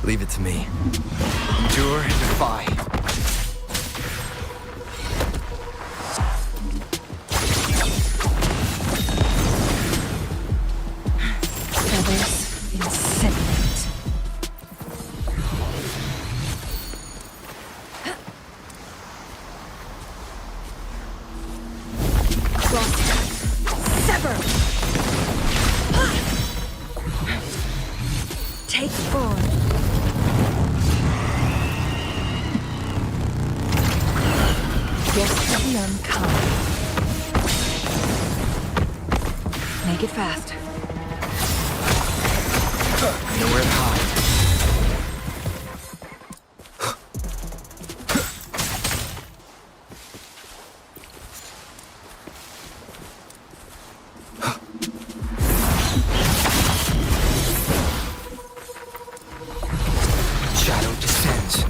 Leave it to me. Endure and defy. Feathers incinerate. Cross. Sever. Take form. Guess the unkind. Make it fast. Nowhere to hide. Shadow descends.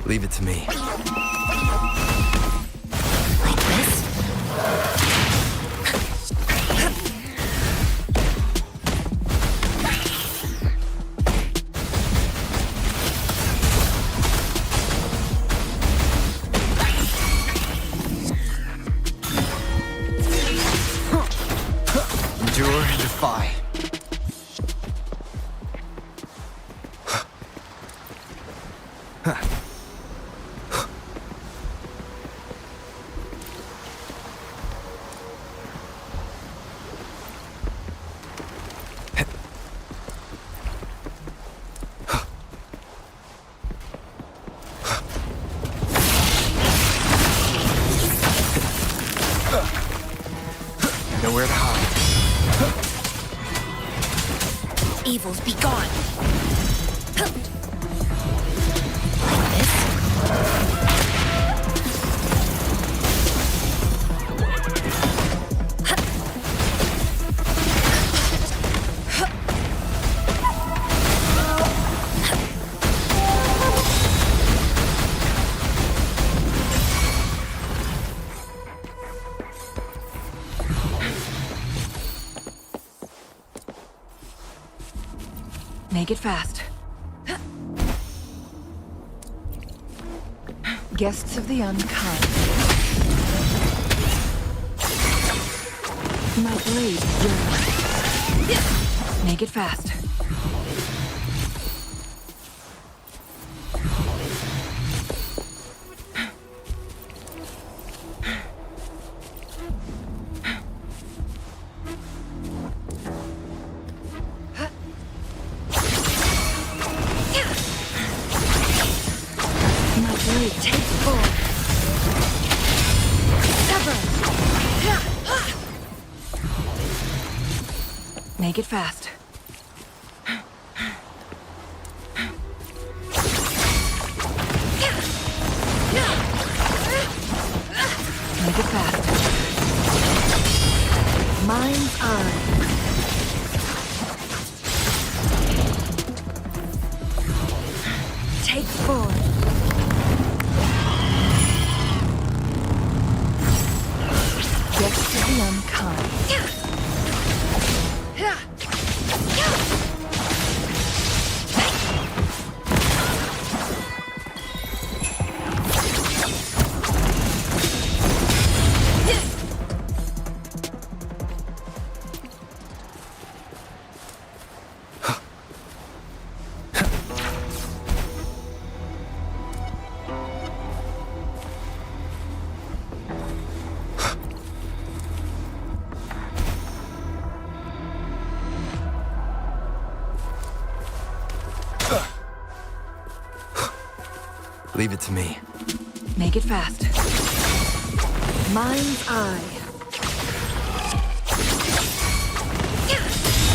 Leave it to me. Like this? Endure and defy. Nowhere to hide. Evils be gone. Like this? Make it fast. Guests of the unkind. My blade yearns. Make it fast. Take full. Sever. Make it fast. Make it fast. Mind's eye. Take forward. Guests of the unkind. Leave it to me. Make it fast. Mind's eye.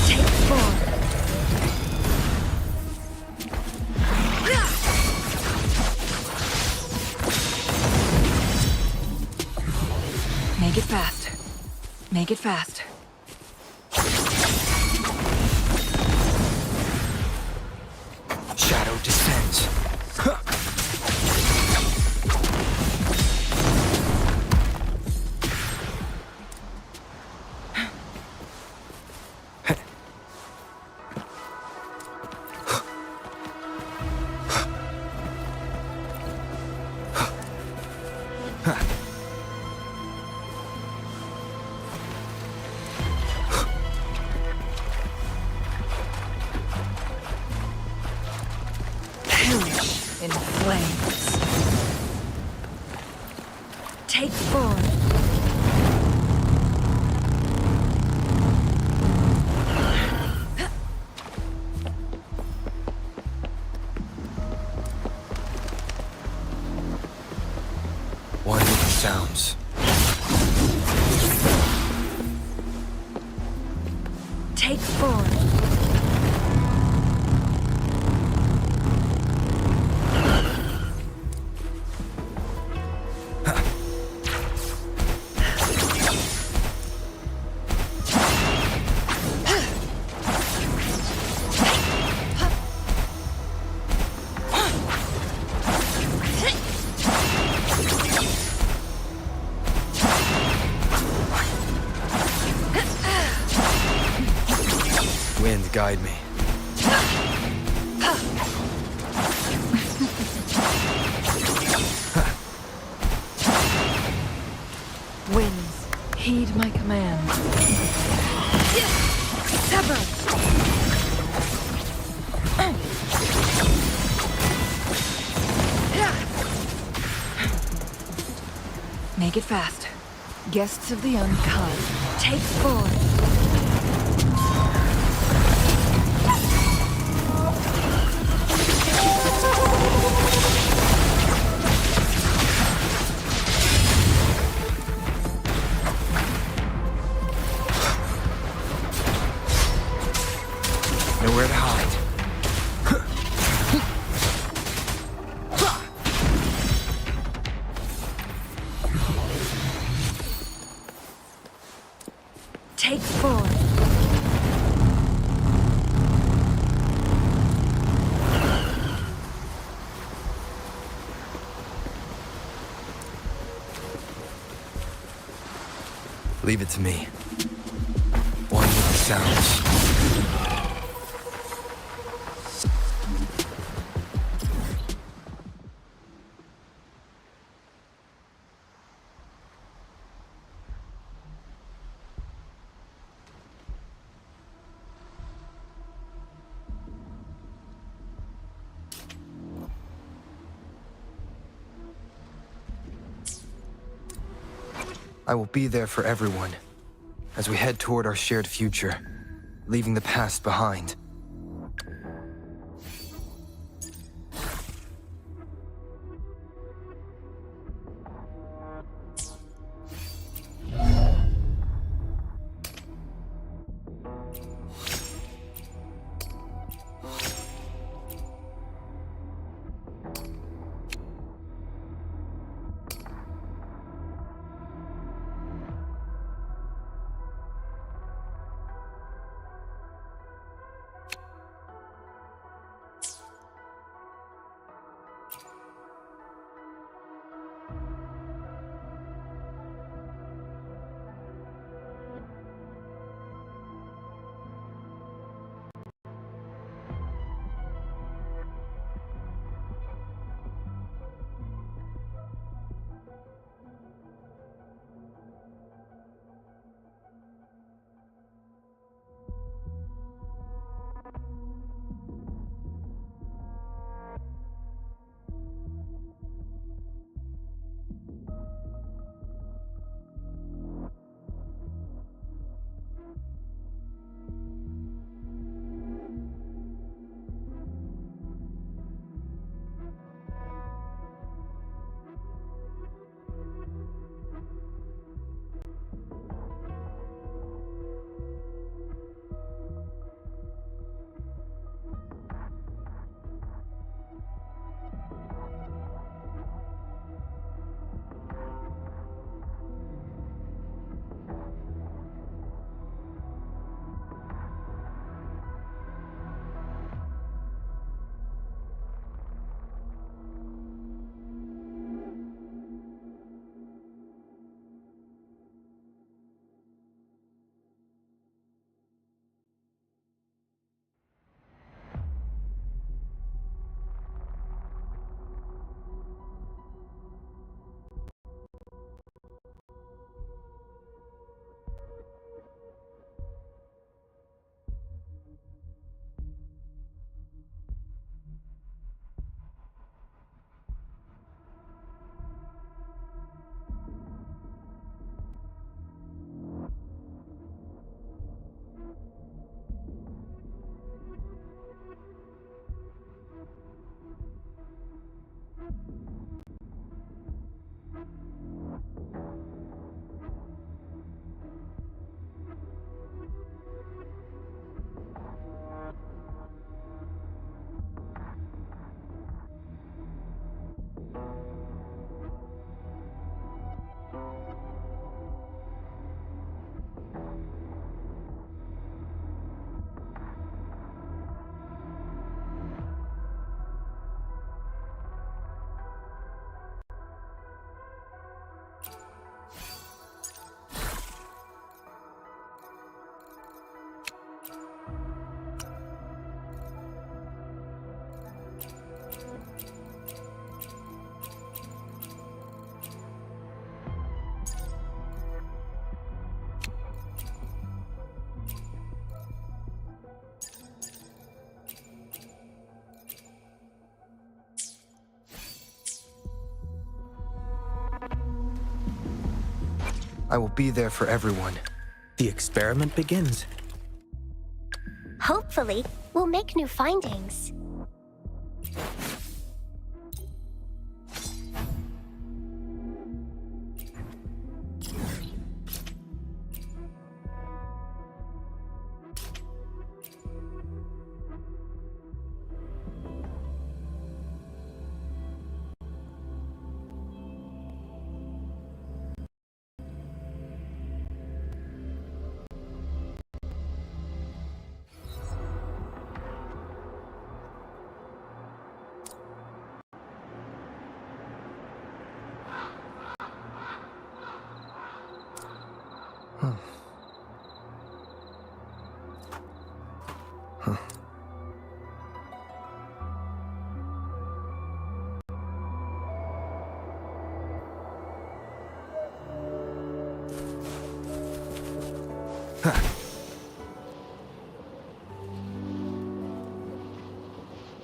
Take form. Make it fast. Make it fast. Shadow descends. Take 4. Wind, guide me. Winds, heed my command. Sever! Make it fast. Guests of the uncut. Take 4. Nowhere to hide. Take 4. Leave it to me. One with the sounds. I will be there for everyone as we head toward our shared future, leaving the past behind. I will be there for everyone. The experiment begins. Hopefully, we'll make new findings.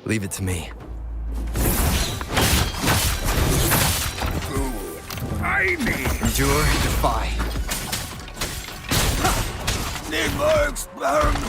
Leave it to me. I need Endure and defy. more experiments.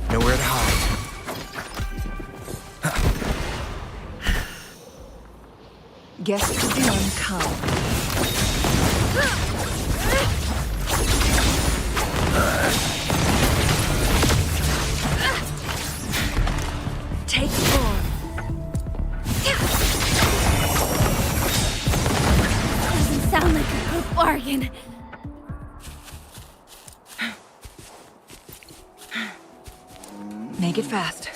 Nowhere to hide. Guess it could be uncommon. Take form. Doesn't sound like a good bargain. Make it fast.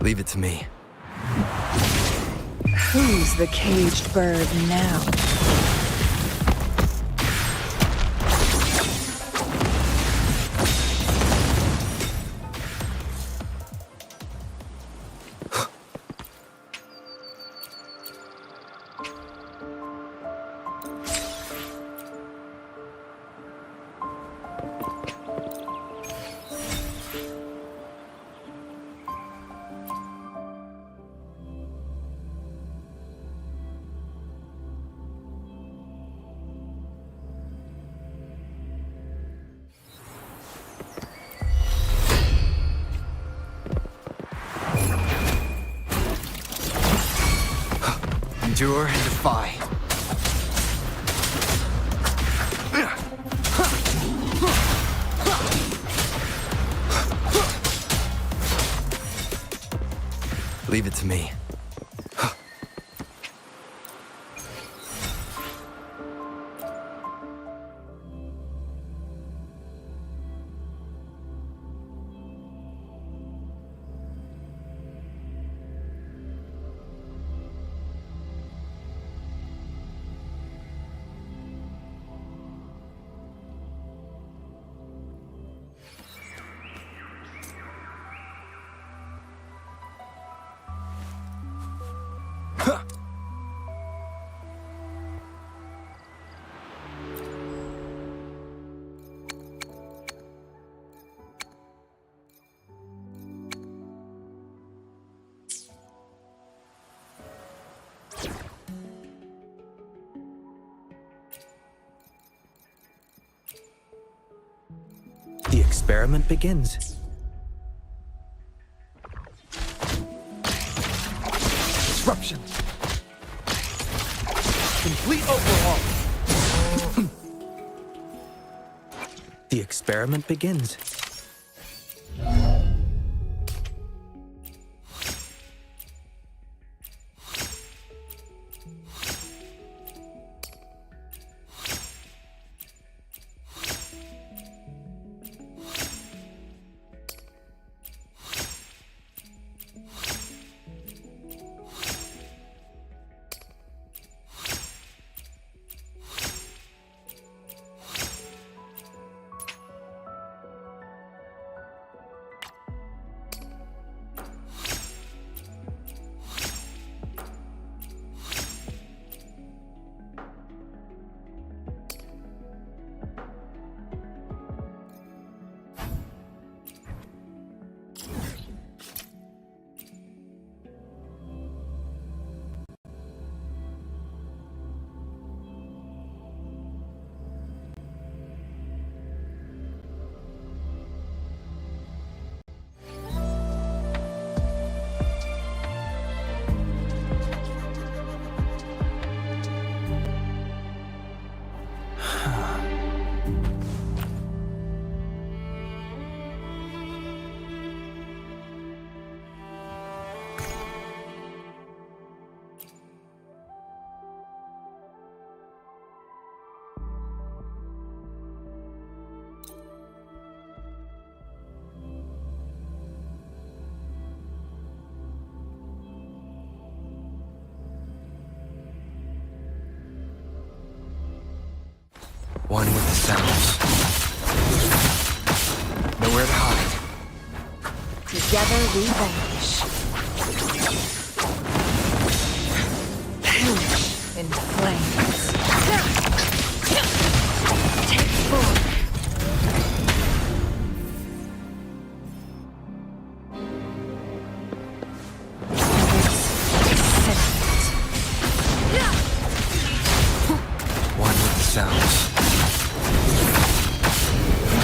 Leave it to me. Who's the caged bird now? Endure and defy. Leave it to me. The experiment begins. Disruption. Complete overhaul. The experiment begins. One with the sounds. Nowhere to hide. Together we vanish. Perish in flames. Take form. One with the sounds.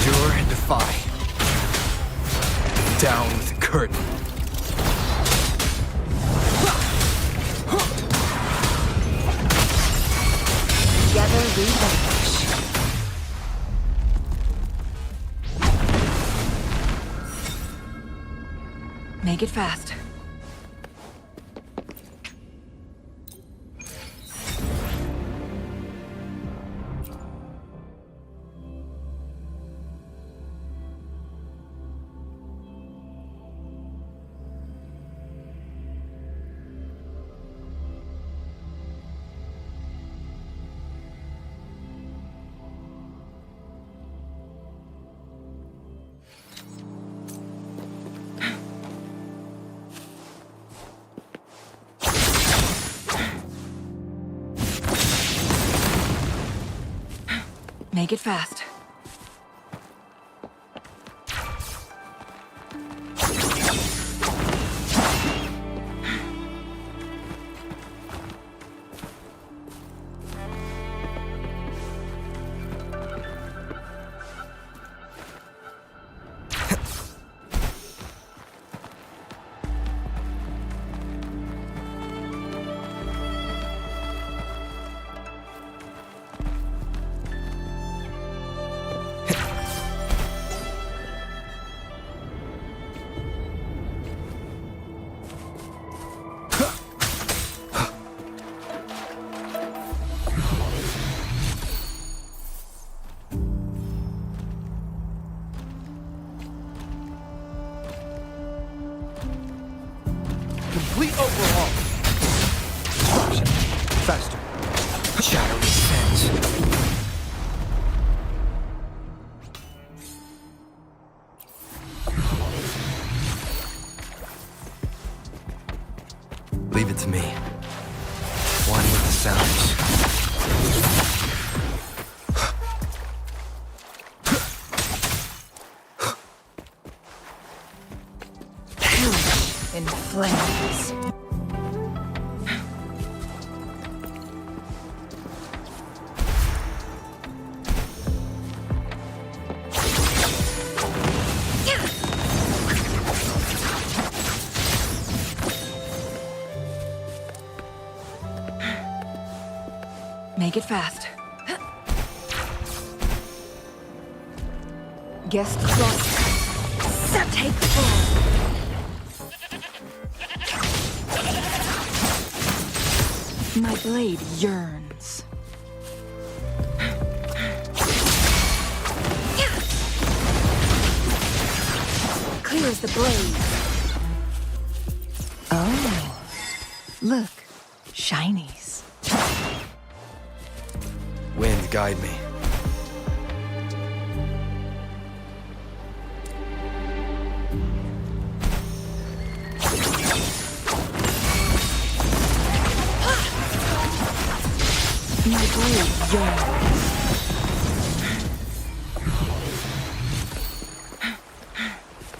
Endure and defy. Down with the curtain. Together we vanish. Make it fast. Make it fast. Complete overhaul. Disruption. Faster. Shadow descends. Leave it to me. One with the sounds. In flames. Make it fast. Guest cross. Set take full. My blade yearns. Clear as the blade. Oh, look, shinies. Wind, guide me. My blade yearns.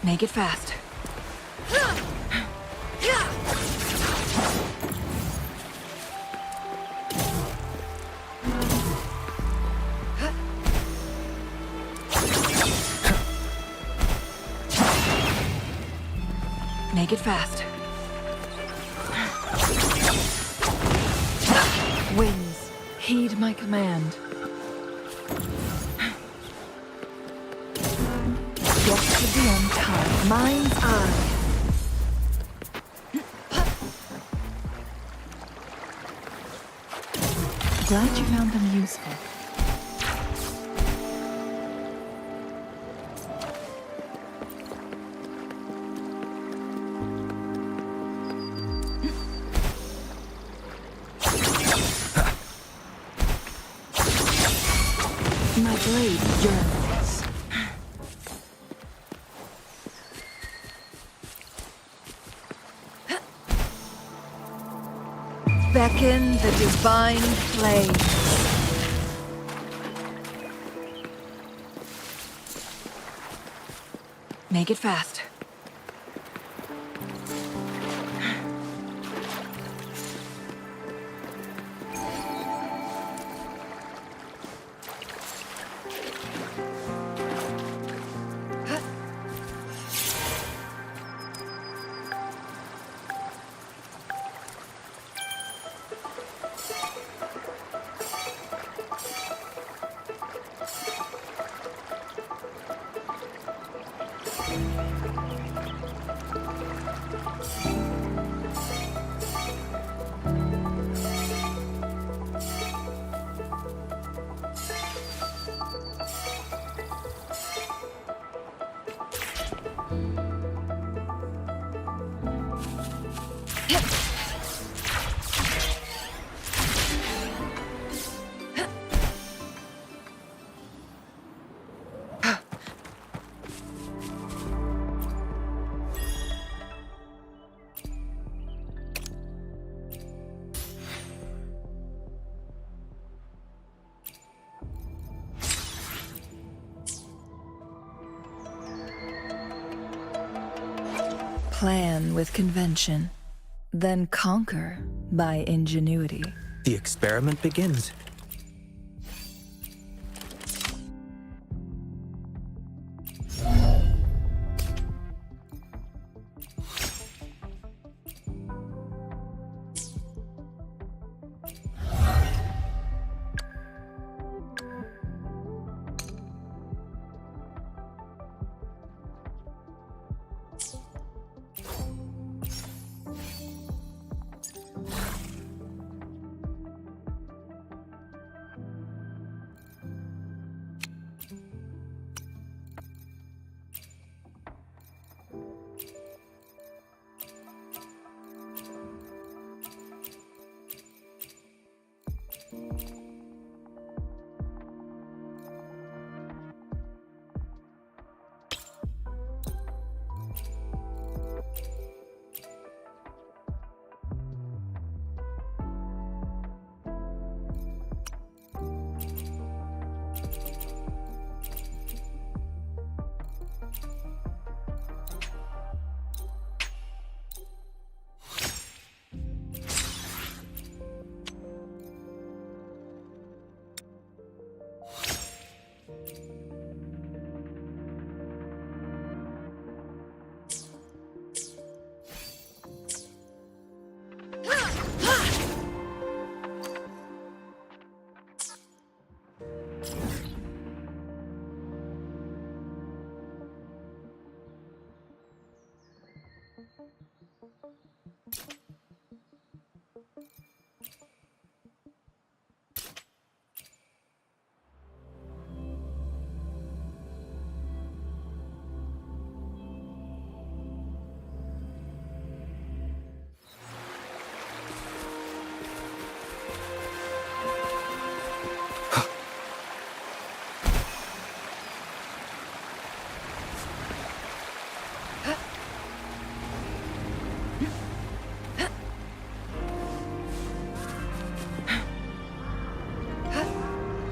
Make it fast. Make it fast. Winds, heed my command. Get to the end time. Mind's eye. Glad you found them useful. My blade yearns. Beckon the divine flame. Make it fast. Plan with convention, then conquer by ingenuity. The experiment begins.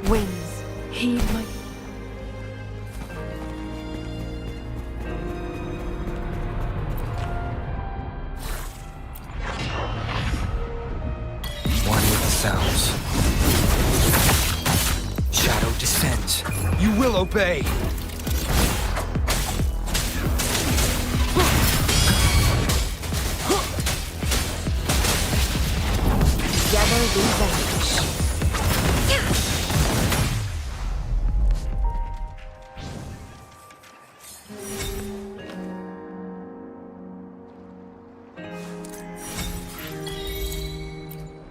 Winds, heed my... One with the sounds. Shadow descends. You will obey! Together we vanish.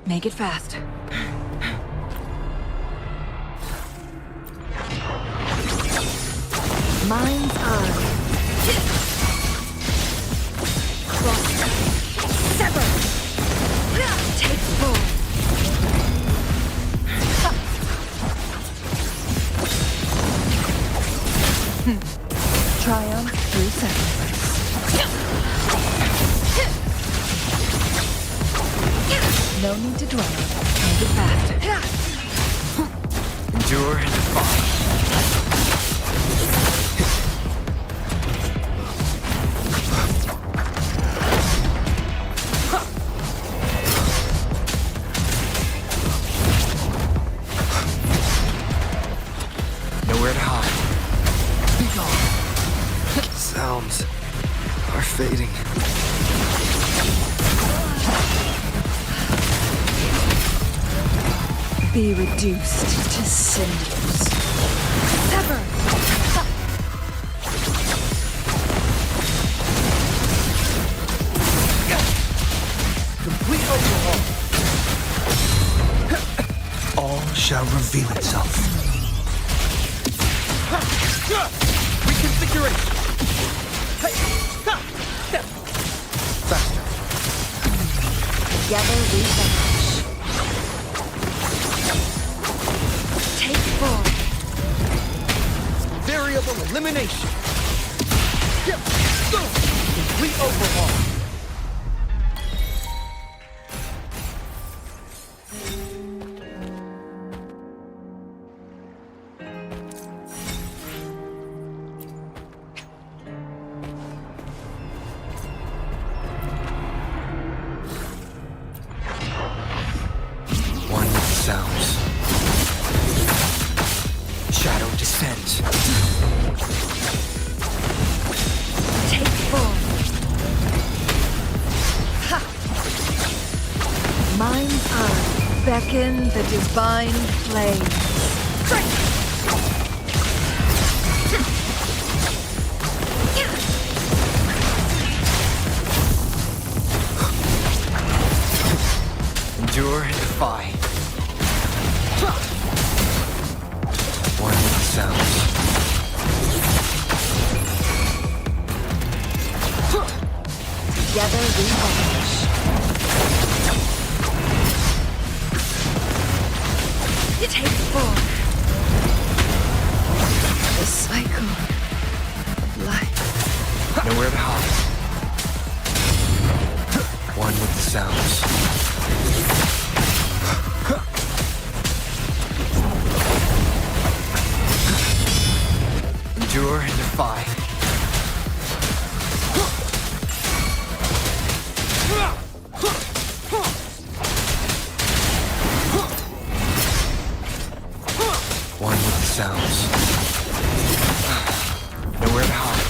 Make it fast. Mind's eye. Cross. Sever. Take full. Triumph through sacrifice. No need to dwell. Make it fast. Endure and defy. Nowhere to hide. Be gone. Sounds are fading. Be reduced to cinders. Sever! Complete overhaul. All shall reveal itself. Reconfiguration. Faster. Together we vanish. Take full. Variable elimination. Complete overhaul. One with the sounds. Shadow descends. Take full. Ha! Mind's eye. Beckon the divine flame. Endure and defy. One with the sounds. Together we vanish. Take full. The cycle of life. Nowhere to hide. One with the sounds. Endure and defy. One with the sounds. Nowhere to hide.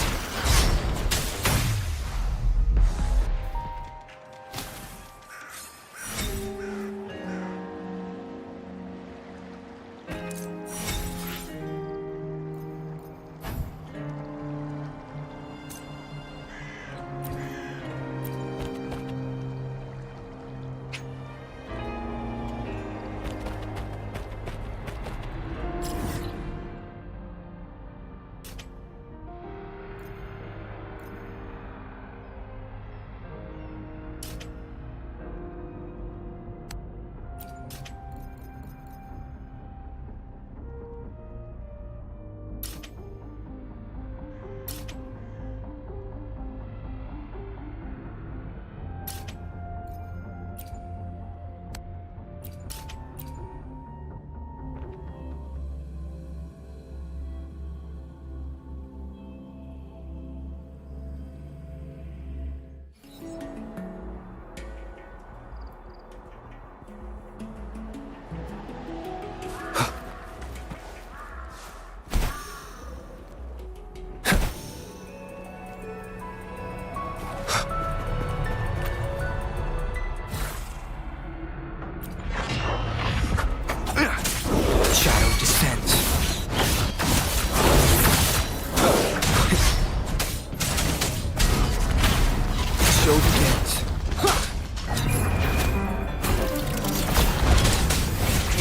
show begins.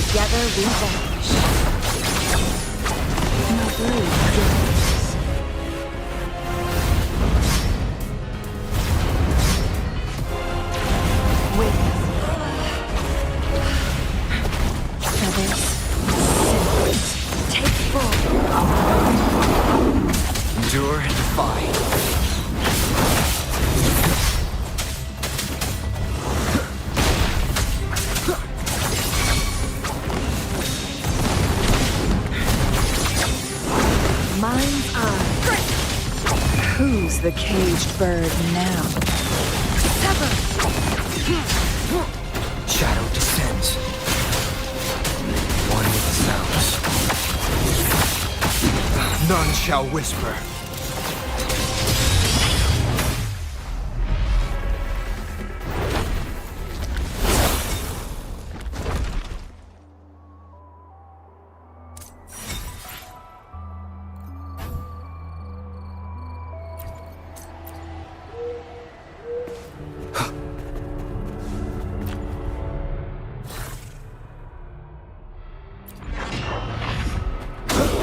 Together we vanish. My blade burns. Wings. Feathers. Scent. Take full. Endure and defy. Mind's eye. Who's the caged bird now? Sever! Shadow descends. One with the sounds. None shall whisper.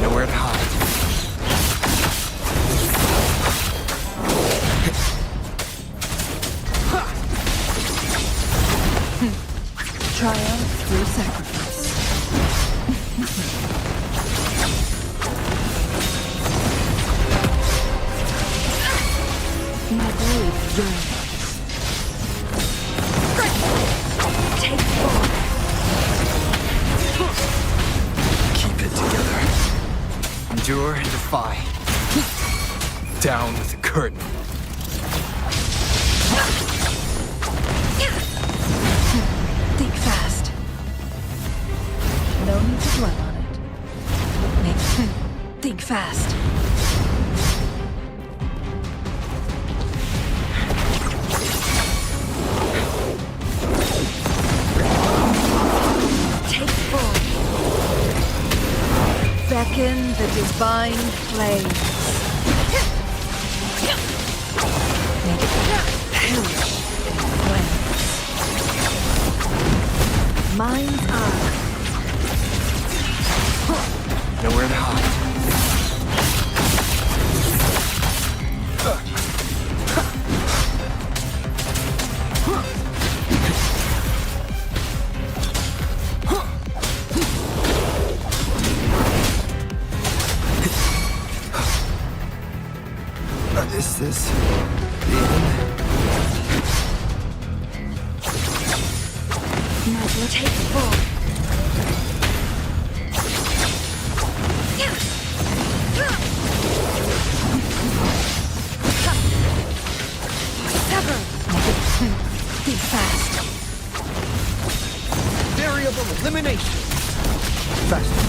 Nowhere to hide. Triumph through sacrifice. My blade yearns. Take full. Keep it together. Endure and defy. Down with the curtain. Think fast. No need to dwell on it. Think fast. Take full. Beckon the divine flames. Make it perish in flames. Mind's eye. Nowhere to hide. Is this the end? Take full. Sever. Think fast. Variable elimination. Faster.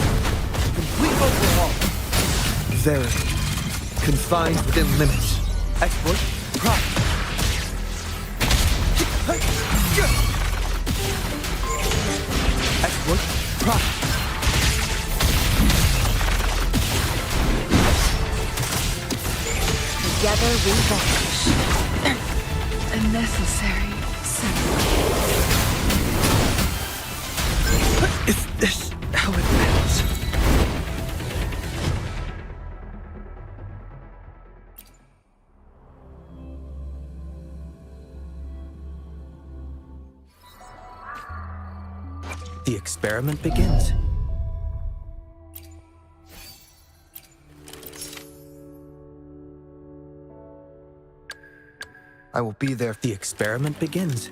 Complete overhaul. Verity. Confined within limits. Exploit. Prop. Exploit. Prop. Together we vanish. A necessary sacrifice. Is this how it ends? The experiment begins. I will be there. The experiment begins.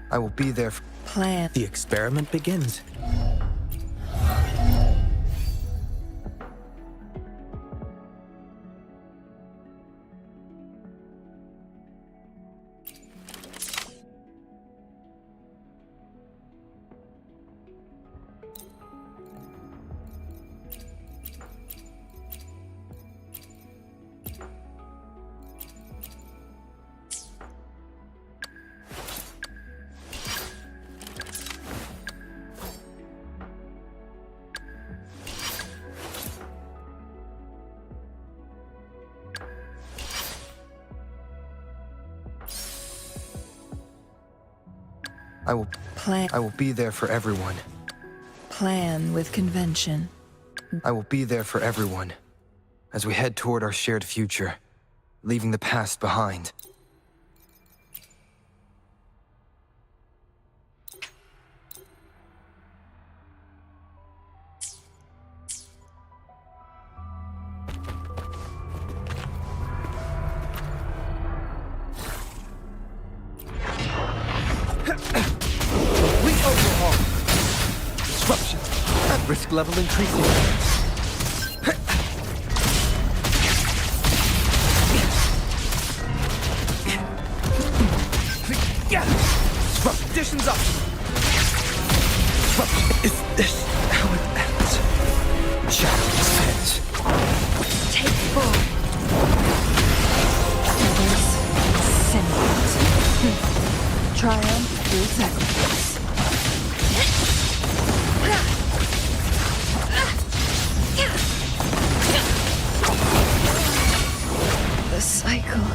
I will be there. Plan. The experiment begins. I will be there for everyone. Plan with convention. I will be there for everyone as we head toward our shared future, leaving the past behind. Complete overhaul. Disruption. Risk level increasing. Disrupt. Conditions up. Disruption. Is this how it ends? Shadow descends. Take full. Others, symbiotes. Triumph through sacrifice. The cycle.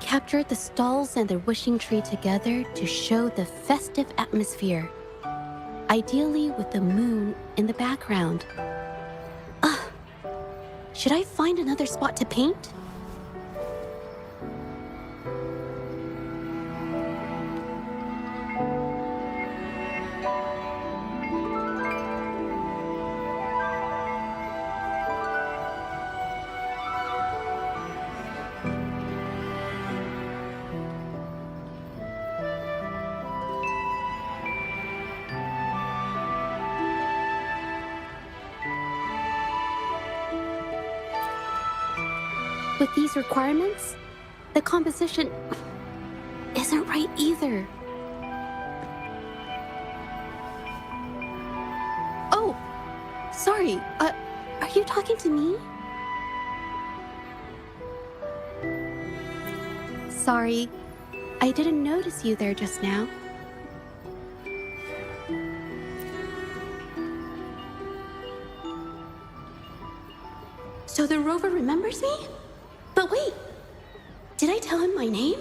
Capture the stalls and the wishing tree together to show the festive atmosphere. Ideally with the moon in the background. Should I find another spot to paint? With these requirements, the composition isn't right either. Oh, sorry. Are you talking to me? Sorry, I didn't notice you there just now. So the rover remembers me? But wait, did I tell him my name?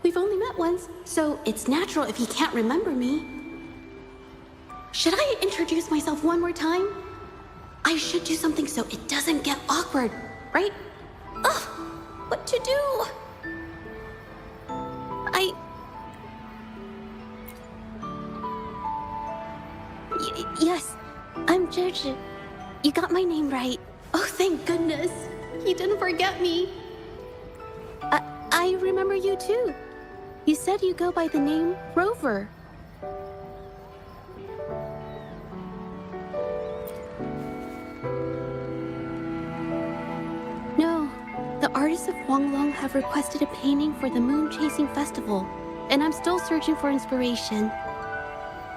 We've only met once, so it's natural if he can't remember me. Should I introduce myself one more time? I should do something so it doesn't get awkward, right? Ugh, what to do? Yes, I'm George. You got my name right. Oh, thank goodness. He didn't forget me. I remember you too. You said you go by the name Rover. No, the artists of Huanglong have requested a painting for the Moon Chasing Festival, and I'm still searching for inspiration.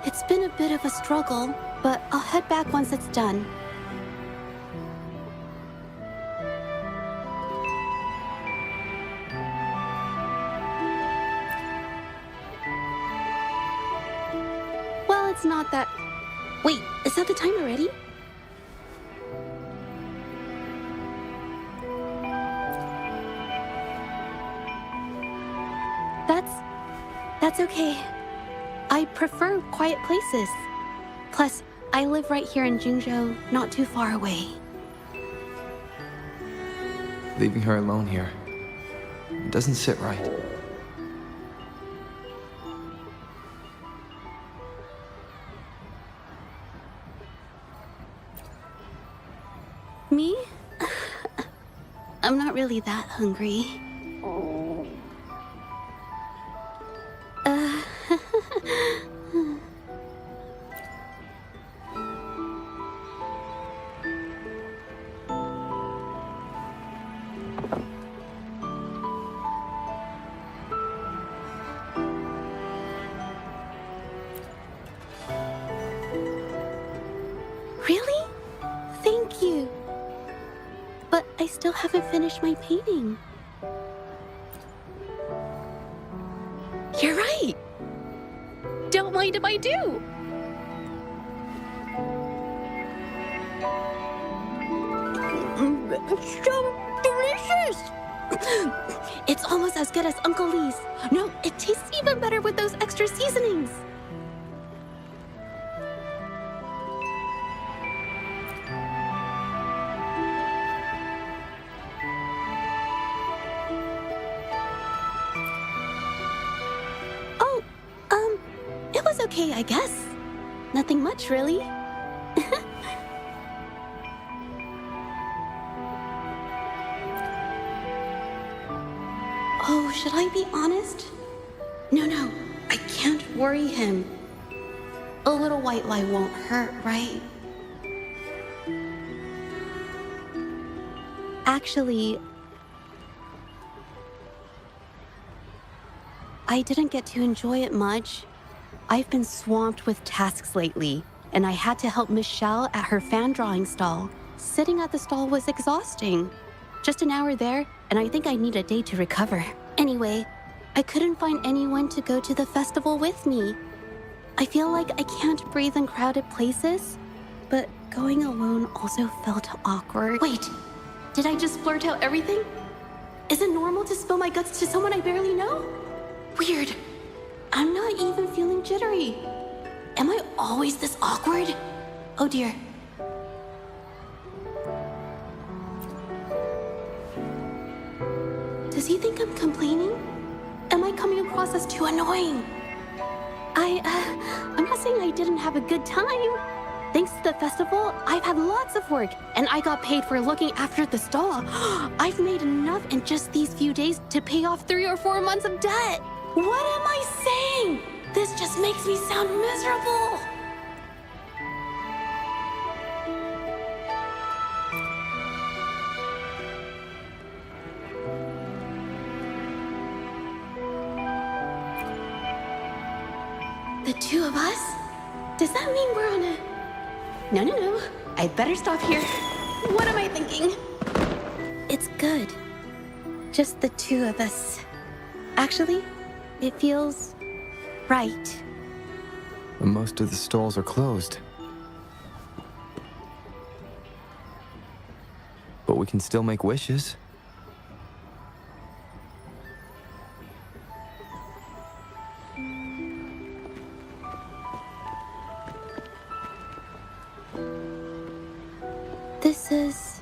It's been a bit of a struggle, but I'll head back once it's done. It's not that... Wait, is that the time already? That's okay. I prefer quiet places. Plus, I live right here in Jingzhou, not too far away. Leaving her alone here. It doesn't sit right. Me? I'm not really that hungry. Really? Thank you. But I still haven't finished my painting. You're right. Don't mind if I do. So delicious. It's almost as good as Uncle Lee's. No, it tastes even better with those extra seasonings. It was okay, I guess. Nothing much, really. Oh, should I be honest? No, I can't worry him. A little white lie won't hurt, right? Actually, I didn't get to enjoy it much. I've been swamped with tasks lately, and I had to help Miss Xiao at her fan drawing stall. Sitting at the stall was exhausting. Just an hour there, and I think I need a day to recover. Anyway, I couldn't find anyone to go to the festival with me. I feel like I can't breathe in crowded places, but going alone also felt awkward. Wait, did I just blurt out everything? Is it normal to spill my guts to someone I barely know? Weird. I'm not even feeling jittery. Am I always this awkward? Oh dear. Does he think I'm complaining? Am I coming across as too annoying? I'm not saying I didn't have a good time. Thanks to the festival, I've had lots of work, and I got paid for looking after the stall. I've made enough in just these few days to pay off 3 or 4 months of debt. What am I saying? This just makes me sound miserable. The two of us? Does that mean we're on a... No. I'd better stop here. What am I thinking? It's good. Just the two of us. Actually, it feels right. Most of the stalls are closed. But we can still make wishes. This is...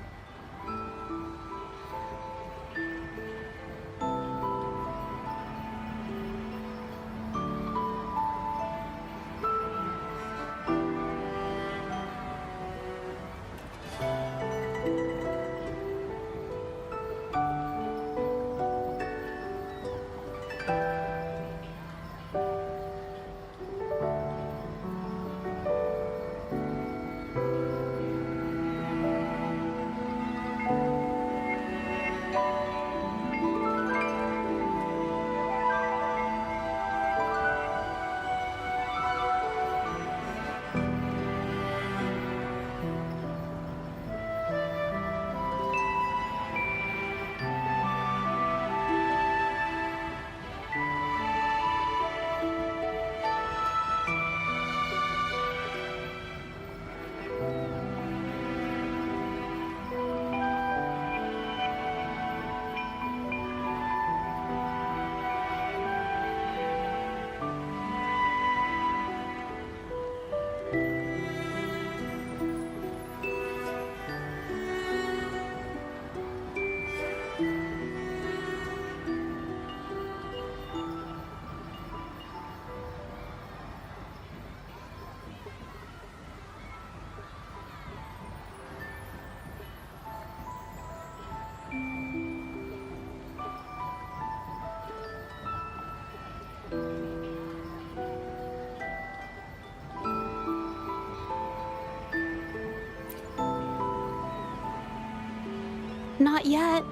Not yet,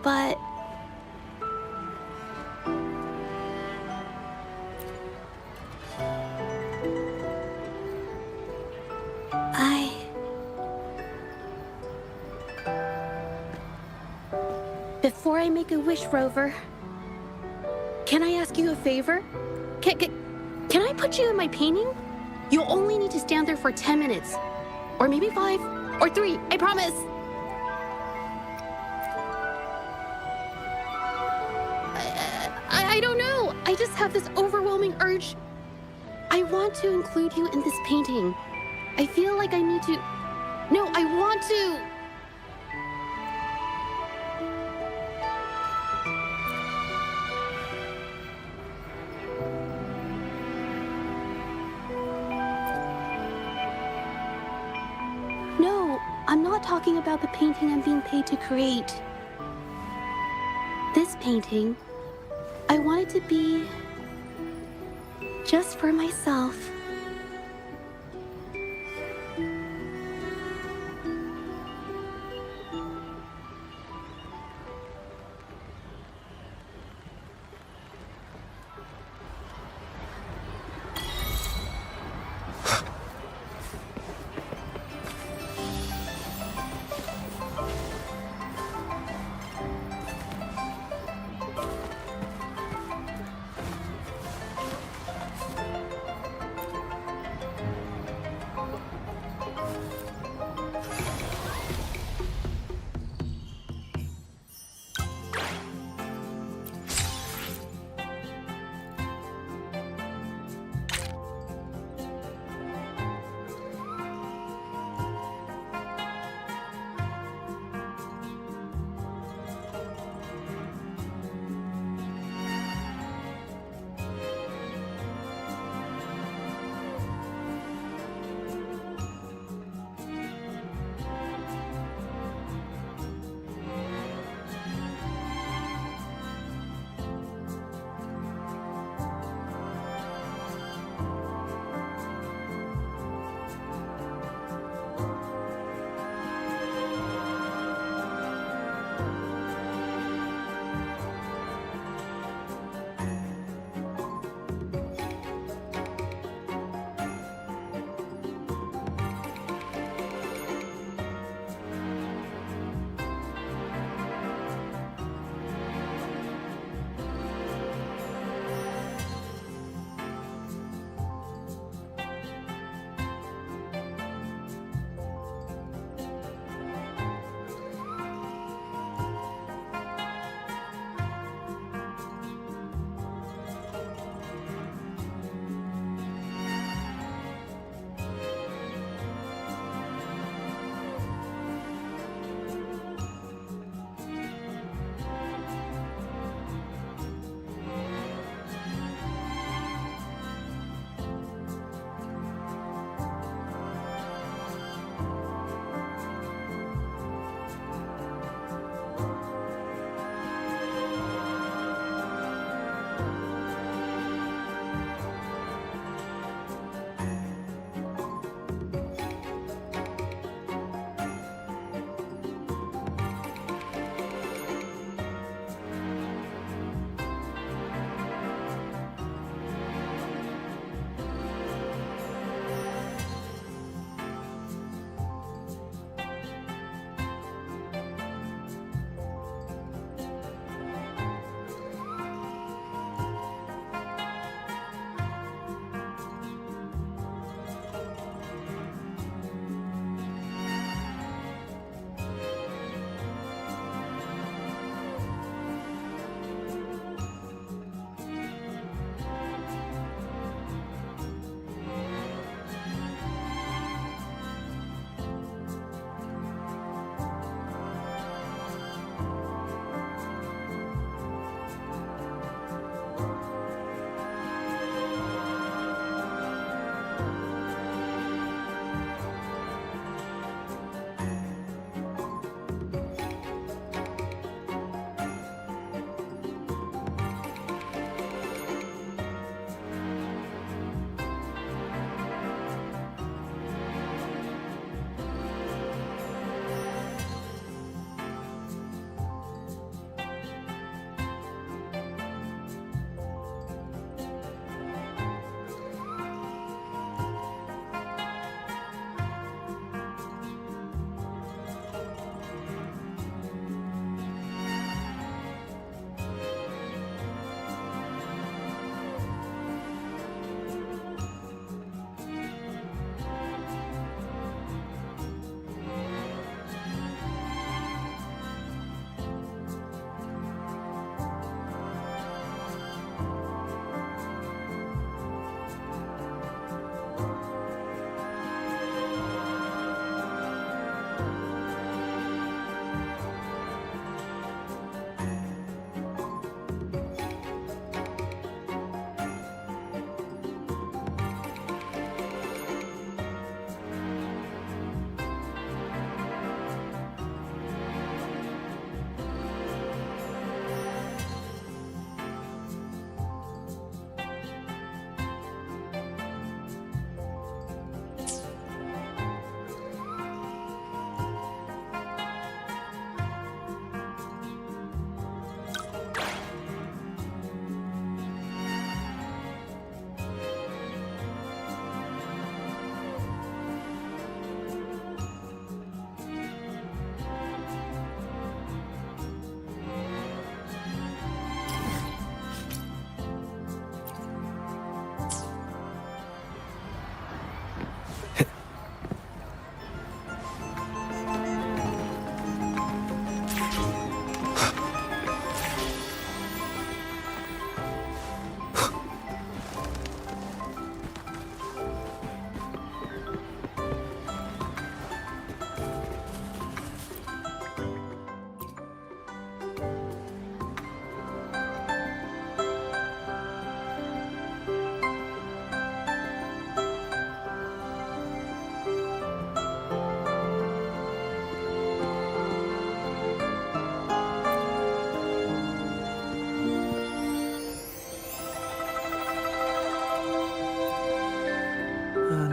but... Before I make a wish, Rover, can I ask you a favor? Can I put you in my painting? You'll only need to stand there for 10 minutes. Or maybe 5, or 3, I promise. I don't know. I just have this overwhelming urge. I want to include you in this painting. I feel like I need to... No, I want to... No, I'm not talking about the painting I'm being paid to create. This painting, I want it to be just for myself.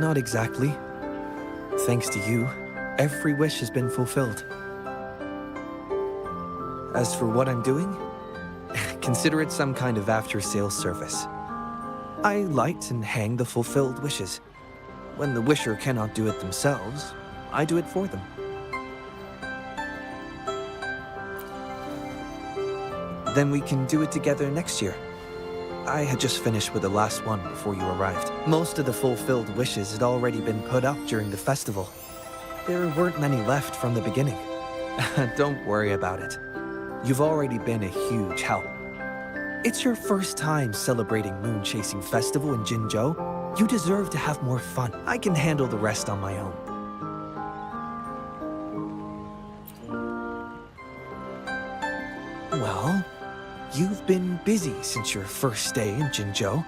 not exactly. Thanks to you, every wish has been fulfilled. As for what I'm doing, consider it some kind of after-sales service. I light and hang the fulfilled wishes. When the wisher cannot do it themselves, I do it for them. Then we can do it together next year. I had just finished with the last one before you arrived. Most of the fulfilled wishes had already been put up during the festival. There weren't many left from the beginning. Don't worry about it. You've already been a huge help. It's your first time celebrating Moon Chasing Festival in Jinzhou. You deserve to have more fun. I can handle the rest on my own. Well, you've been busy since your first day in Jinzhou.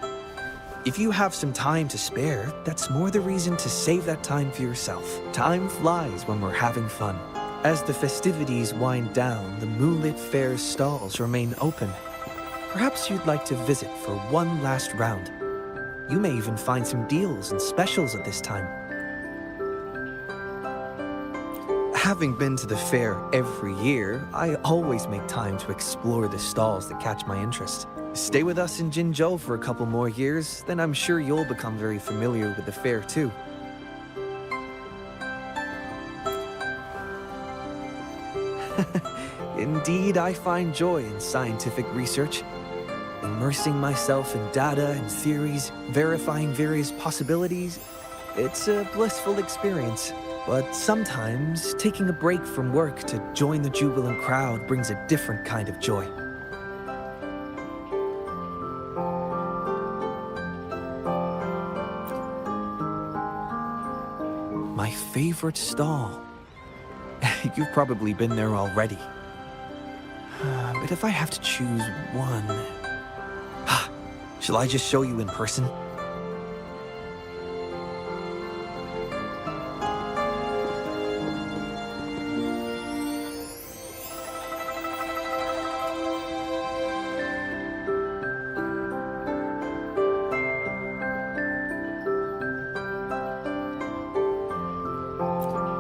If you have some time to spare, that's more the reason to save that time for yourself. Time flies when we're having fun. As the festivities wind down, the moonlit fair's stalls remain open. Perhaps you'd like to visit for one last round. You may even find some deals and specials at this time. Having been to the fair every year, I always make time to explore the stalls that catch my interest. Stay with us in Jinzhou for a couple more years, then I'm sure you'll become very familiar with the fair too. Indeed, I find joy in scientific research. Immersing myself in data and theories, verifying various possibilities, it's a blissful experience. But sometimes, taking a break from work to join the jubilant crowd brings a different kind of joy. My favorite stall. You've probably been there already. But if I have to choose one... Shall I just show you in person?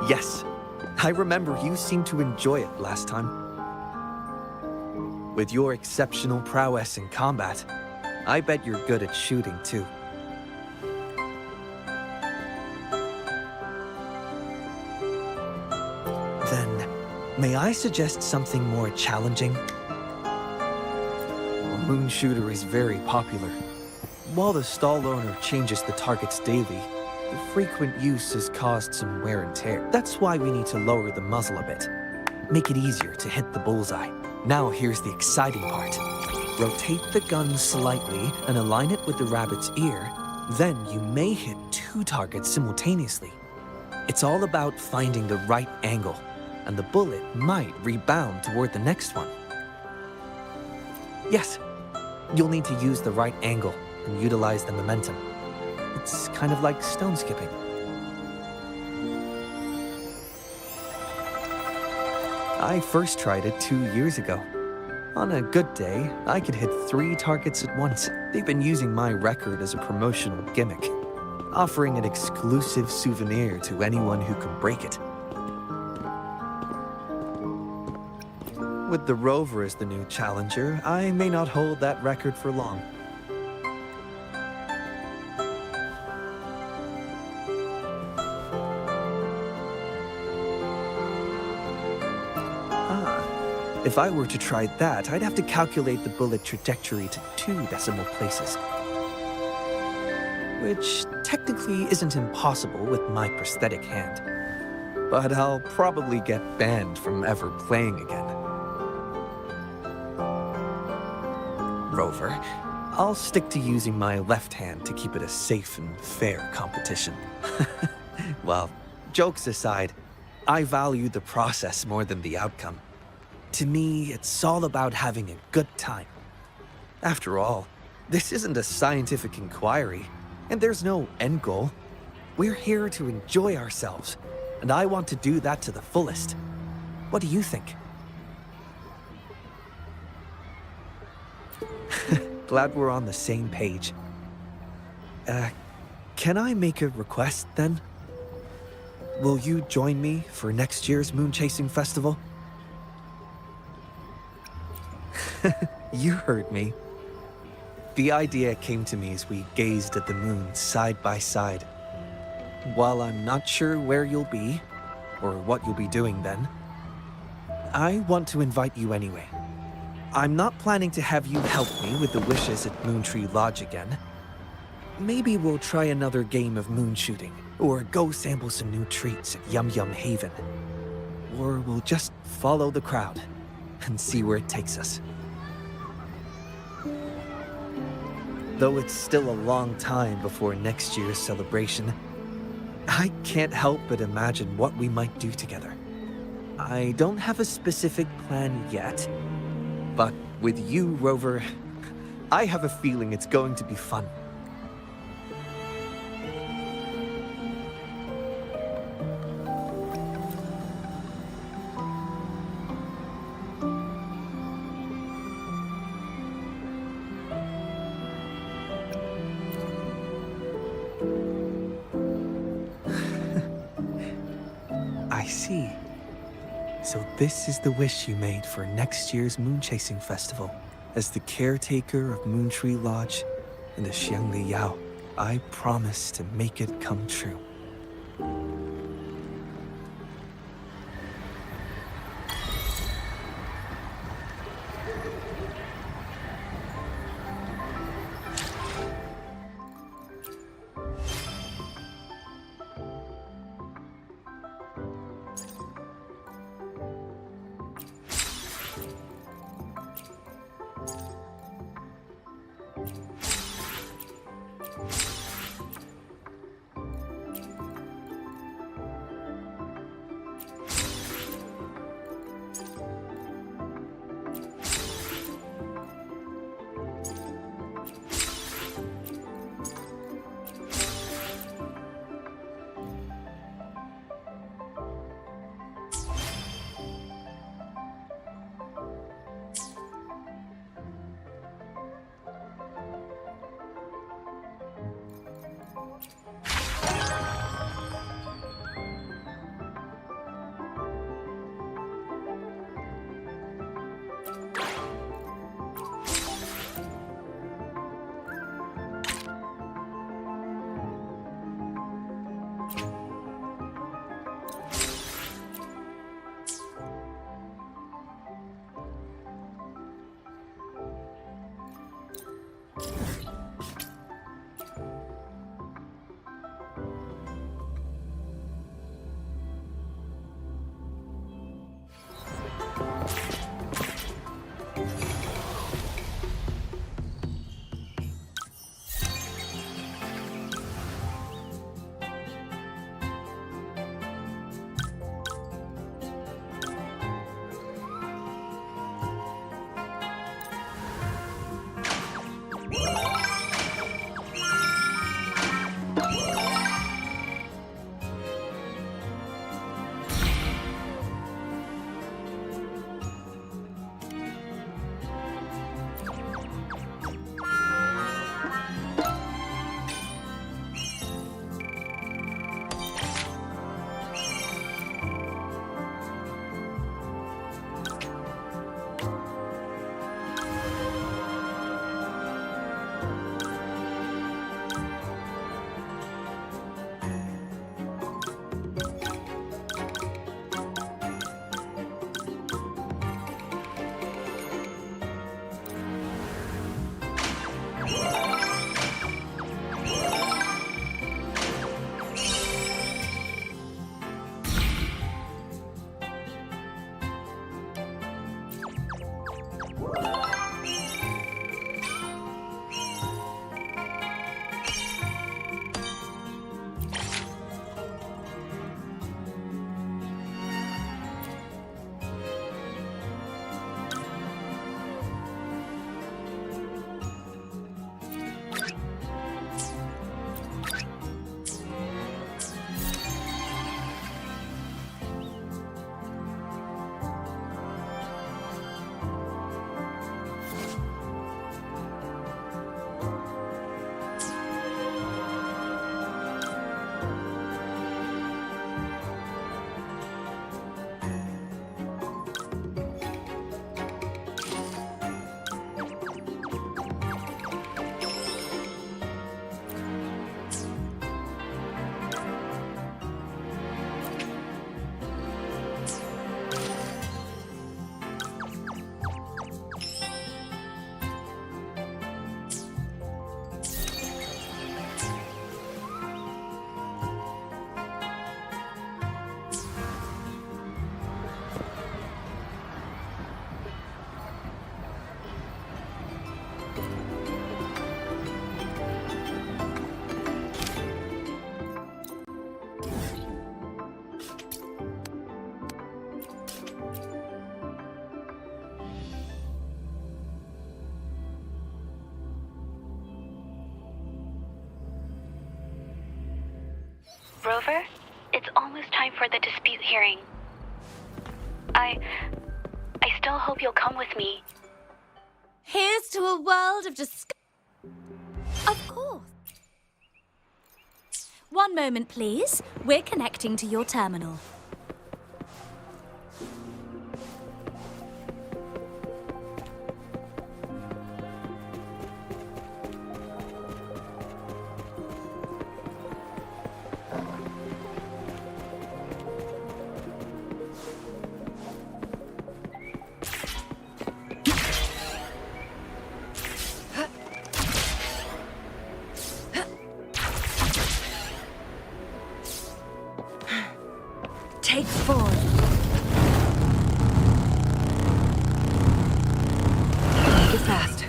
Yes, I remember you seemed to enjoy it last time. With your exceptional prowess in combat, I bet you're good at shooting too. Then, may I suggest something more challenging? A moon shooter is very popular. While the stall owner changes the targets daily, the frequent use has caused some wear and tear. That's why we need to lower the muzzle a bit. Make it easier to hit the bullseye. Now here's the exciting part. Rotate the gun slightly and align it with the rabbit's ear. Then you may hit 2 targets simultaneously. It's all about finding the right angle, and the bullet might rebound toward the next one. Yes, you'll need to use the right angle and utilize the momentum. It's kind of like stone skipping. I first tried it 2 years ago. On a good day, I could hit 3 targets at once. They've been using my record as a promotional gimmick, offering an exclusive souvenir to anyone who can break it. With the Rover as the new challenger, I may not hold that record for long. If I were to try that, I'd have to calculate the bullet trajectory to 2 decimal places. Which technically isn't impossible with my prosthetic hand. But I'll probably get banned from ever playing again. Rover, I'll stick to using my left hand to keep it a safe and fair competition. Well, jokes aside, I value the process more than the outcome. To me, it's all about having a good time. After all, this isn't a scientific inquiry, and there's no end goal. We're here to enjoy ourselves, and I want to do that to the fullest. What do you think? Glad we're on the same page. Can I make a request then? Will you join me for next year's moon chasing festival? You heard me. The idea came to me as we gazed at the moon side by side. While I'm not sure where you'll be, or what you'll be doing then, I want to invite you anyway. I'm not planning to have you help me with the wishes at Moontree Lodge again. Maybe we'll try another game of moon shooting, or go sample some new treats at Yum Yum Haven. Or we'll just follow the crowd and see where it takes us. Though it's still a long time before next year's celebration, I can't help but imagine what we might do together. I don't have a specific plan yet, but with you, Rover, I have a feeling it's going to be fun. I see. So this is the wish you made for next year's moon chasing festival. As the caretaker of Moontree Lodge and the Xiangli Yao, I promise to make it come true. almost time for the dispute hearing. I still hope you'll come with me. Here's to a world of Of course. One moment, please. We're connecting to your terminal. Take 4. Make it fast.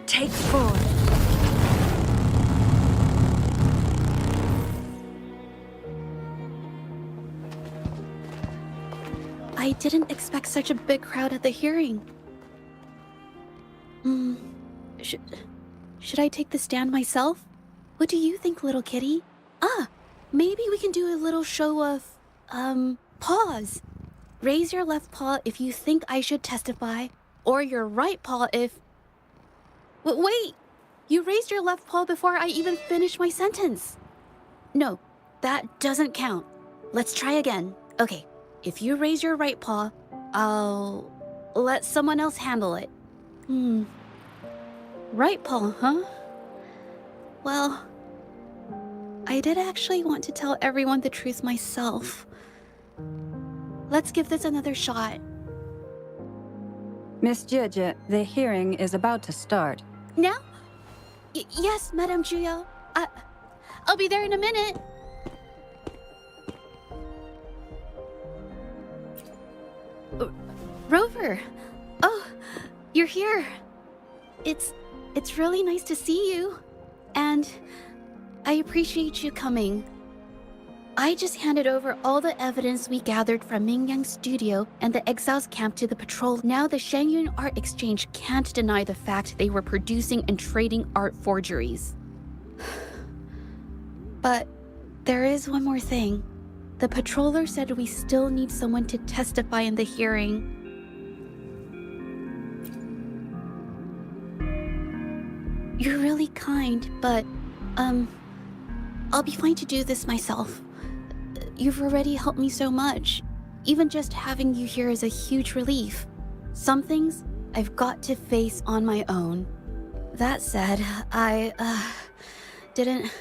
Take 4. I didn't expect such a big crowd at the hearing. Should I take the stand myself? What do you think, little kitty? Maybe we can do a little show of, paws. Raise your left paw if you think I should testify, or your right paw if... Wait! You raised your left paw before I even finished my sentence. No, that doesn't count. Let's try again. Okay. If you raise your right paw, I'll let someone else handle it. Right paw, huh? Well, I did actually want to tell everyone the truth myself. Let's give this another shot. Miss Jeje, the hearing is about to start. Now? Yes, Madame Juyo. I'll be there in a minute. Rover! Oh, you're here. It's really nice to see you. And I appreciate you coming. I just handed over all the evidence we gathered from Mingyang's studio and the Exiles camp to the patrol. Now the Shangyun Art Exchange can't deny the fact they were producing and trading art forgeries. But there is one more thing. The patroller said we still need someone to testify in the hearing. You're really kind, but, I'll be fine to do this myself. You've already helped me so much. Even just having you here is a huge relief. Some things I've got to face on my own. That said, I, didn't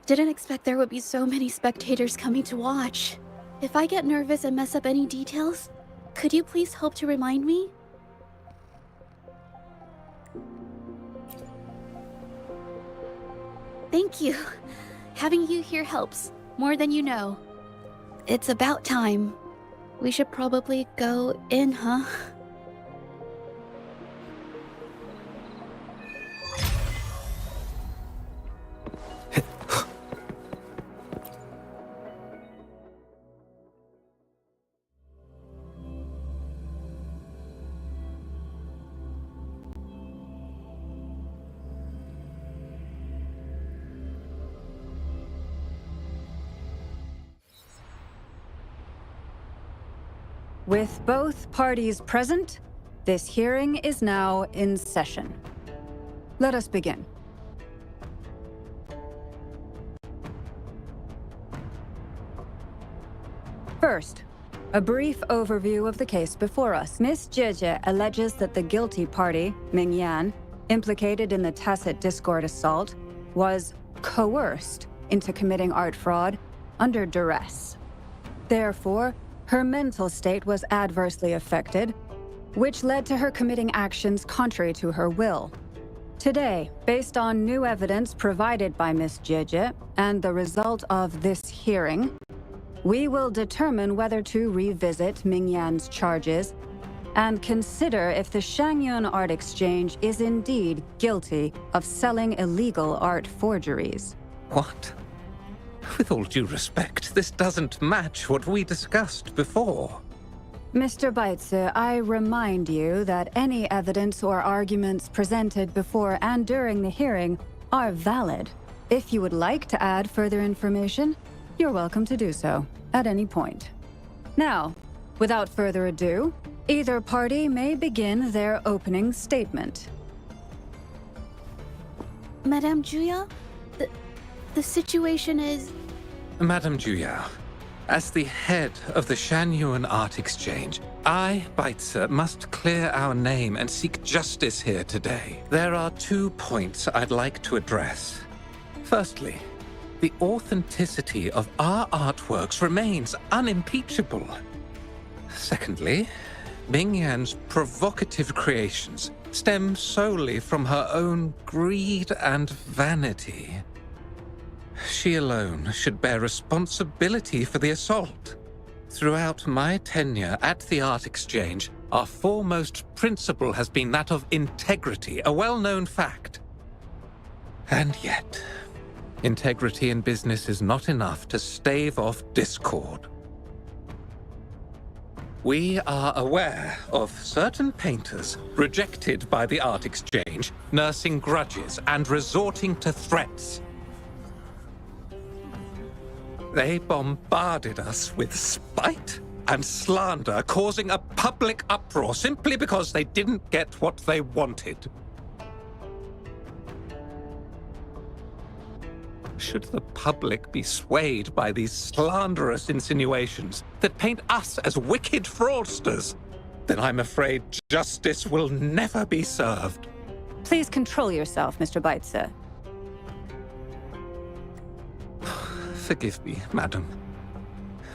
expect there would be so many spectators coming to watch. If I get nervous and mess up any details, could you please help to remind me? Thank you. Having you here helps, more than you know. It's about time. We should probably go in, huh? With both parties present, this hearing is now in session. Let us begin. First, a brief overview of the case before us. Miss Jeje alleges that the guilty party, Mingyan, implicated in the tacit discord assault, was coerced into committing art fraud under duress. Therefore, her mental state was adversely affected, which led to her committing actions contrary to her will. Today, based on new evidence provided by Miss Jeje and the result of this hearing, we will determine whether to revisit Mingyan's charges and consider if the Shangyun Art Exchange is indeed guilty of selling illegal art forgeries. What? With all due respect, this doesn't match what we discussed before. Mr. Baitze, I remind you that any evidence or arguments presented before and during the hearing are valid. If you would like to add further information, you're welcome to do so at any point. Now, without further ado, either party may begin their opening statement. Madame Juya, the situation is... Madame Juya, as the head of the Shangyun Art Exchange, I, Baitze, must clear our name and seek justice here today. There are 2 points I'd like to address. Firstly, the authenticity of our artworks remains unimpeachable. Secondly, Mingyan's provocative creations stem solely from her own greed and vanity. She alone should bear responsibility for the assault. Throughout my tenure at the Art Exchange, our foremost principle has been that of integrity, a well-known fact. And yet, integrity in business is not enough to stave off discord. We are aware of certain painters rejected by the Art Exchange, nursing grudges and resorting to threats. They bombarded us with spite and slander, causing a public uproar simply because they didn't get what they wanted. Should the public be swayed by these slanderous insinuations that paint us as wicked fraudsters, then I'm afraid justice will never be served. Please control yourself, Mr. Baitze. Forgive me, madam.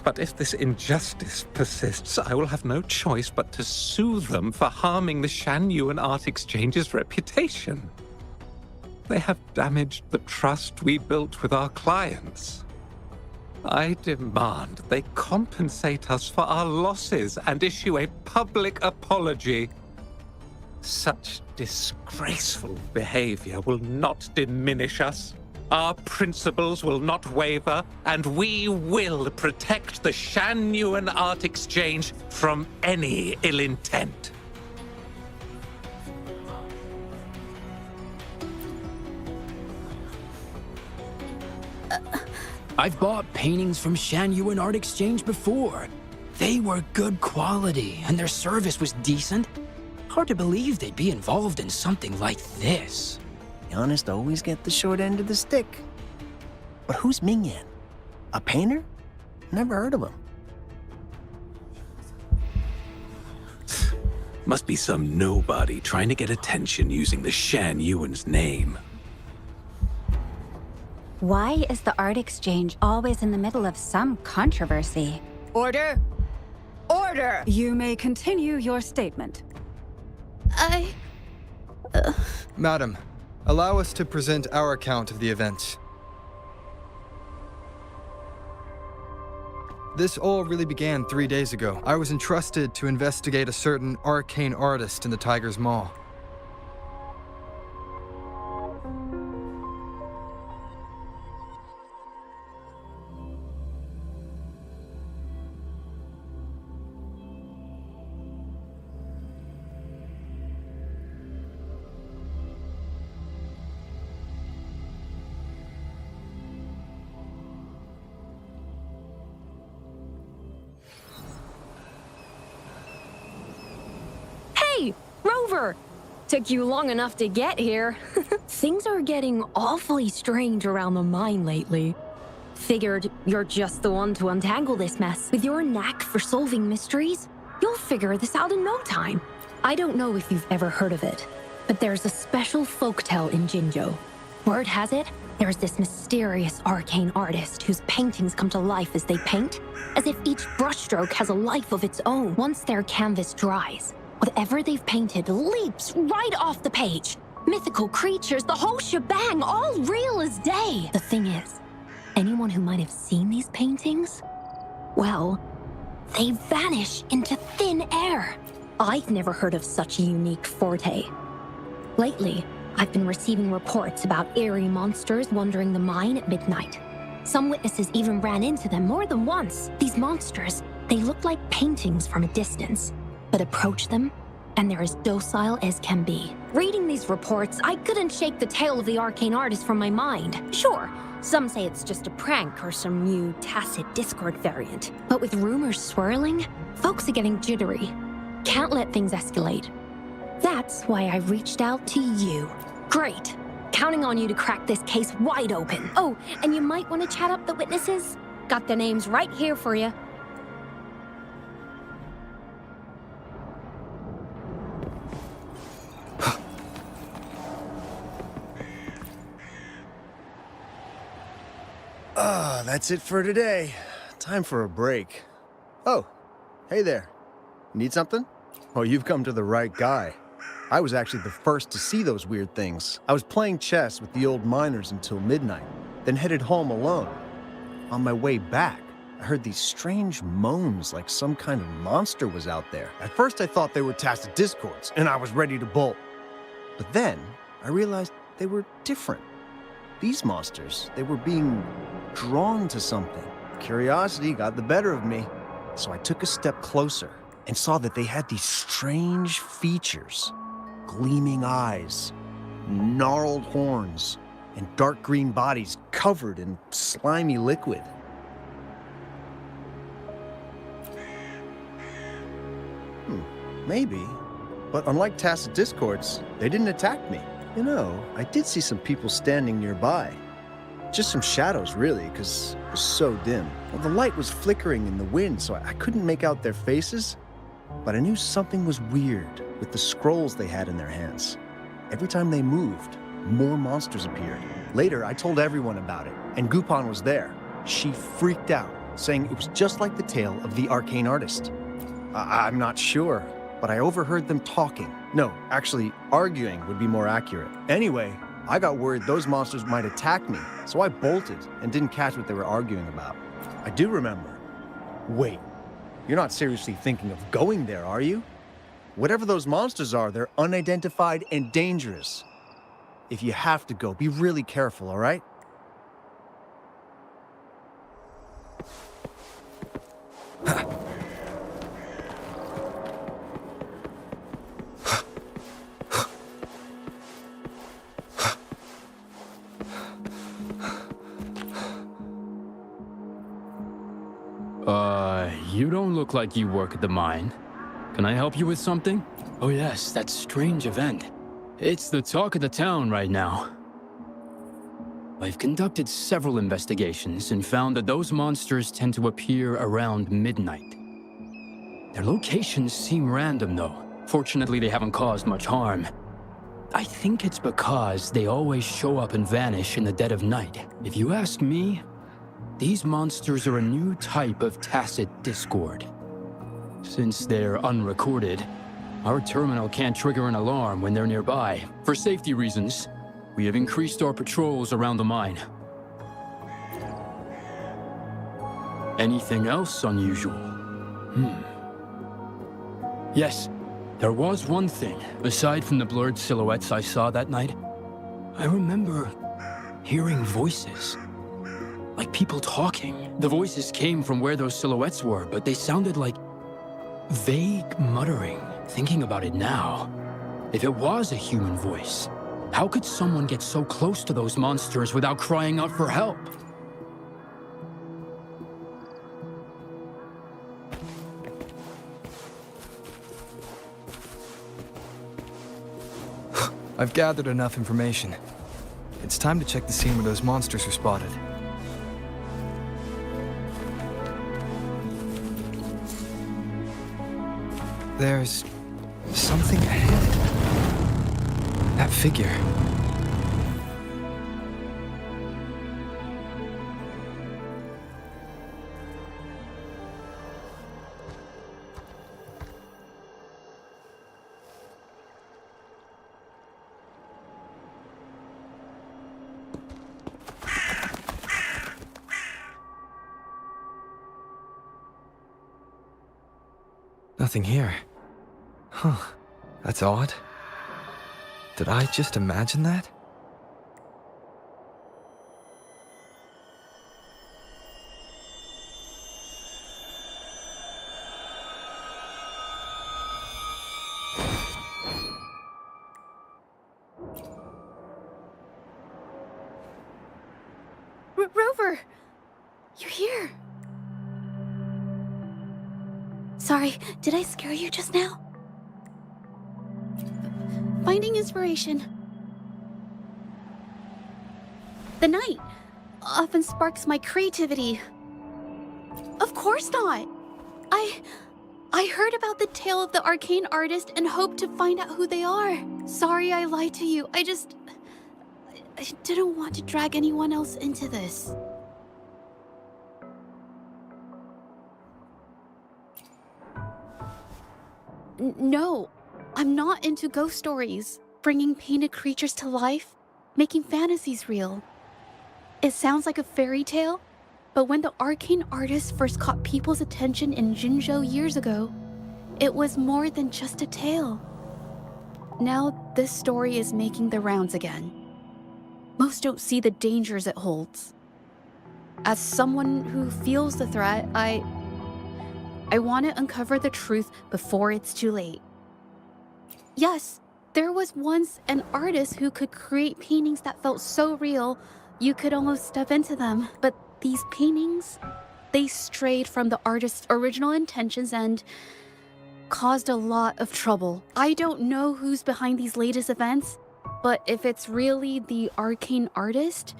But if this injustice persists, I will have no choice but to sue them for harming the Shangyun Art Exchange's reputation. They have damaged the trust we built with our clients. I demand they compensate us for our losses and issue a public apology. Such disgraceful behavior will not diminish us. Our principles will not waver, and we will protect the Shangyun Art Exchange from any ill intent. I've bought paintings from Shangyun Art Exchange before. They were good quality, and their service was decent. Hard to believe they'd be involved in something like this. The honest always get the short end of the stick. But who's Mingyan? A painter? Never heard of him. Must be some nobody trying to get attention using the Shangyun's name. Why is the Art Exchange always in the middle of some controversy? Order! Order! You may continue your statement. Madam, allow us to present our account of the events. This all really began 3 days ago. I was entrusted to investigate a certain arcane artist in the Tiger's Maw. Rover! Took you long enough to get here. Things are getting awfully strange around the mine lately. Figured you're just the one to untangle this mess. With your knack for solving mysteries, you'll figure this out in no time. I don't know if you've ever heard of it, but there's a special folktale in Jinzhou. Word has it, there's this mysterious arcane artist whose paintings come to life as they paint, as if each brushstroke has a life of its own. Once their canvas dries, whatever they've painted leaps right off the page. Mythical creatures, the whole shebang, all real as day. The thing is, anyone who might have seen these paintings, well, they vanish into thin air. I've never heard of such a unique forte. Lately, I've been receiving reports about eerie monsters wandering the mine at midnight. Some witnesses even ran into them more than once. These monsters, they look like paintings from a distance, but approach them, and they're as docile as can be. Reading these reports, I couldn't shake the tale of the arcane artist from my mind. Sure, some say it's just a prank or some new tacit Discord variant. But with rumors swirling, folks are getting jittery. Can't let things escalate. That's why I reached out to you. Great. Counting on you to crack this case wide open. Oh, and you might want to chat up the witnesses. Got their names right here for you. That's it for today. Time for a break. Oh, hey there. Need something? Oh, you've come to the right guy. I was actually the first to see those weird things. I was playing chess with the old miners until midnight, then headed home alone. On my way back, I heard these strange moans like some kind of monster was out there. At first I thought they were tacit discords, and I was ready to bolt. But then I realized they were different. These monsters, they were being drawn to something. Curiosity got the better of me, so I took a step closer and saw that they had these strange features. Gleaming eyes, gnarled horns, and dark green bodies covered in slimy liquid. Maybe, but unlike tacit discords, they didn't attack me. You know, I did see some people standing nearby. Just some shadows, really, because it was so dim. Well, the light was flickering in the wind, so I couldn't make out their faces. But I knew something was weird with the scrolls they had in their hands. Every time they moved, more monsters appeared. Later, I told everyone about it, and Gupon was there. She freaked out, saying it was just like the tale of the arcane artist. I'm not sure, but I overheard them talking. No, actually, arguing would be more accurate. Anyway, I got worried those monsters might attack me, so I bolted and didn't catch what they were arguing about. I do remember. Wait, you're not seriously thinking of going there, are you? Whatever those monsters are, they're unidentified and dangerous. If you have to go, be really careful, all right? You don't look like you work at the mine. Can I help you with something? Oh yes, that strange event. It's the talk of the town right now. I've conducted several investigations and found that those monsters tend to appear around midnight. Their locations seem random though. Fortunately, they haven't caused much harm. I think it's because they always show up and vanish in the dead of night. If you ask me, these monsters are a new type of tacit discord. Since they're unrecorded, our terminal can't trigger an alarm when they're nearby. For safety reasons, we have increased our patrols around the mine. Anything else unusual? Yes, there was one thing. Aside from the blurred silhouettes I saw that night, I remember hearing voices. Like people talking. The voices came from where those silhouettes were, but they sounded like vague muttering. Thinking about it now, if it was a human voice, how could someone get so close to those monsters without crying out for help? I've gathered enough information. It's time to check the scene where those monsters were spotted. There's something ahead. That figure. Nothing here. That's odd. Did I just imagine that? Rover! You're here! Sorry, did I scare you just now? Finding inspiration. The night often sparks my creativity. Of course not! I heard about the tale of the arcane artist and hoped to find out who they are. Sorry I lied to you. I didn't want to drag anyone else into this. No, I'm not into ghost stories, bringing painted creatures to life, making fantasies real. It sounds like a fairy tale, but when the arcane artist first caught people's attention in Jinzhou years ago, it was more than just a tale. Now this story is making the rounds again. Most don't see the dangers it holds. As someone who feels the threat, I want to uncover the truth before it's too late. Yes, there was once an artist who could create paintings that felt so real, you could almost step into them. But these paintings, they strayed from the artist's original intentions and caused a lot of trouble. I don't know who's behind these latest events, but if it's really the arcane artist,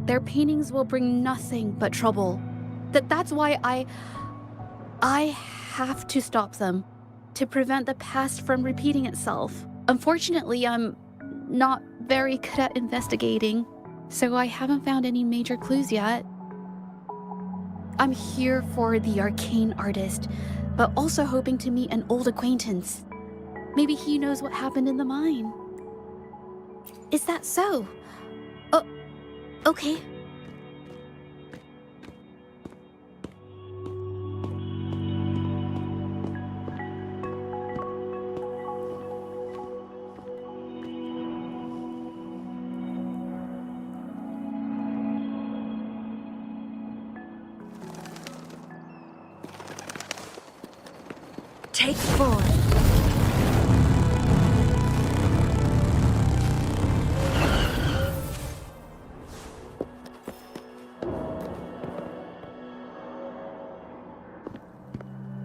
their paintings will bring nothing but trouble. That's why I have to stop them, to prevent the past from repeating itself. Unfortunately, I'm not very good at investigating, so I haven't found any major clues yet. I'm here for the arcane artist, but also hoping to meet an old acquaintance. Maybe he knows what happened in the mine. Is that so? Oh, okay. Take 4.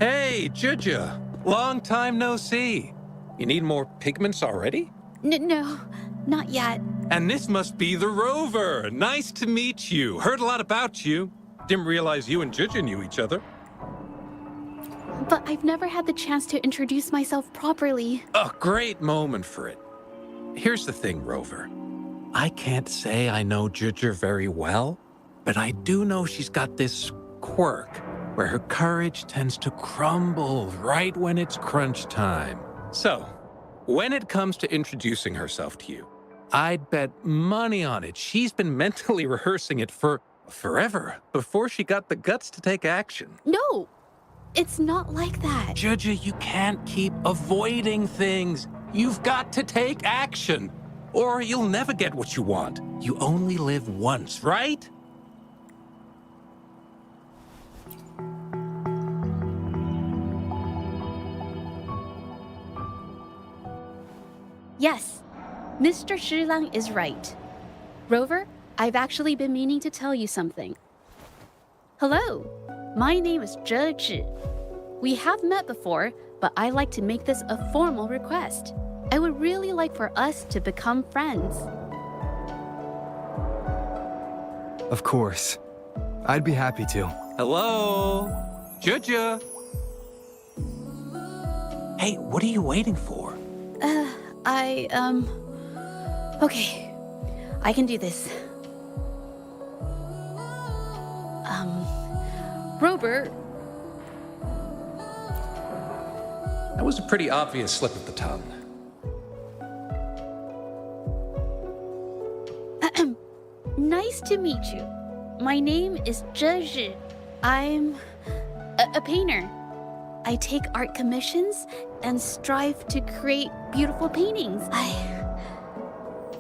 Hey, Juja! Long time no see. You need more pigments already? No, not yet. And this must be the Rover. Nice to meet you. Heard a lot about you. Didn't realize you and Juja knew each other. But I've never had the chance to introduce myself properly. A great moment for it. Here's the thing, Rover. I can't say I know Juja very well, but I do know she's got this quirk where her courage tends to crumble right when it's crunch time. So, when it comes to introducing herself to you, I'd bet money on it she's been mentally rehearsing it for forever before she got the guts to take action. No, it's not like that. Juja, you can't keep avoiding things. You've got to take action, or you'll never get what you want. You only live once, right? Yes, Mr. Shilang is right. Rover, I've actually been meaning to tell you something. Hello, my name is Zhe Zhi. We have met before, but I like to make this a formal request. I would really like for us to become friends. Of course. I'd be happy to. Hello? Juja? Hey, what are you waiting for? Okay. I can do this. Rover. That was a pretty obvious slip of the tongue. Nice to meet you. My name is Zhe Zhi. I'm a painter. I take art commissions and strive to create beautiful paintings.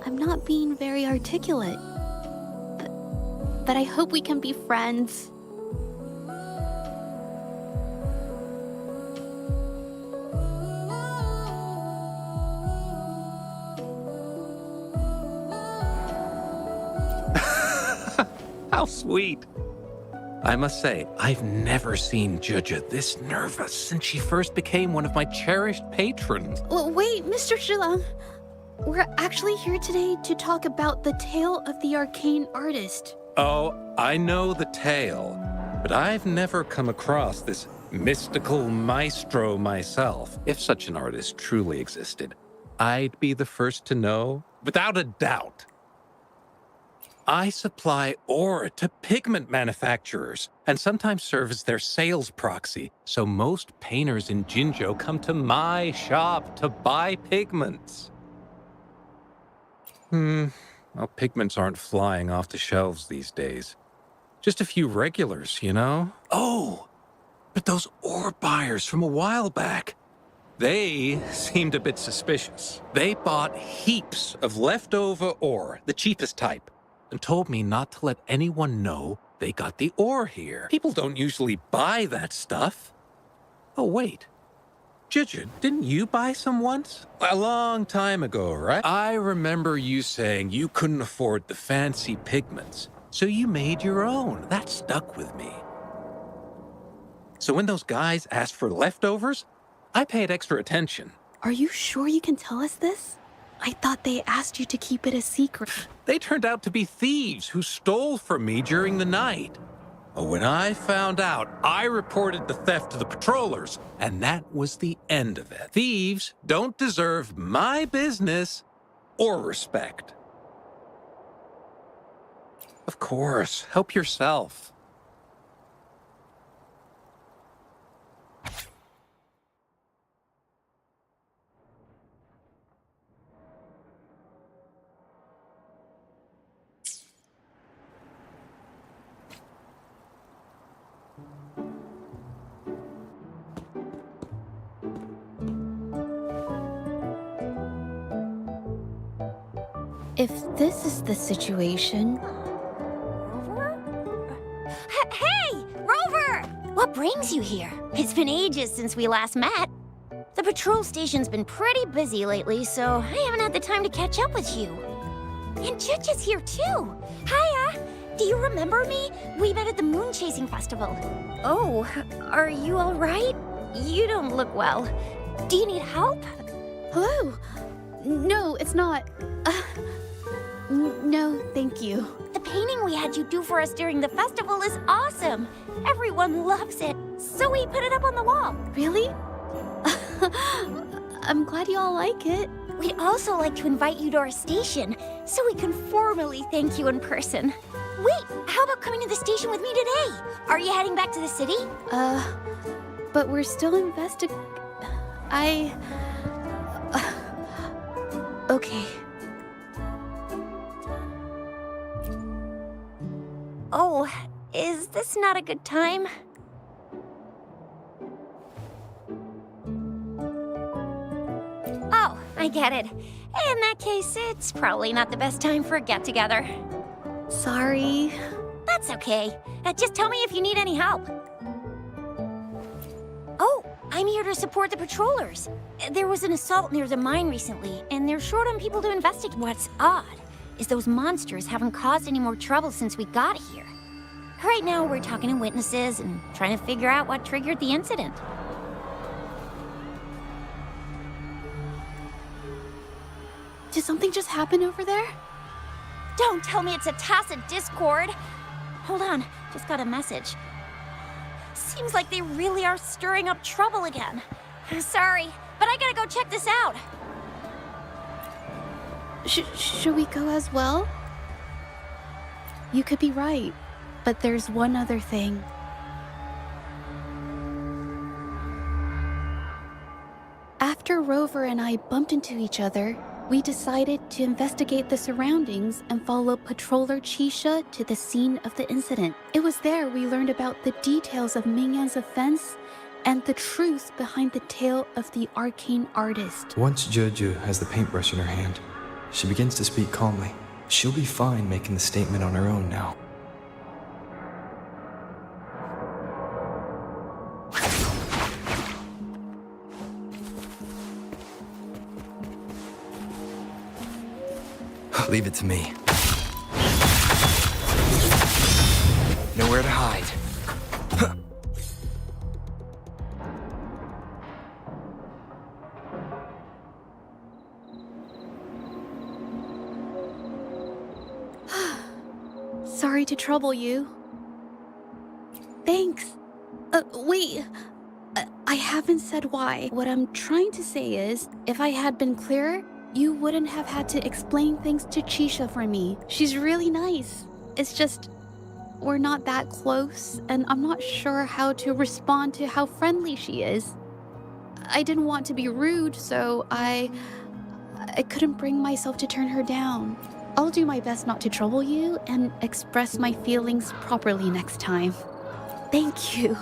I'm not being very articulate. But I hope we can be friends. How sweet. I must say, I've never seen Juja this nervous since she first became one of my cherished patrons. Well, wait, Mr. Shilang. We're actually here today to talk about the tale of the arcane artist. Oh, I know the tale, but I've never come across this mystical maestro myself. If such an artist truly existed, I'd be the first to know, without a doubt. I supply ore to pigment manufacturers and sometimes serve as their sales proxy, so most painters in Jinzhou come to my shop to buy pigments. Well, pigments aren't flying off the shelves these days. Just a few regulars, you know? Oh, but those ore buyers from a while back, they seemed a bit suspicious. They bought heaps of leftover ore, the cheapest type, and told me not to let anyone know they got the ore here. People don't usually buy that stuff. Oh, wait. Juja, didn't you buy some once? A long time ago, right? I remember you saying you couldn't afford the fancy pigments, so you made your own. That stuck with me. So when those guys asked for leftovers, I paid extra attention. Are you sure you can tell us this? I thought they asked you to keep it a secret. They turned out to be thieves who stole from me during the night. When I found out, I reported the theft to the patrollers, and that was the end of it. Thieves don't deserve my business or respect. Of course, help yourself. If this is the situation... Hey, Rover! What brings you here? It's been ages since we last met. The patrol station's been pretty busy lately, so I haven't had the time to catch up with you. And Juja's here too. Hiya! Do you remember me? We met at the moon chasing festival. Oh, are you all right? You don't look well. Do you need help? Hello? No, it's not. No, thank you. The painting we had you do for us during the festival is awesome. Everyone loves it, so we put it up on the wall. Really? I'm glad you all like it. We'd also like to invite you to our station, so we can formally thank you in person. Wait, how about coming to the station with me today? Are you heading back to the city? But we're still Okay. Oh, is this not a good time? Oh, I get it. In that case, it's probably not the best time for a get-together. Sorry. That's okay. Just tell me if you need any help. Oh, I'm here to support the patrollers. There was an assault near the mine recently, and they're short on people to investigate. What's odd is those monsters haven't caused any more trouble since we got here. Right now, we're talking to witnesses and trying to figure out what triggered the incident. Did something just happen over there? Don't tell me it's a tacit discord. Hold on, just got a message. Seems like they really are stirring up trouble again. Sorry, but I gotta go check this out. Should we go as well? You could be right, but there's one other thing. After Rover and I bumped into each other, we decided to investigate the surroundings and follow Patroller Chisha to the scene of the incident. It was there we learned about the details of Mingyan's offense and the truth behind the tale of the arcane artist. Once Juju has the paintbrush in her hand, she begins to speak calmly. She'll be fine making the statement on her own now. Leave it to me. Nowhere to hide. Sorry to trouble you. Thanks. Wait. I haven't said why. What I'm trying to say is, if I had been clearer, you wouldn't have had to explain things to Chisha for me. She's really nice. It's just, we're not that close, and I'm not sure how to respond to how friendly she is. I didn't want to be rude, so I couldn't bring myself to turn her down. I'll do my best not to trouble you and express my feelings properly next time. Thank you.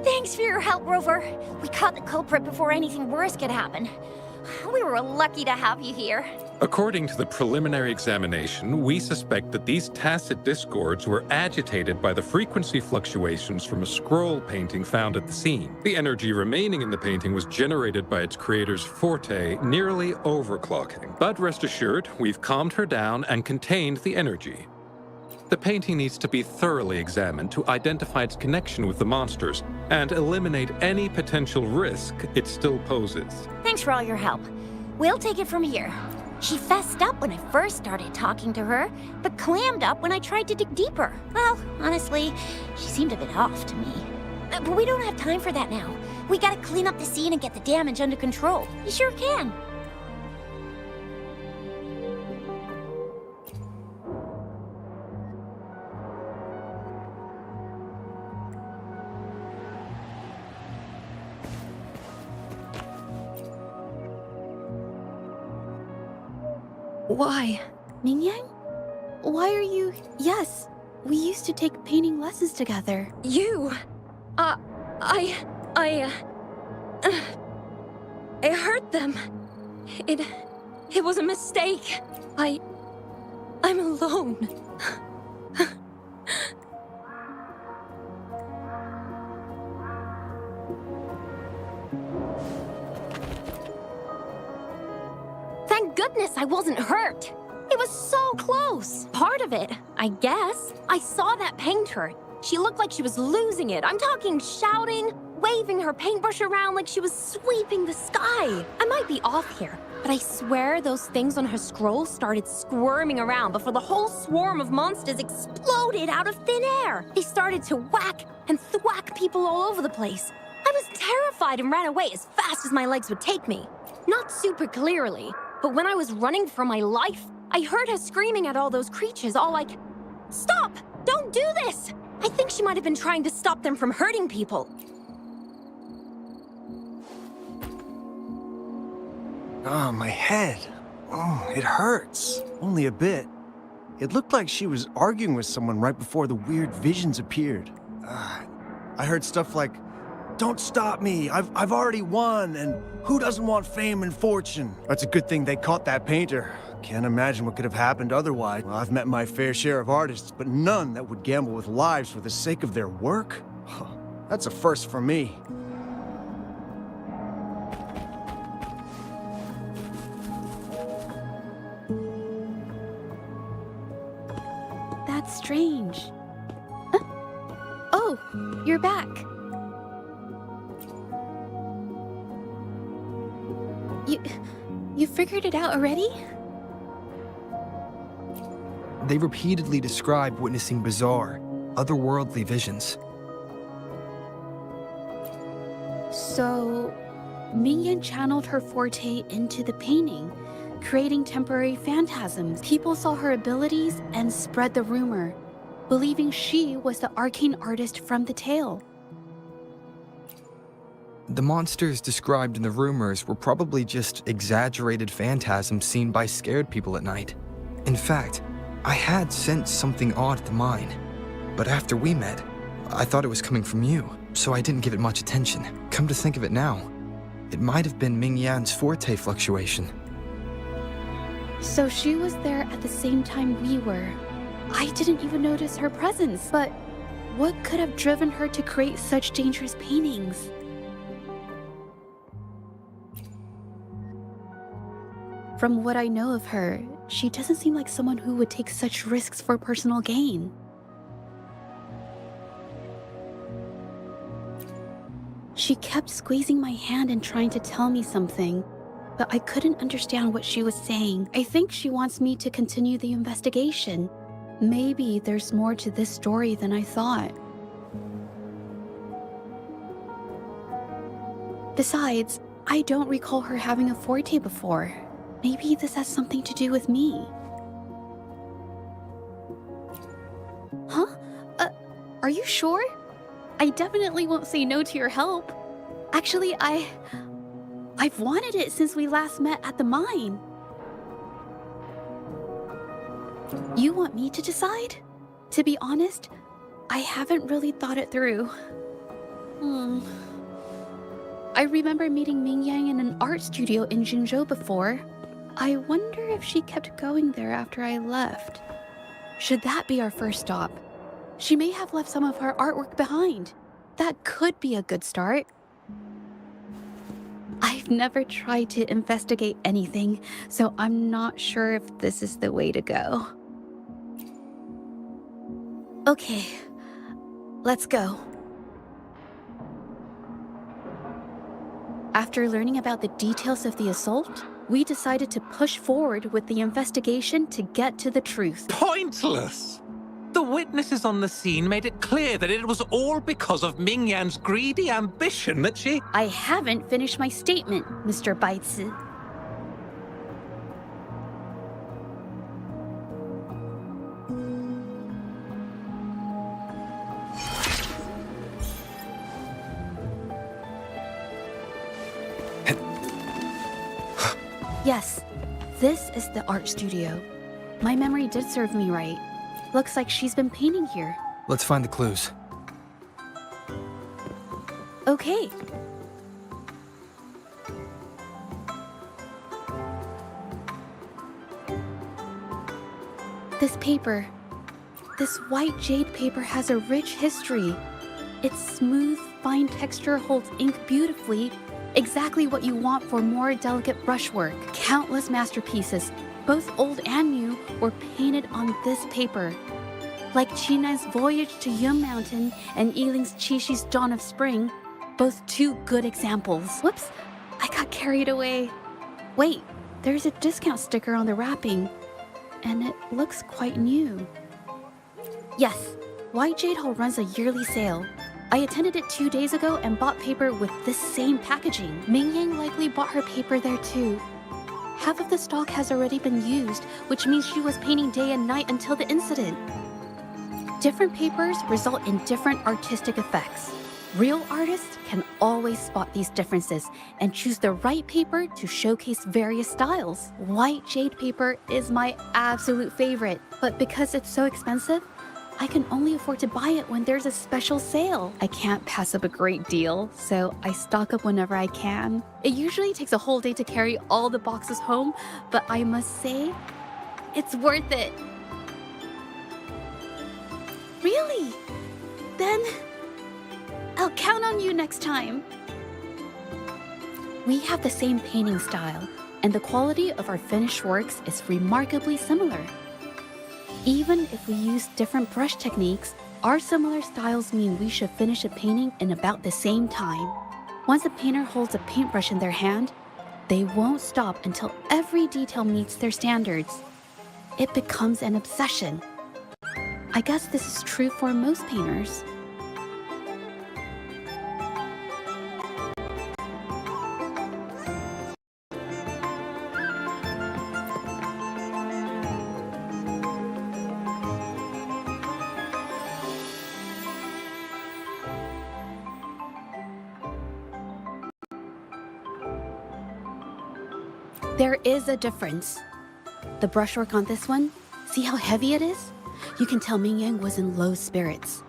Thanks for your help, Rover. We caught the culprit before anything worse could happen. We were lucky to have you here. According to the preliminary examination, we suspect that these tacit discords were agitated by the frequency fluctuations from a scroll painting found at the scene. The energy remaining in the painting was generated by its creator's forte, nearly overclocking. But rest assured, we've calmed her down and contained the energy. The painting needs to be thoroughly examined to identify its connection with the monsters and eliminate any potential risk it still poses. Thanks for all your help. We'll take it from here. She fessed up when I first started talking to her, but clammed up when I tried to dig deeper. Well, honestly, she seemed a bit off to me. But we don't have time for that now. We gotta clean up the scene and get the damage under control. You sure can. Why? Mingyang? Why are you... Yes, we used to take painting lessons together. You... I hurt them. It was a mistake. I'm alone. Thank goodness I wasn't hurt. It was so close. Part of it, I guess. I saw that painter. She looked like she was losing it. I'm talking shouting, waving her paintbrush around like she was sweeping the sky. I might be off here, but I swear those things on her scroll started squirming around before the whole swarm of monsters exploded out of thin air. They started to whack and thwack people all over the place. I was terrified and ran away as fast as my legs would take me. Not super clearly, but when I was running for my life, I heard her screaming at all those creatures, all like, "Stop! Don't do this!" I think she might have been trying to stop them from hurting people. Ah, my head. Oh, it hurts. Only a bit. It looked like she was arguing with someone right before the weird visions appeared. I heard stuff like, "Don't stop me, I've already won," and "Who doesn't want fame and fortune?" That's a good thing they caught that painter. Can't imagine what could have happened otherwise. Well, I've met my fair share of artists, but none that would gamble with lives for the sake of their work. That's a first for me. That's strange. Huh? Oh, you're back. You figured it out already? They repeatedly describe witnessing bizarre, otherworldly visions. So, Mingyan channeled her forte into the painting, creating temporary phantasms. People saw her abilities and spread the rumor, believing she was the arcane artist from the tale. The monsters described in the rumors were probably just exaggerated phantasms seen by scared people at night. In fact, I had sensed something odd at the mine, but after we met, I thought it was coming from you, so I didn't give it much attention. Come to think of it now, it might have been Ming Yan's forte fluctuation. So she was there at the same time we were. I didn't even notice her presence, but what could have driven her to create such dangerous paintings? From what I know of her, she doesn't seem like someone who would take such risks for personal gain. She kept squeezing my hand and trying to tell me something, but I couldn't understand what she was saying. I think she wants me to continue the investigation. Maybe there's more to this story than I thought. Besides, I don't recall her having a forte before. Maybe this has something to do with me. Huh? Are you sure? I definitely won't say no to your help. Actually, I've wanted it since we last met at the mine. You want me to decide? To be honest, I haven't really thought it through. I remember meeting Ming Yang in an art studio in Jinzhou before. I wonder if she kept going there after I left. Should that be our first stop? She may have left some of her artwork behind. That could be a good start. I've never tried to investigate anything, so I'm not sure if this is the way to go. Okay, let's go. After learning about the details of the assault, we decided to push forward with the investigation to get to the truth. Pointless! The witnesses on the scene made it clear that it was all because of Ming Yan's greedy ambition that she... I haven't finished my statement, Mr. Baizi. Yes, this is the art studio. My memory did serve me right. Looks like she's been painting here. Let's find the clues. Okay. This paper, this white jade paper has a rich history. Its smooth, fine texture holds ink beautifully, exactly what you want for more delicate brushwork. Countless masterpieces, both old and new, were painted on this paper. Like Qinan's Voyage to Yun Mountain and Yiling's Qixi's Dawn of Spring, both two good examples. Whoops, I got carried away. Wait, there's a discount sticker on the wrapping, and it looks quite new. Yes, White Jade Hall runs a yearly sale. I attended it 2 days ago and bought paper with this same packaging. Ming Yang likely bought her paper there too. Half of the stock has already been used, which means she was painting day and night until the incident. Different papers result in different artistic effects. Real artists can always spot these differences and choose the right paper to showcase various styles. White jade paper is my absolute favorite, but because it's so expensive, I can only afford to buy it when there's a special sale. I can't pass up a great deal, so I stock up whenever I can. It usually takes a whole day to carry all the boxes home, but I must say, it's worth it. Really? Then I'll count on you next time. We have the same painting style, and the quality of our finished works is remarkably similar. Even if we use different brush techniques, our similar styles mean we should finish a painting in about the same time. Once a painter holds a paintbrush in their hand, they won't stop until every detail meets their standards. It becomes an obsession. I guess this is true for most painters. There is a difference. The brushwork on this one, see how heavy it is? You can tell Ming Yang was in low spirits.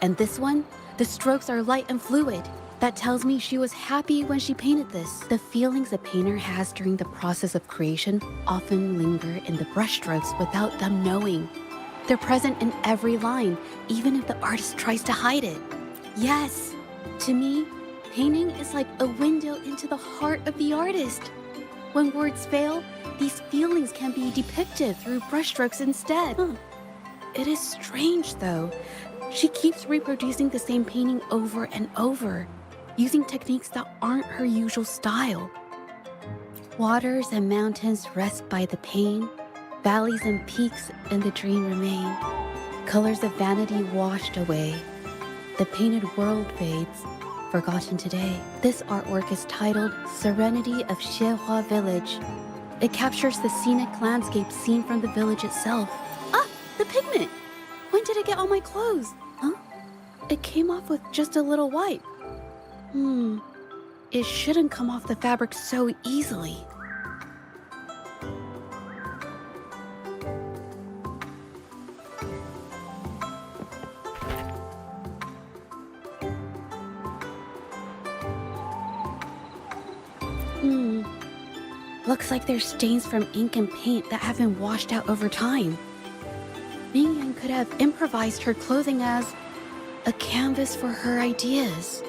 And this one, the strokes are light and fluid. That tells me she was happy when she painted this. The feelings a painter has during the process of creation often linger in the brushstrokes without them knowing. They're present in every line, even if the artist tries to hide it. Yes, to me, painting is like a window into the heart of the artist. When words fail, these feelings can be depicted through brushstrokes instead. It is strange, though. She keeps reproducing the same painting over and over, using techniques that aren't her usual style. Waters and mountains rest by the pain, valleys and peaks in the dream remain. Colors of vanity washed away. The painted world fades, forgotten today. This artwork is titled Serenity of Xie Village. It captures the scenic landscape seen from the village itself. Ah, the pigment! When did it get on my clothes? Huh? It came off with just a little wipe. It shouldn't come off the fabric so easily. Looks like there's stains from ink and paint that have been washed out over time. Ming Yang could have improvised her clothing as a canvas for her ideas.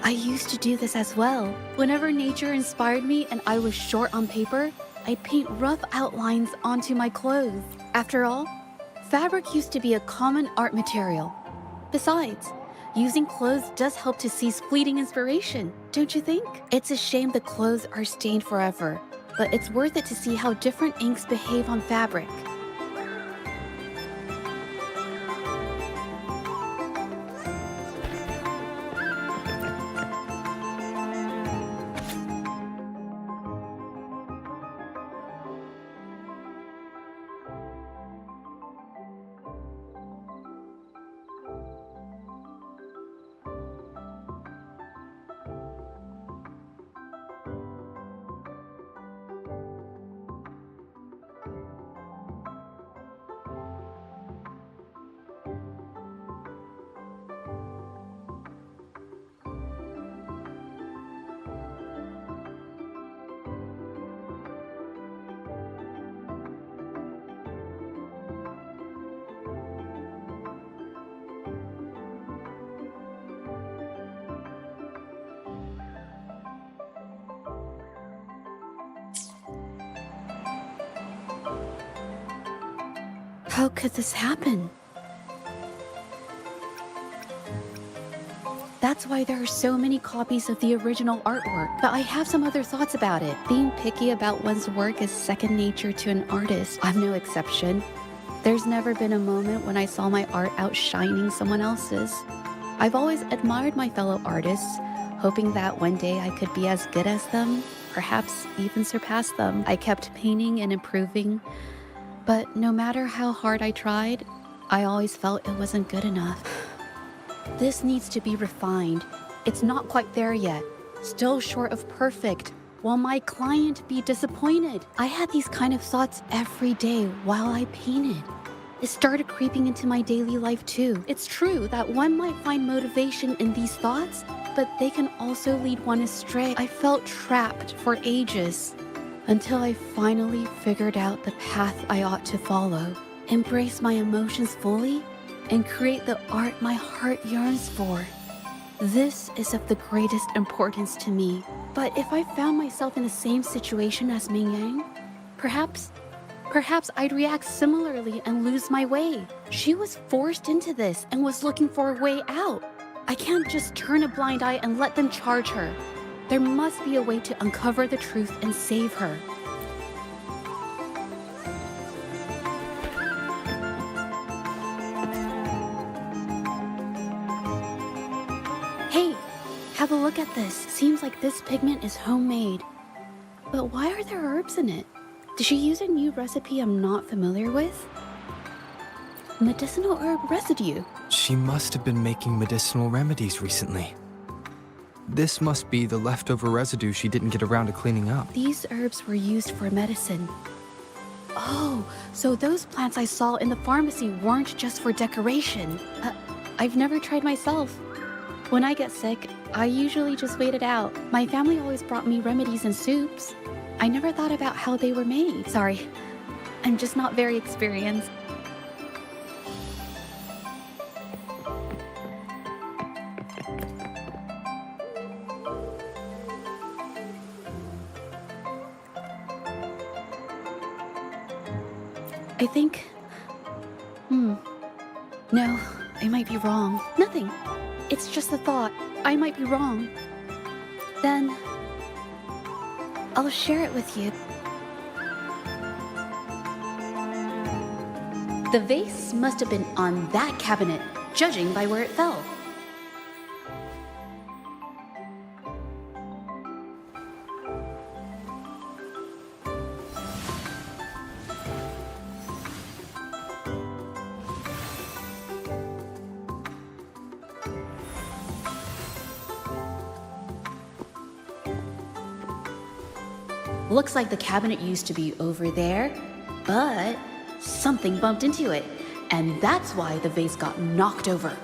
I used to do this as well. Whenever nature inspired me and I was short on paper, I'd paint rough outlines onto my clothes. After all, fabric used to be a common art material. Besides, using clothes does help to seize fleeting inspiration, don't you think? It's a shame the clothes are stained forever, but it's worth it to see how different inks behave on fabric. How could this happen? That's why there are so many copies of the original artwork. But I have some other thoughts about it. Being picky about one's work is second nature to an artist. I'm no exception. There's never been a moment when I saw my art outshining someone else's. I've always admired my fellow artists, hoping that one day I could be as good as them, perhaps even surpass them. I kept painting and improving, but no matter how hard I tried, I always felt it wasn't good enough. This needs to be refined. It's not quite there yet. Still short of perfect. Will my client be disappointed? I had these kind of thoughts every day while I painted. It started creeping into my daily life too. It's true that one might find motivation in these thoughts, but they can also lead one astray. I felt trapped for ages, until I finally figured out the path I ought to follow. Embrace my emotions fully and create the art my heart yearns for. This is of the greatest importance to me. But if I found myself in the same situation as Ming Yang, perhaps I'd react similarly and lose my way. She was forced into this and was looking for a way out. I can't just turn a blind eye and let them charge her. There must be a way to uncover the truth and save her. Hey, have a look at this. Seems like this pigment is homemade. But why are there herbs in it? Did she use a new recipe I'm not familiar with? Medicinal herb residue. She must have been making medicinal remedies recently. This must be the leftover residue she didn't get around to cleaning up. These herbs were used for medicine. Oh, so those plants I saw in the pharmacy weren't just for decoration. I've never tried myself. When I get sick, I usually just wait it out. My family always brought me remedies and soups. I never thought about how they were made. Sorry, I'm just not very experienced. I think... No, I might be wrong. Nothing. It's just a thought. I might be wrong. Then... I'll share it with you. The vase must have been on that cabinet, judging by where it fell. Looks like the cabinet used to be over there, but something bumped into it, and that's why the vase got knocked over.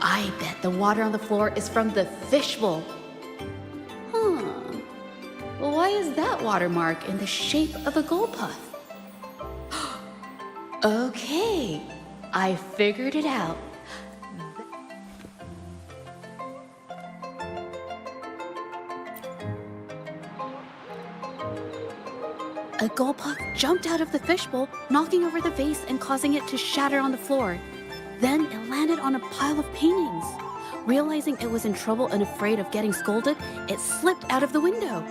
I bet the water on the floor is from the fishbowl. Why is that watermark in the shape of a gold puff? Okay, I figured it out. A gold puff jumped out of the fishbowl, knocking over the vase and causing it to shatter on the floor. Then it landed on a pile of paintings. Realizing it was in trouble and afraid of getting scolded, it slipped out of the window.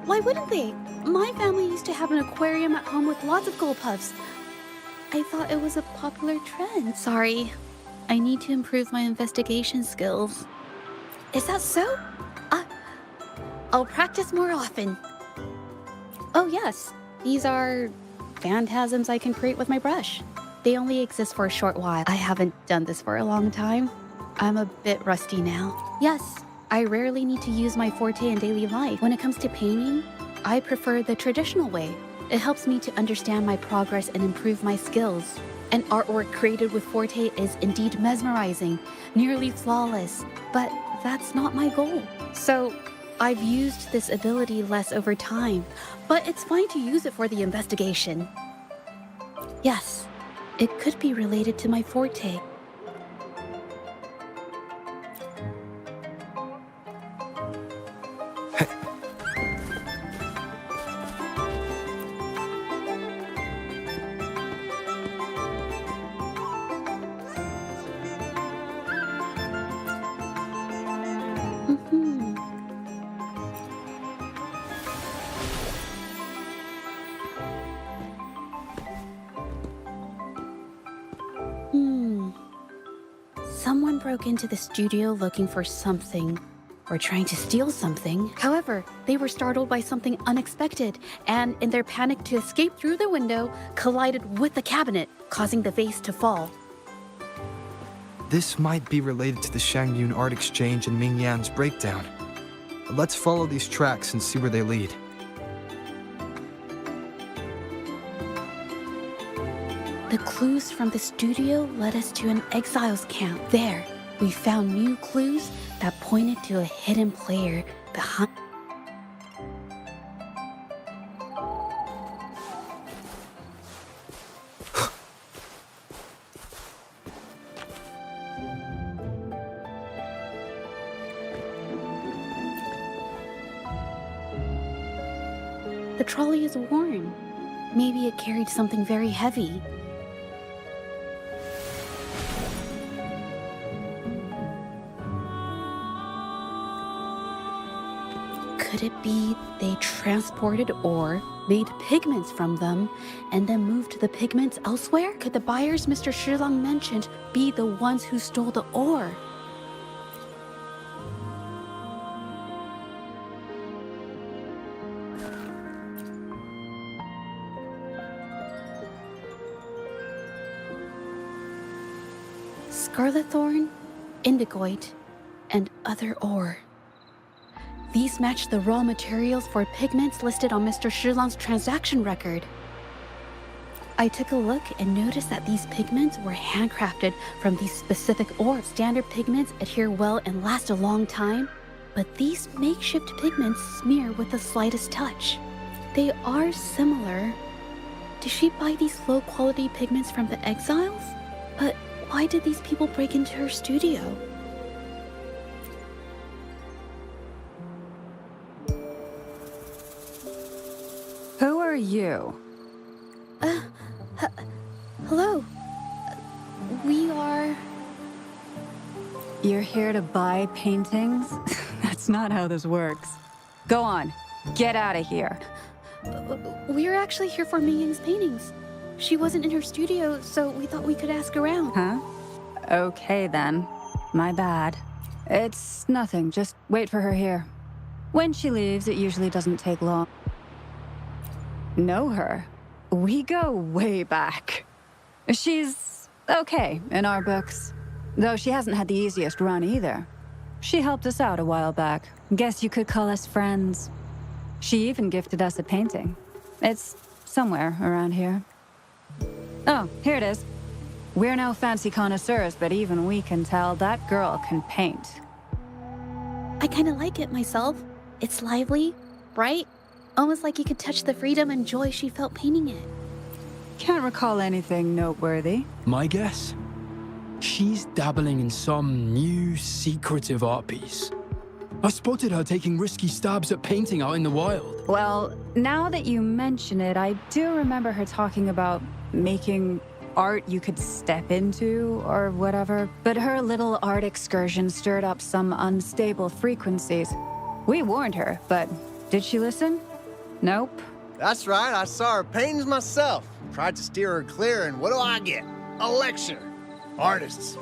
Why wouldn't they? My family used to have an aquarium at home with lots of gold puffs. I thought it was a popular trend. Sorry, I need to improve my investigation skills. Is that so? I'll practice more often. Oh yes, these are phantasms I can create with my brush. They only exist for a short while. I haven't done this for a long time. I'm a bit rusty now. Yes, I rarely need to use my forte in daily life. When it comes to painting, I prefer the traditional way. It helps me to understand my progress and improve my skills. An artwork created with forte is indeed mesmerizing, nearly flawless, but that's not my goal. So, I've used this ability less over time, but it's fine to use it for the investigation. Yes, it could be related to my forte. Someone broke into the studio looking for something, or trying to steal something. However, they were startled by something unexpected, and in their panic to escape through the window, collided with the cabinet, causing the vase to fall. This might be related to the Shangyun Art Exchange and Mingyan's breakdown. Let's follow these tracks and see where they lead. The clues from the studio led us to an exiles camp. There, we found new clues that pointed to a hidden player behind. The trolley is worn. Maybe it carried something very heavy. Could it be they transported ore, made pigments from them, and then moved the pigments elsewhere? Could the buyers Mr. Shilang mentioned be the ones who stole the ore? Scarlet Thorn? indigoite, and other ore. These match the raw materials for pigments listed on Mr. Shilong's transaction record. I took a look and noticed that these pigments were handcrafted from these specific ores. Standard pigments adhere well and last a long time, but these makeshift pigments smear with the slightest touch. They are similar. Did she buy these low-quality pigments from the exiles? But why did these people break into her studio? Who are you? Hello. We are... You're here to buy paintings? That's not how this works. Go on. Get out of here. We're actually here for Ming Yang's paintings. She wasn't in her studio, so we thought we could ask around. Huh? Okay then. My bad. It's nothing. Just wait for her here. When she leaves, it usually doesn't take long. Know her? We go way back. She's okay in our books. Though she hasn't had the easiest run either. She helped us out a while back. Guess you could call us friends. She even gifted us a painting. It's somewhere around here. Oh, here it is. We're no fancy connoisseurs, but even we can tell that girl can paint. I kind of like it myself. It's lively, bright, almost like you could touch the freedom and joy she felt painting it. Can't recall anything noteworthy. My guess? She's dabbling in some new, secretive art piece. I spotted her taking risky stabs at painting out in the wild. Well, now that you mention it, I do remember her talking about making art you could step into or whatever. But her little art excursion stirred up some unstable frequencies. We warned her, but did she listen? Nope. That's right, I saw her paintings myself. Tried to steer her clear, and what do I get? A lecture. Artists.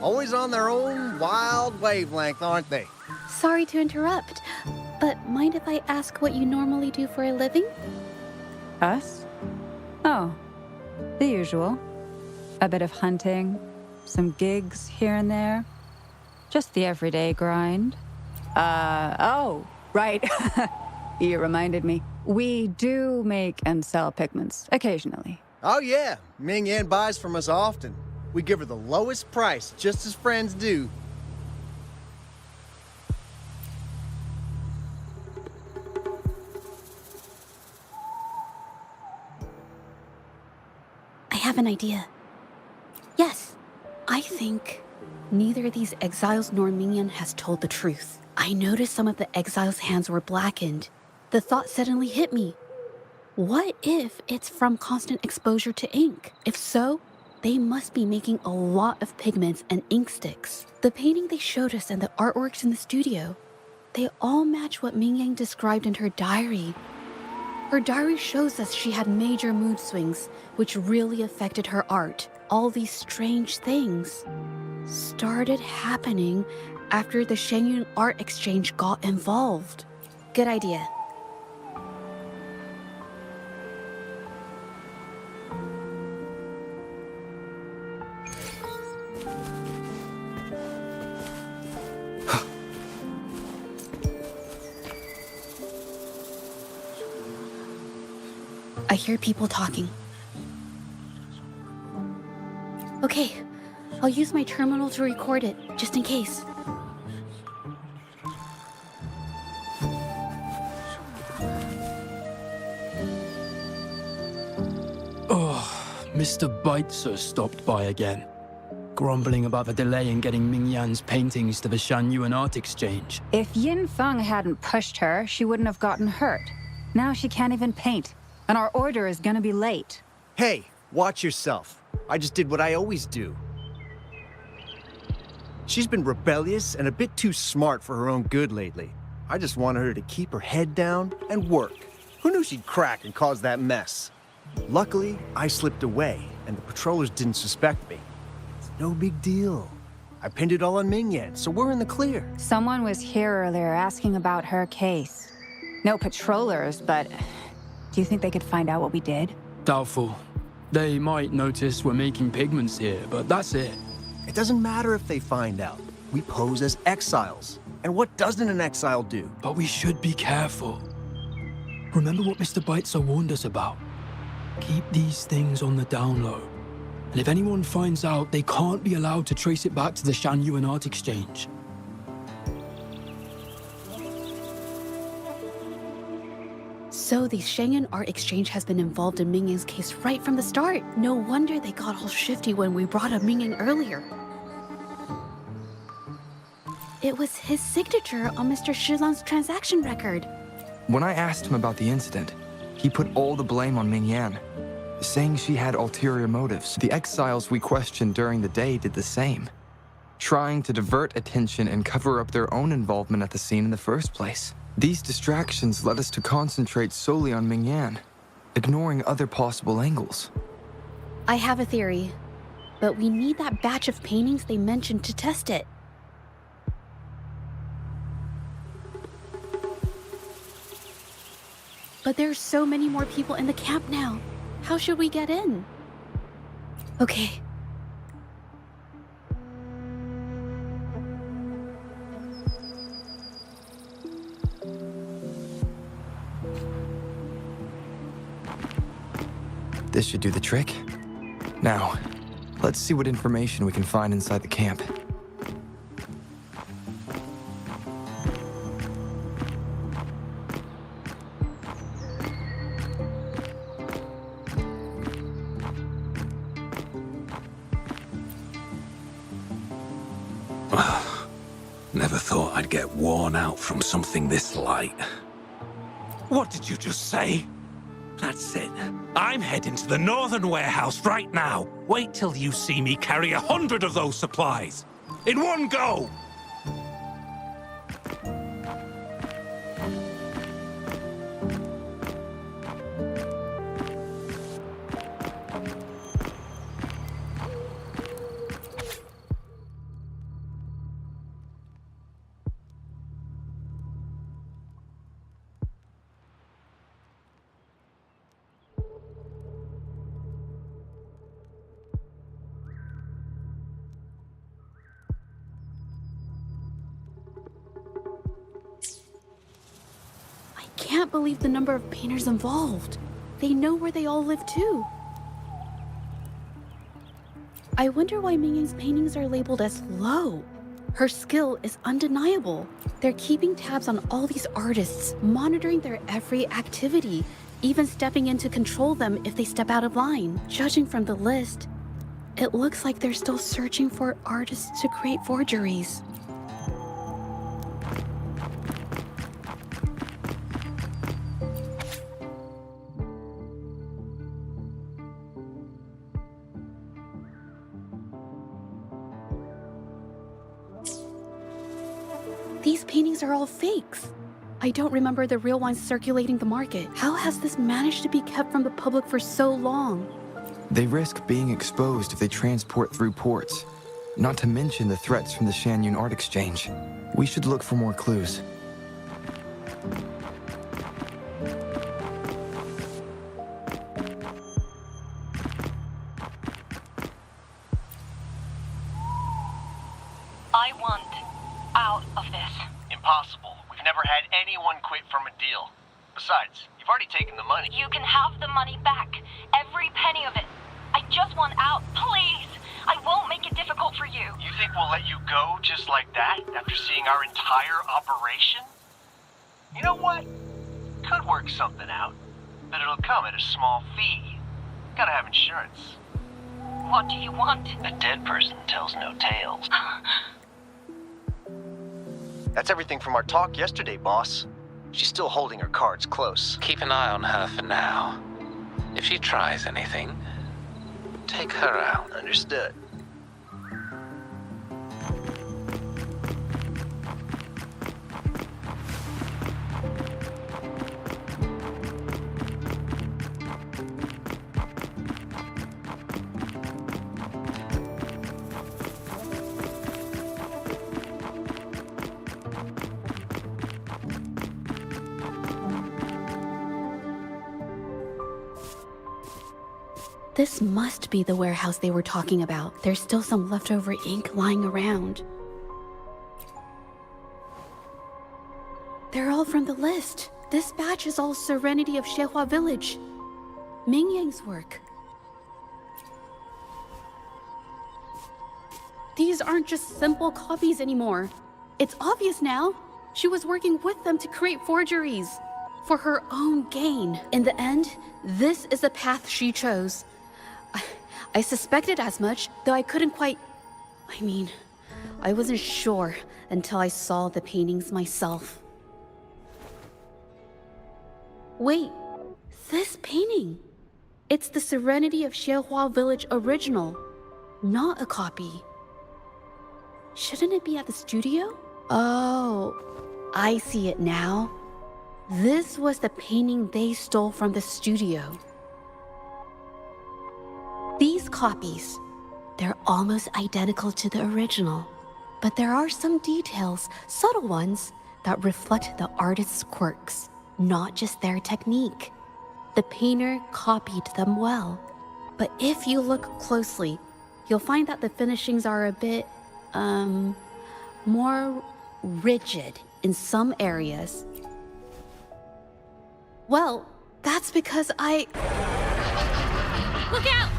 Always on their own wild wavelength, aren't they? Sorry to interrupt, but mind if I ask what you normally do for a living? Us? Oh, the usual. A bit of hunting, some gigs here and there. Just the everyday grind. Oh, right. You reminded me. We do make and sell pigments, occasionally. Oh yeah, Ming Yan buys from us often. We give her the lowest price, just as friends do. I have an idea. Yes, I think neither these exiles nor Ming has told the truth. I noticed some of the exiles' hands were blackened. The thought suddenly hit me. What if it's from constant exposure to ink? If so, they must be making a lot of pigments and ink sticks. The painting they showed us and the artworks in the studio, they all match what Ming Yang described in her diary. Her diary shows us she had major mood swings, which really affected her art. All these strange things started happening after the Shenyun Art Exchange got involved. Good idea. I hear people talking. Okay, I'll use my terminal to record it, just in case. Oh, Mr. Beitzer stopped by again, grumbling about the delay in getting Ming Yan's paintings to the Shanyuan Art Exchange. If Yin Feng hadn't pushed her, she wouldn't have gotten hurt. Now she can't even paint, and our order is gonna be late. Hey, watch yourself. I just did what I always do. She's been rebellious and a bit too smart for her own good lately. I just wanted her to keep her head down and work. Who knew she'd crack and cause that mess? Luckily, I slipped away, and the patrollers didn't suspect me. It's no big deal. I pinned it all on Ming Yan, so we're in the clear. Someone was here earlier asking about her case. No patrollers, but do you think they could find out what we did? Doubtful. They might notice we're making pigments here, but that's it. It doesn't matter if they find out. We pose as exiles. And what doesn't an exile do? But we should be careful. Remember what Mr. Beitzer warned us about. Keep these things on the down low. And if anyone finds out, they can't be allowed to trace it back to the Shanyuan Art Exchange. So the Shanyuan Art Exchange has been involved in Mingyang's case right from the start. No wonder they got all shifty when we brought up Mingyang earlier. It was his signature on Mr. Shilan's transaction record. When I asked him about the incident, he put all the blame on Mingyan, saying she had ulterior motives. The exiles we questioned during the day did the same, trying to divert attention and cover up their own involvement at the scene in the first place. These distractions led us to concentrate solely on Mingyan, ignoring other possible angles. I have a theory, but we need that batch of paintings they mentioned to test it. But there's so many more people in the camp now. How should we get in? Okay. This should do the trick. Now, let's see what information we can find inside the camp. Never thought I'd get worn out from something this light. What did you just say? That's it. I'm heading to the northern warehouse right now. Wait till you see me carry 100 of those supplies. In one go! Can't believe the number of painters involved. They know where they all live too. I wonder why Mingyang's paintings are labeled as low. Her skill is undeniable. They're keeping tabs on all these artists, monitoring their every activity, even stepping in to control them if they step out of line. Judging from the list, it looks like they're still searching for artists to create forgeries. These paintings are all fakes. I don't remember the real ones circulating the market. How has this managed to be kept from the public for so long? They risk being exposed if they transport through ports, not to mention the threats from the Shanyuan Art Exchange. We should look for more clues. I want out of this. Impossible. We've never had anyone quit from a deal. Besides, you've already taken the money. You can have the money back. Every penny of it. I just want out, please. I won't make it difficult for you. You think we'll let you go just like that after seeing our entire operation? You know what? Could work something out, but it'll come at a small fee. Gotta have insurance. What do you want? A dead person tells no tales. That's everything from our talk yesterday, boss. She's still holding her cards close. Keep an eye on her for now. If she tries anything, take her out. Understood. This must be the warehouse they were talking about. There's still some leftover ink lying around. They're all from the list. This batch is all Serenity of Xehua Village. Ming Yang's work. These aren't just simple copies anymore. It's obvious now. She was working with them to create forgeries for her own gain. In the end, this is the path she chose. I suspected as much, though I couldn't quite... I wasn't sure until I saw the paintings myself. Wait, this painting. It's the Serenity of Xehua Village original, not a copy. Shouldn't it be at the studio? Oh, I see it now. This was the painting they stole from the studio. These copies, they're almost identical to the original, but there are some details, subtle ones, that reflect the artist's quirks, not just their technique. The painter copied them well, but if you look closely, you'll find that the finishings are a bit, more rigid in some areas. Well, that's because I... Look out!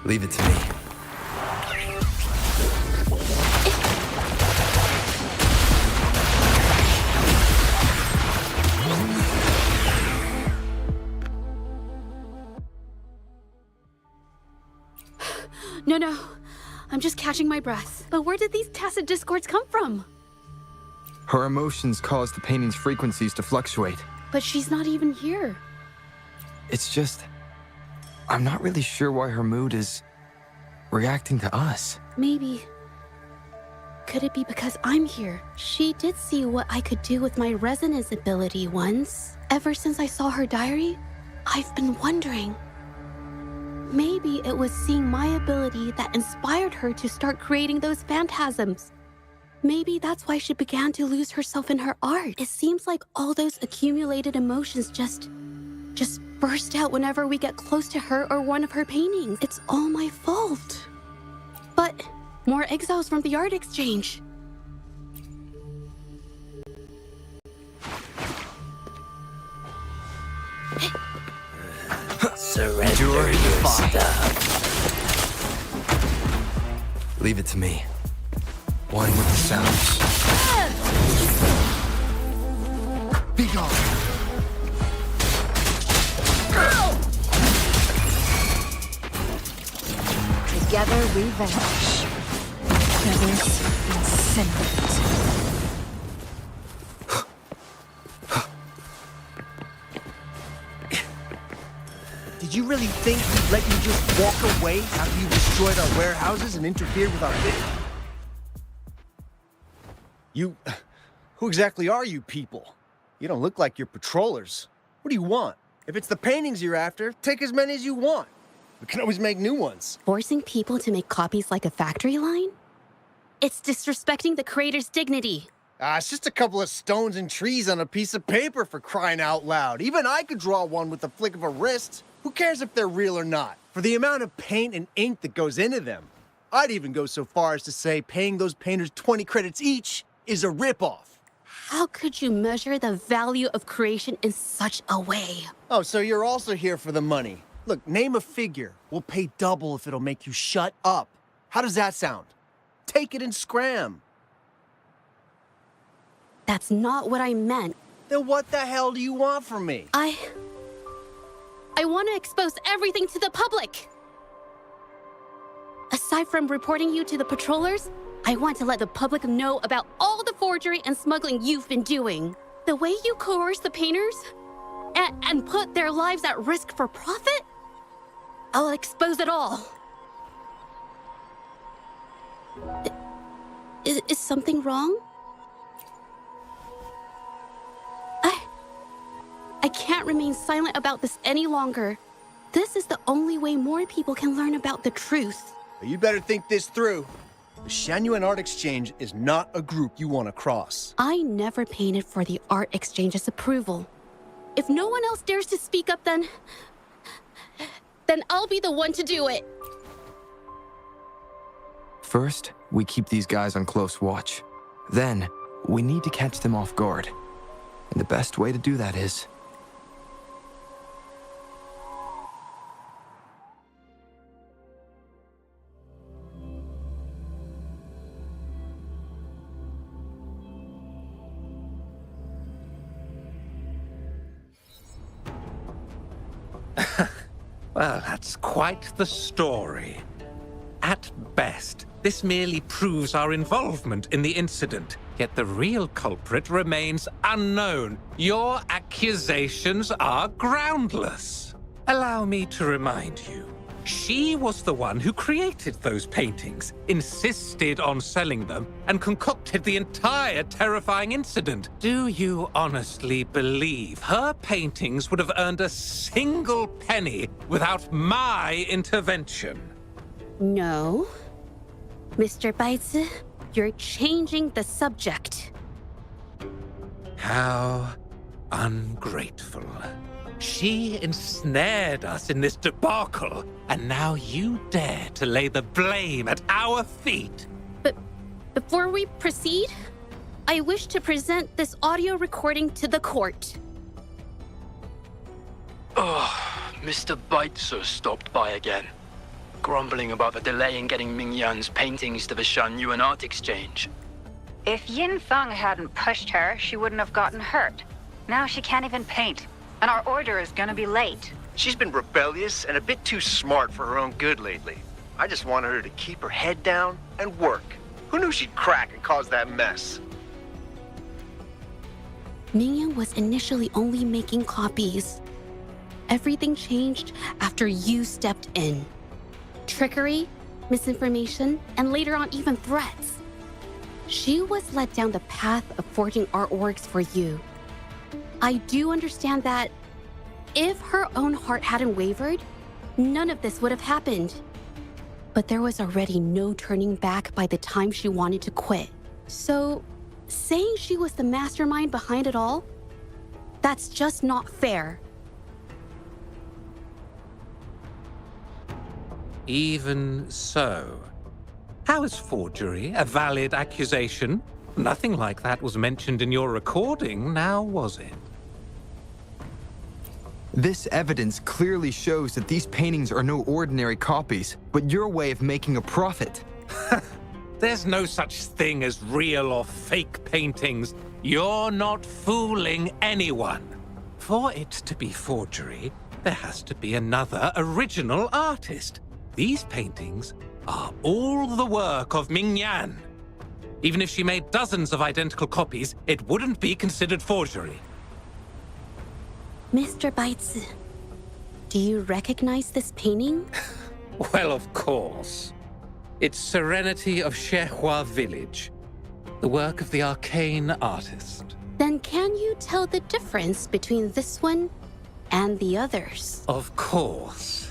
Leave it to me. No. I'm just catching my breath. But where did these tacit discords come from? Her emotions cause the painting's frequencies to fluctuate. But she's not even here. It's just... I'm not really sure why her mood is reacting to us. Maybe. Could it be because I'm here? She did see what I could do with my resonance ability once. Ever since I saw her diary, I've been wondering. Maybe it was seeing my ability that inspired her to start creating those phantasms. Maybe that's why she began to lose herself in her art. It seems like all those accumulated emotions just burst out whenever we get close to her or one of her paintings. It's all my fault. But more exiles from the art exchange. Surrender your stuff. Leave it to me. One with the sounds. Be gone. Together we vanish. Feathers incinerate. Did you really think we'd let you just walk away after you destroyed our warehouses and interfered with our business? Who exactly are you people? You don't look like you're patrollers. What do you want? If it's the paintings you're after, take as many as you want. We can always make new ones. Forcing people to make copies like a factory line? It's disrespecting the creator's dignity. It's just a couple of stones and trees on a piece of paper, for crying out loud. Even I could draw one with the flick of a wrist. Who cares if they're real or not? For the amount of paint and ink that goes into them. I'd even go so far as to say paying those painters 20 credits each is a ripoff. How could you measure the value of creation in such a way? Oh, so you're also here for the money. Look, name a figure. We'll pay double if it'll make you shut up. How does that sound? Take it and scram. That's not what I meant. Then what the hell do you want from me? I want to expose everything to the public. Aside from reporting you to the patrollers, I want to let the public know about all the forgery and smuggling you've been doing. The way you coerce the painters and put their lives at risk for profit? I'll expose it all. Is something wrong? I can't remain silent about this any longer. This is the only way more people can learn about the truth. You better think this through. The Shanyuan Art Exchange is not a group you want to cross. I never painted for the Art Exchange's approval. If no one else dares to speak up, then then I'll be the one to do it. First, we keep these guys on close watch. Then, we need to catch them off guard. And the best way to do that is... Well, that's quite the story. At best, this merely proves our involvement in the incident, yet the real culprit remains unknown. Your accusations are groundless. Allow me to remind you, she was the one who created those paintings, insisted on selling them, and concocted the entire terrifying incident. Do you honestly believe her paintings would have earned a single penny without my intervention? No. Mr. Baitsu, you're changing the subject. How ungrateful. She ensnared us in this debacle, and now you dare to lay the blame at our feet. But before we proceed, I wish to present this audio recording to the court. Mr. Baitsu stopped by again, grumbling about the delay in getting Ming Yan's paintings to the Shanyuan Art Exchange. If Yin Feng hadn't pushed her, she wouldn't have gotten hurt. Now she can't even paint, and our order is gonna be late. She's been rebellious and a bit too smart for her own good lately. I just wanted her to keep her head down and work. Who knew she'd crack and cause that mess? Ming Yan was initially only making copies. Everything changed after you stepped in. Trickery, misinformation, and later on even threats. She was led down the path of forging artworks for you. I do understand that if her own heart hadn't wavered, none of this would have happened. But there was already no turning back by the time she wanted to quit. So, saying she was the mastermind behind it all, that's just not fair. Even so, how is forgery a valid accusation? Nothing like that was mentioned in your recording, now was it? This evidence clearly shows that these paintings are no ordinary copies, but your way of making a profit. There's no such thing as real or fake paintings. You're not fooling anyone. For it to be forgery, there has to be another original artist. These paintings are all the work of Ming Yan. Even if she made dozens of identical copies, it wouldn't be considered forgery. Mr. Baitsu, do you recognize this painting? Well, of course. It's Serenity of Shehua Village, the work of the arcane artist. Then can you tell the difference between this one and the others? Of course.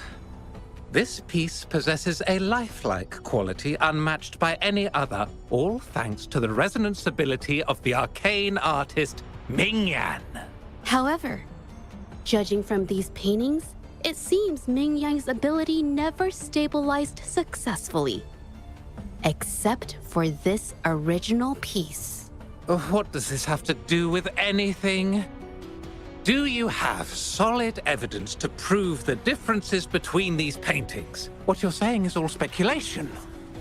This piece possesses a lifelike quality unmatched by any other, all thanks to the resonance ability of the arcane artist Ming Yan. However, judging from these paintings, it seems Ming Yan's ability never stabilized successfully. Except for this original piece. What does this have to do with anything? Do you have solid evidence to prove the differences between these paintings? What you're saying is all speculation.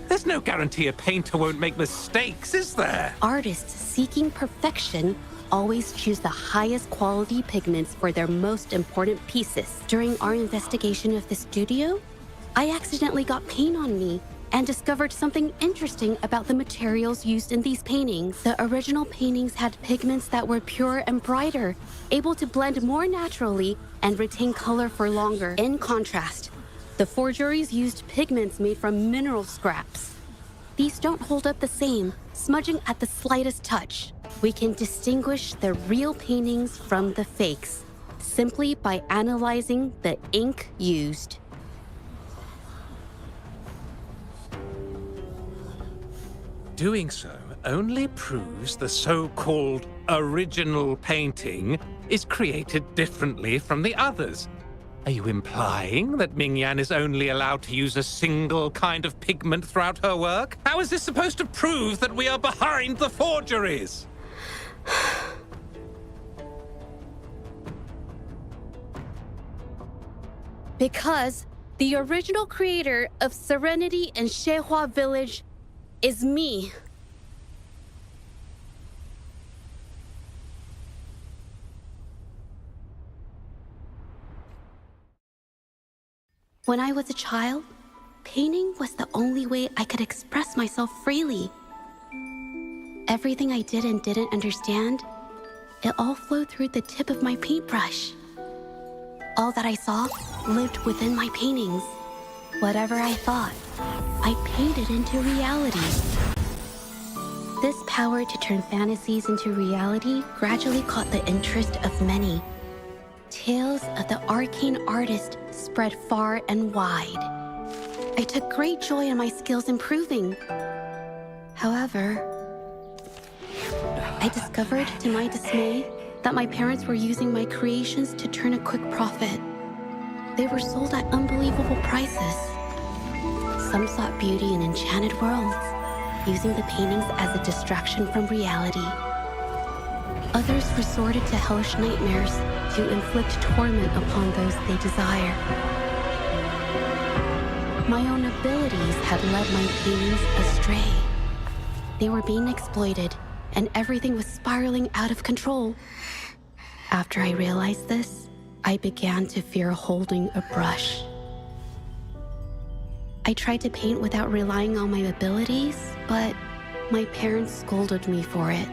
There's no guarantee a painter won't make mistakes, is there? Artists seeking perfection always choose the highest quality pigments for their most important pieces. During our investigation of the studio, I accidentally got paint on me and discovered something interesting about the materials used in these paintings. The original paintings had pigments that were pure and brighter, able to blend more naturally and retain color for longer. In contrast, the forgeries used pigments made from mineral scraps. These don't hold up the same, smudging at the slightest touch. We can distinguish the real paintings from the fakes, simply by analyzing the ink used. Doing so only proves the so-called original painting is created differently from the others. Are you implying that Mingyan is only allowed to use a single kind of pigment throughout her work? How is this supposed to prove that we are behind the forgeries? Because the original creator of Serenity and Xehua Village is me. When I was a child, painting was the only way I could express myself freely. Everything I did and didn't understand, it all flowed through the tip of my paintbrush. All that I saw lived within my paintings. Whatever I thought, I painted into reality. This power to turn fantasies into reality gradually caught the interest of many. Tales of the arcane artist spread far and wide. I took great joy in my skills improving. However, I discovered, to my dismay, that my parents were using my creations to turn a quick profit. They were sold at unbelievable prices. Some sought beauty in enchanted worlds, using the paintings as a distraction from reality. Others resorted to hellish nightmares to inflict torment upon those they desire. My own abilities had led my paintings astray. They were being exploited, and everything was spiraling out of control. After I realized this, I began to fear holding a brush. I tried to paint without relying on my abilities, but my parents scolded me for it.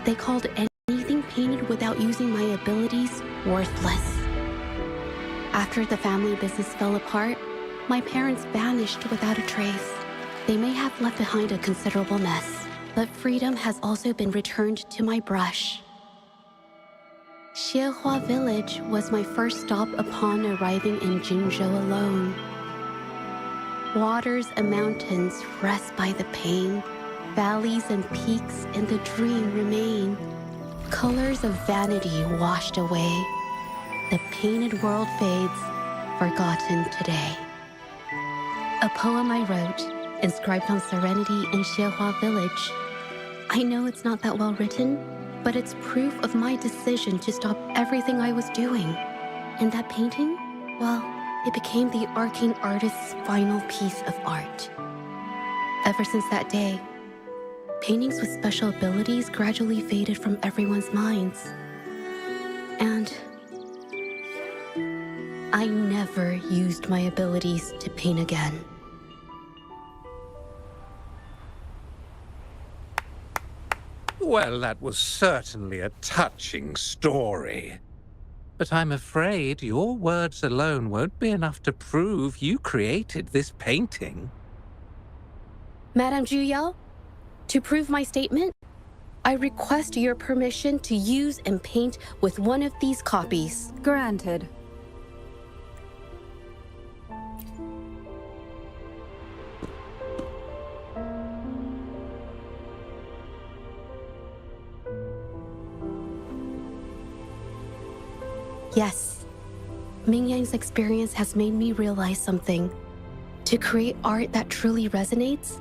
They called anything painted without using my abilities worthless. After the family business fell apart, my parents vanished without a trace. They may have left behind a considerable mess, but freedom has also been returned to my brush. Xehua Village was my first stop upon arriving in Jinzhou alone. Waters and mountains rest by the pain. Valleys and peaks in the dream remain. Colors of vanity washed away. The painted world fades, forgotten today. A poem I wrote, inscribed on Serenity in Xehua Village. I know it's not that well written, but it's proof of my decision to stop everything I was doing. And that painting, well, it became the arcane artist's final piece of art. Ever since that day, paintings with special abilities gradually faded from everyone's minds. And I never used my abilities to paint again. Well, that was certainly a touching story. But I'm afraid your words alone won't be enough to prove you created this painting. Madame Juyao, to prove my statement, I request your permission to use and paint with one of these copies. Granted. Yes, Mingyang's experience has made me realize something. To create art that truly resonates,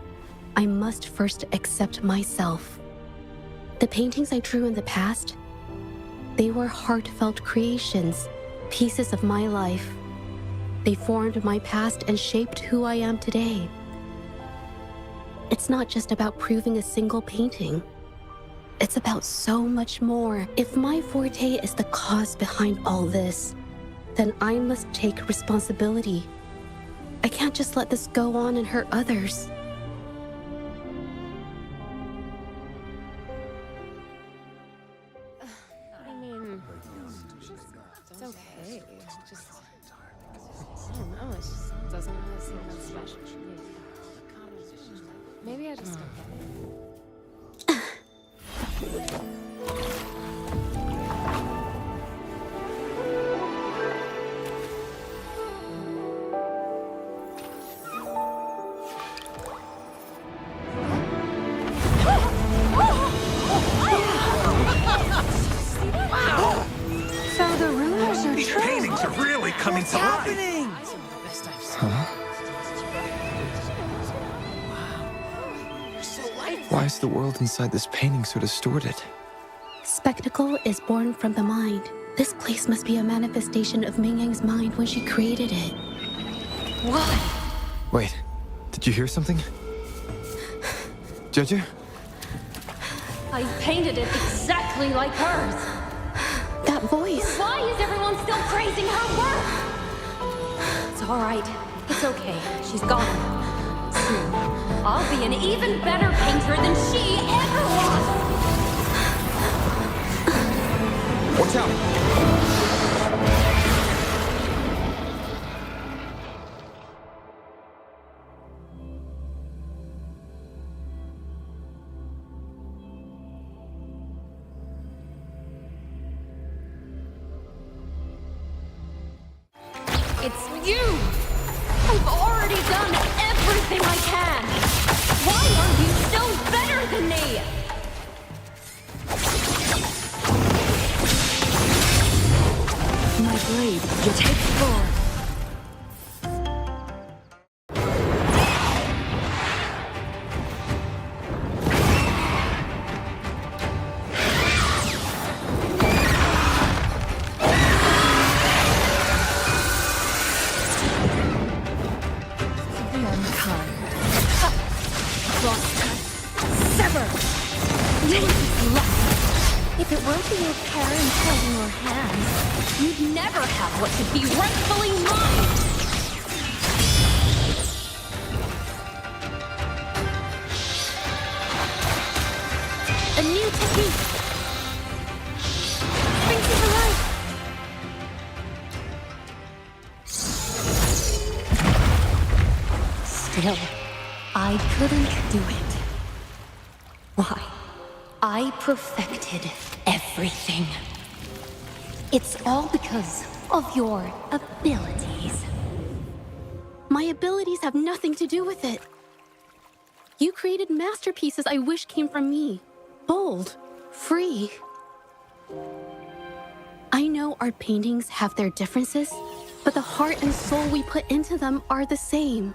I must first accept myself. The paintings I drew in the past, they were heartfelt creations, pieces of my life. They formed my past and shaped who I am today. It's not just about proving a single painting. It's about so much more. If my forte is the cause behind all this, then I must take responsibility. I can't just let this go on and hurt others. I mean, it's okay. It's just, I don't know, it just doesn't really seem that special to me. Maybe I just don't get it. So the rumors are true. paintings are really coming to life. Huh? Why is the world inside this painting so distorted? Spectacle is born from the mind. This place must be a manifestation of Ming Yang's mind when she created it. What? Wait, did you hear something? Jeju? I painted it exactly like hers. That voice. Why is everyone still praising her work? It's all right. It's okay. She's gone. Soon, I'll be an even better painter than she ever was. Watch out! It's you! I've already done everything I can! Why are you still better than me? My blade, you take floor. If it weren't for your parents holding your hands, you'd never have what should be rightfully mine! A new technique! Brings you to life! Still, I couldn't do it. Why? I perfected everything. It's all because of your abilities. My abilities have nothing to do with it. You created masterpieces I wish came from me. Bold, free. I know art paintings have their differences, but the heart and soul we put into them are the same.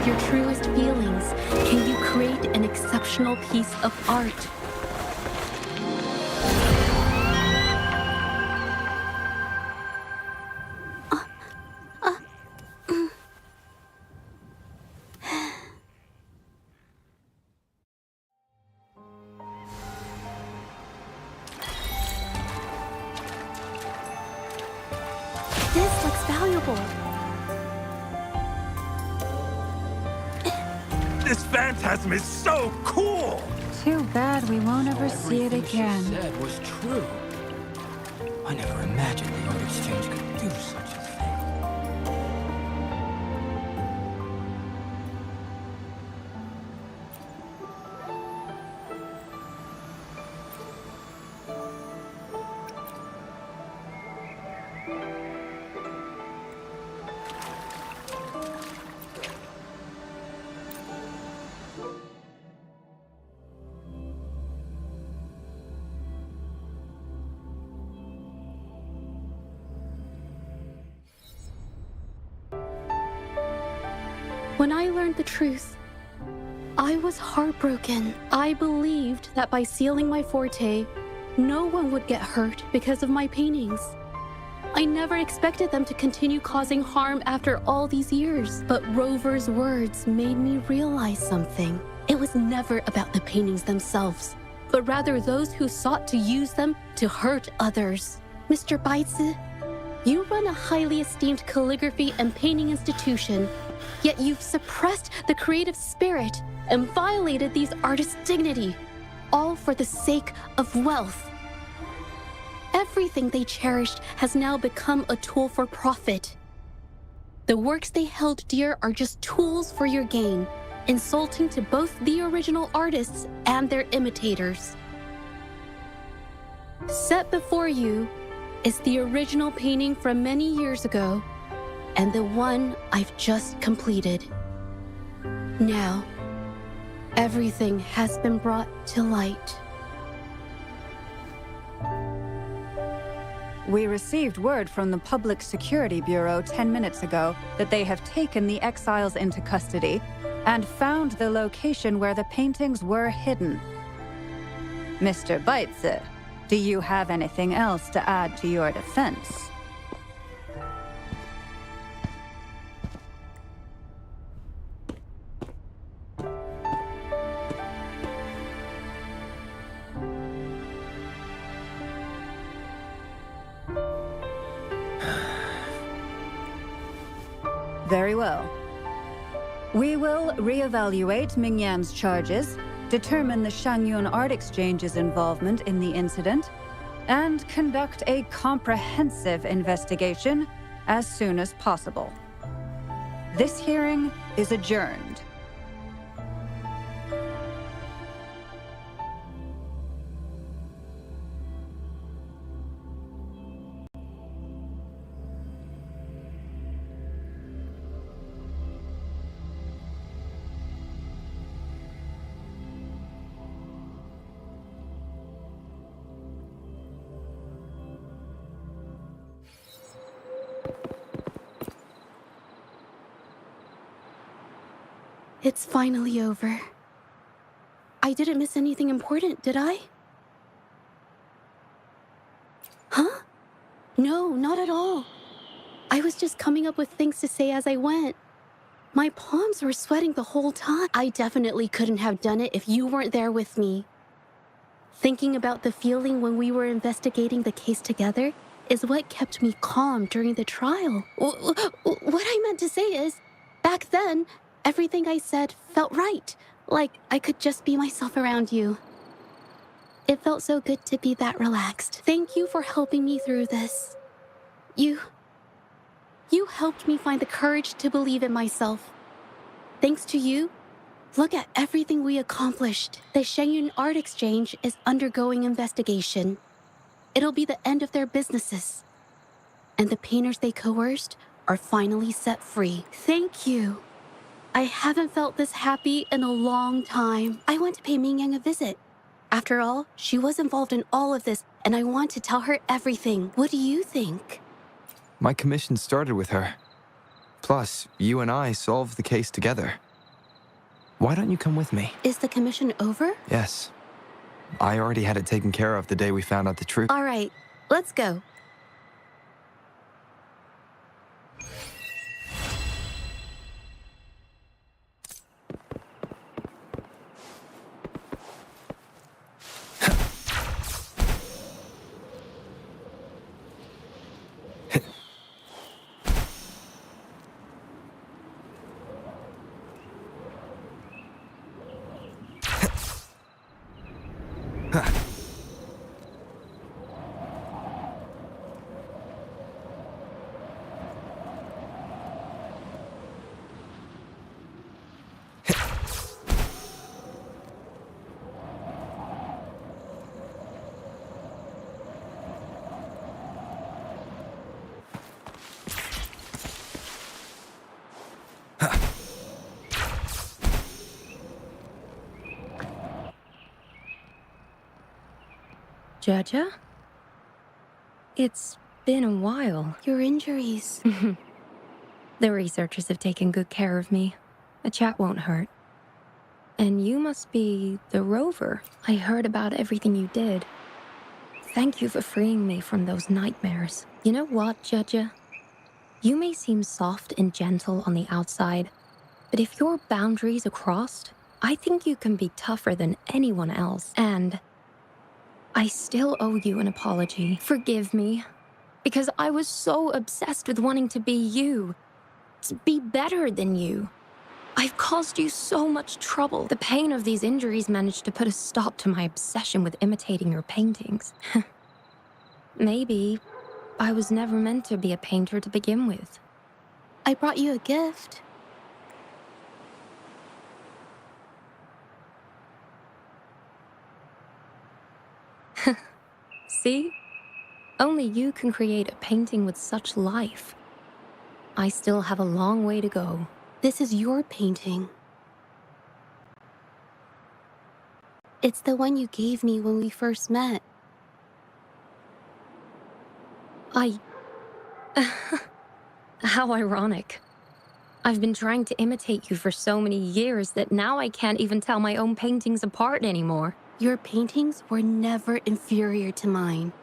Your truest feelings, can you create an exceptional piece of art? This looks valuable. This phantasm is so cool! Too bad we won't ever see it again. Everything she said was true. I never imagined the art exchange could do such a thing. When I learned the truth, I was heartbroken. I believed that by sealing my forte, no one would get hurt because of my paintings. I never expected them to continue causing harm after all these years. But Rover's words made me realize something. It was never about the paintings themselves, but rather those who sought to use them to hurt others. Mr. Baitsu, You run a highly esteemed calligraphy and painting institution, yet you've suppressed the creative spirit and violated these artists' dignity, all for the sake of wealth. Everything they cherished has now become a tool for profit. The works they held dear are just tools for your gain, insulting to both the original artists and their imitators. Set before you is the original painting from many years ago, and the one I've just completed. Now, everything has been brought to light. We received word from the Public Security Bureau 10 minutes ago that they have taken the exiles into custody and found the location where the paintings were hidden. Mr. Beitze, do you have anything else to add to your defense? Very well. We will reevaluate Mingyan's charges, determine the Shangyun Art Exchange's involvement in the incident, and conduct a comprehensive investigation as soon as possible. This hearing is adjourned. It's finally over. I didn't miss anything important, did I? Huh? No, not at all. I was just coming up with things to say as I went. My palms were sweating the whole time. I definitely couldn't have done it if you weren't there with me. Thinking about the feeling when we were investigating the case together is what kept me calm during the trial. What I meant to say is, back then, everything I said felt right, like I could just be myself around you. It felt so good to be that relaxed. Thank you for helping me through this. You helped me find the courage to believe in myself. Thanks to you, look at everything we accomplished. The Shangyun Art Exchange is undergoing investigation. It'll be the end of their businesses. And the painters they coerced are finally set free. Thank you. I haven't felt this happy in a long time. I want to pay Mingyang a visit. After all, she was involved in all of this, and I want to tell her everything. What do you think? My commission started with her. Plus, you and I solved the case together. Why don't you come with me? Is the commission over? Yes. I already had it taken care of the day we found out the truth. All right, let's go. Jaja? It's been a while. Your injuries. The researchers have taken good care of me. A chat won't hurt. And you must be the rover. I heard about everything you did. Thank you for freeing me from those nightmares. You know what, Jaja? You may seem soft and gentle on the outside, but if your boundaries are crossed, I think you can be tougher than anyone else. And I still owe you an apology. Forgive me. Because I was so obsessed with wanting to be you, to be better than you. I've caused you so much trouble. The pain of these injuries managed to put a stop to my obsession with imitating your paintings. Maybe I was never meant to be a painter to begin with. I brought you a gift. See? Only you can create a painting with such life. I still have a long way to go. This is your painting. It's the one you gave me when we first met. How ironic. I've been trying to imitate you for so many years that now I can't even tell my own paintings apart anymore. Your paintings were never inferior to mine.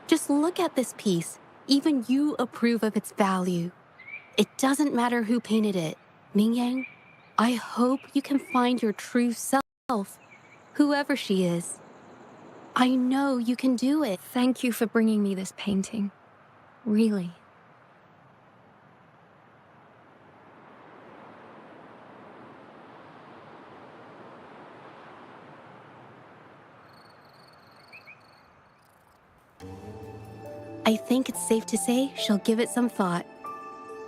Just look at this piece. Even you approve of its value. It doesn't matter who painted it. Mingyang, I hope you can find your true self, whoever she is. I know you can do it. Thank you for bringing me this painting. Really. I think it's safe to say she'll give it some thought.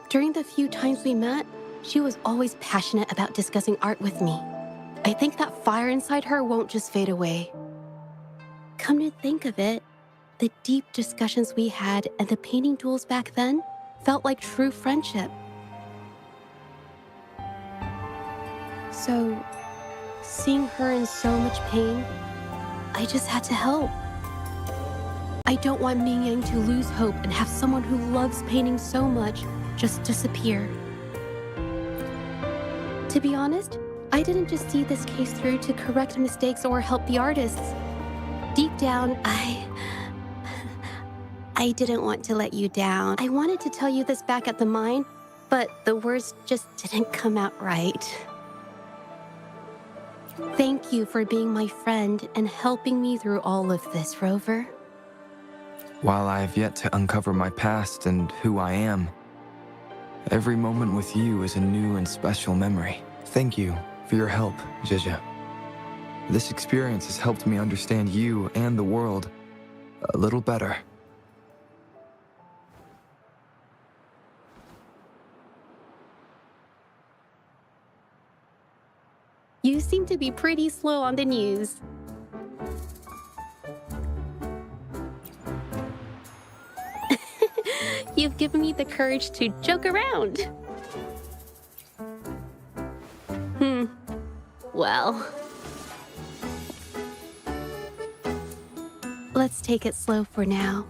During the few times we met, she was always passionate about discussing art with me. I think that fire inside her won't just fade away. Come to think of it, the deep discussions we had and the painting duels back then felt like true friendship. So, seeing her in so much pain, I just had to help. I don't want Mingyang to lose hope and have someone who loves painting so much just disappear. To be honest, I didn't just see this case through to correct mistakes or help the artists. Deep down, I didn't want to let you down. I wanted to tell you this back at the mine, but the words just didn't come out right. Thank you for being my friend and helping me through all of this, Rover. While I have yet to uncover my past and who I am, every moment with you is a new and special memory. Thank you for your help, Zhezhe. This experience has helped me understand you and the world a little better. You seem to be pretty slow on the news. You've given me the courage to joke around. Well. Let's take it slow for now.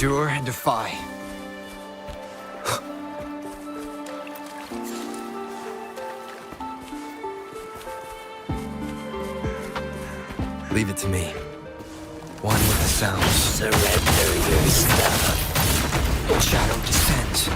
Endure and defy. Leave it to me. One with the sounds. Surrender your stuff. Shadow descends.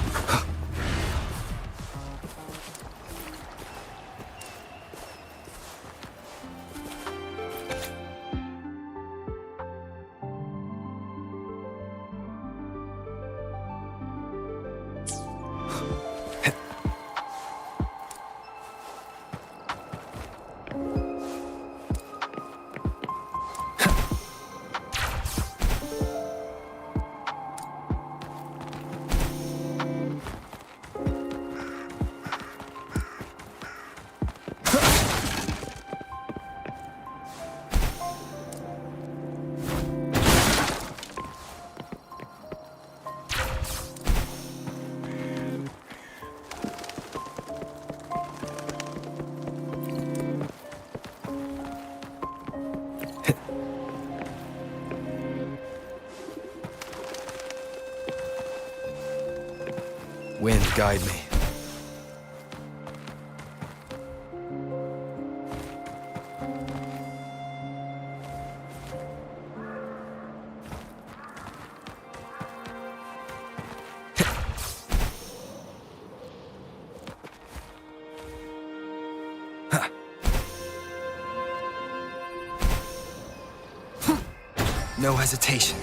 Wind, guide me. No hesitation.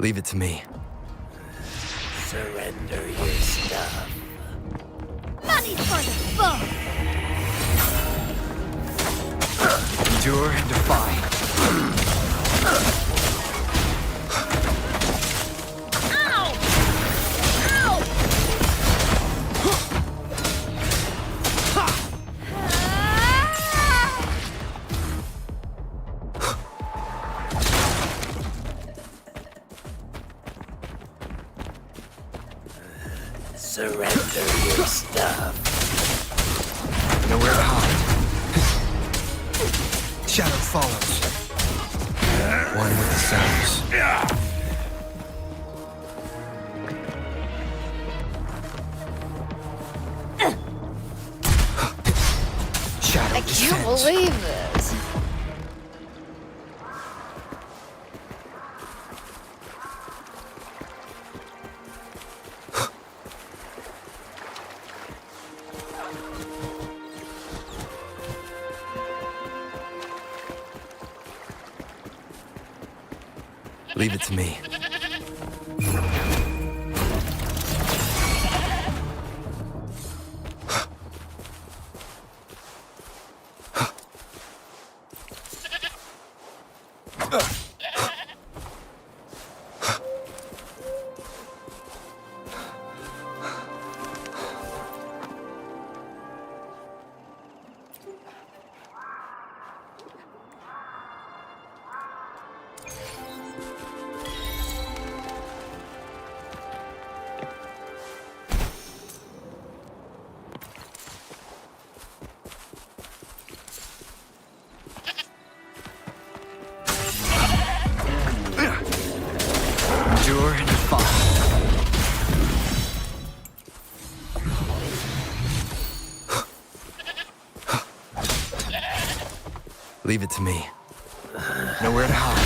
Leave it to me. Surrender your stuff. Money for the book! Endure and defy. Ow! Ow! Surrender your stuff. Nowhere to hide. Shadow follows. One with the sounds. Shadow I can't descends. believe this. Leave it to me. Endure and defy. Leave it to me. Nowhere to hide.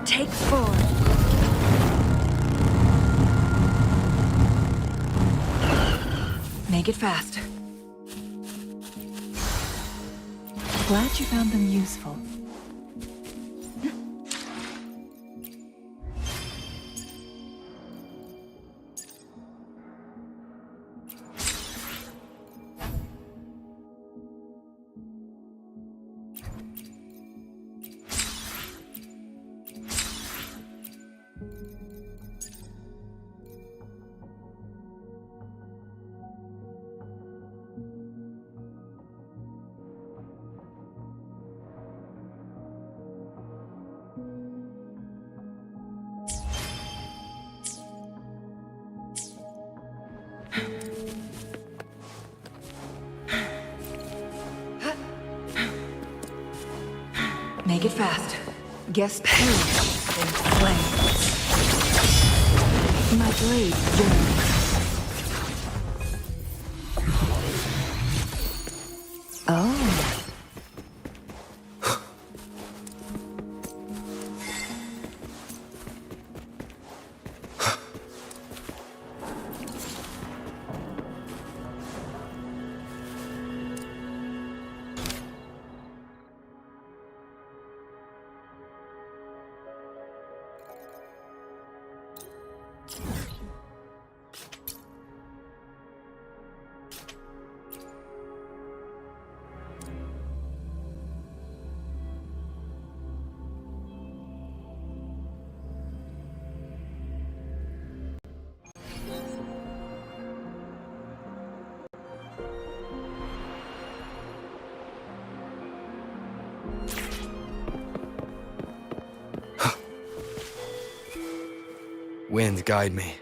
Take 4. Make it fast. Glad you found them useful. Make it fast. Guess perish in flames. My blade burns. Oh. Wind, guide me.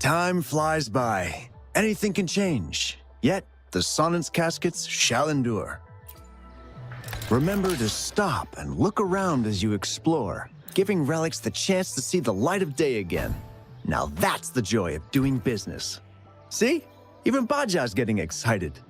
Time flies by. Anything can change. Yet, the Sonnet's caskets shall endure. Remember to stop and look around as you explore, giving relics the chance to see the light of day again. Now that's the joy of doing business. See? Even Baja's getting excited.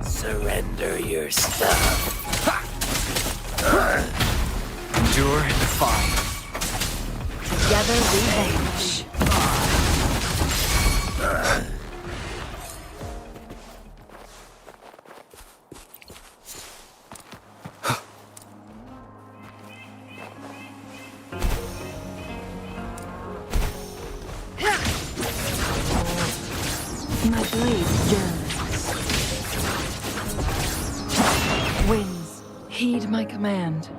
Surrender your stuff. Endure and defy. Together we vanish. My blade yearns. Winds, heed my command.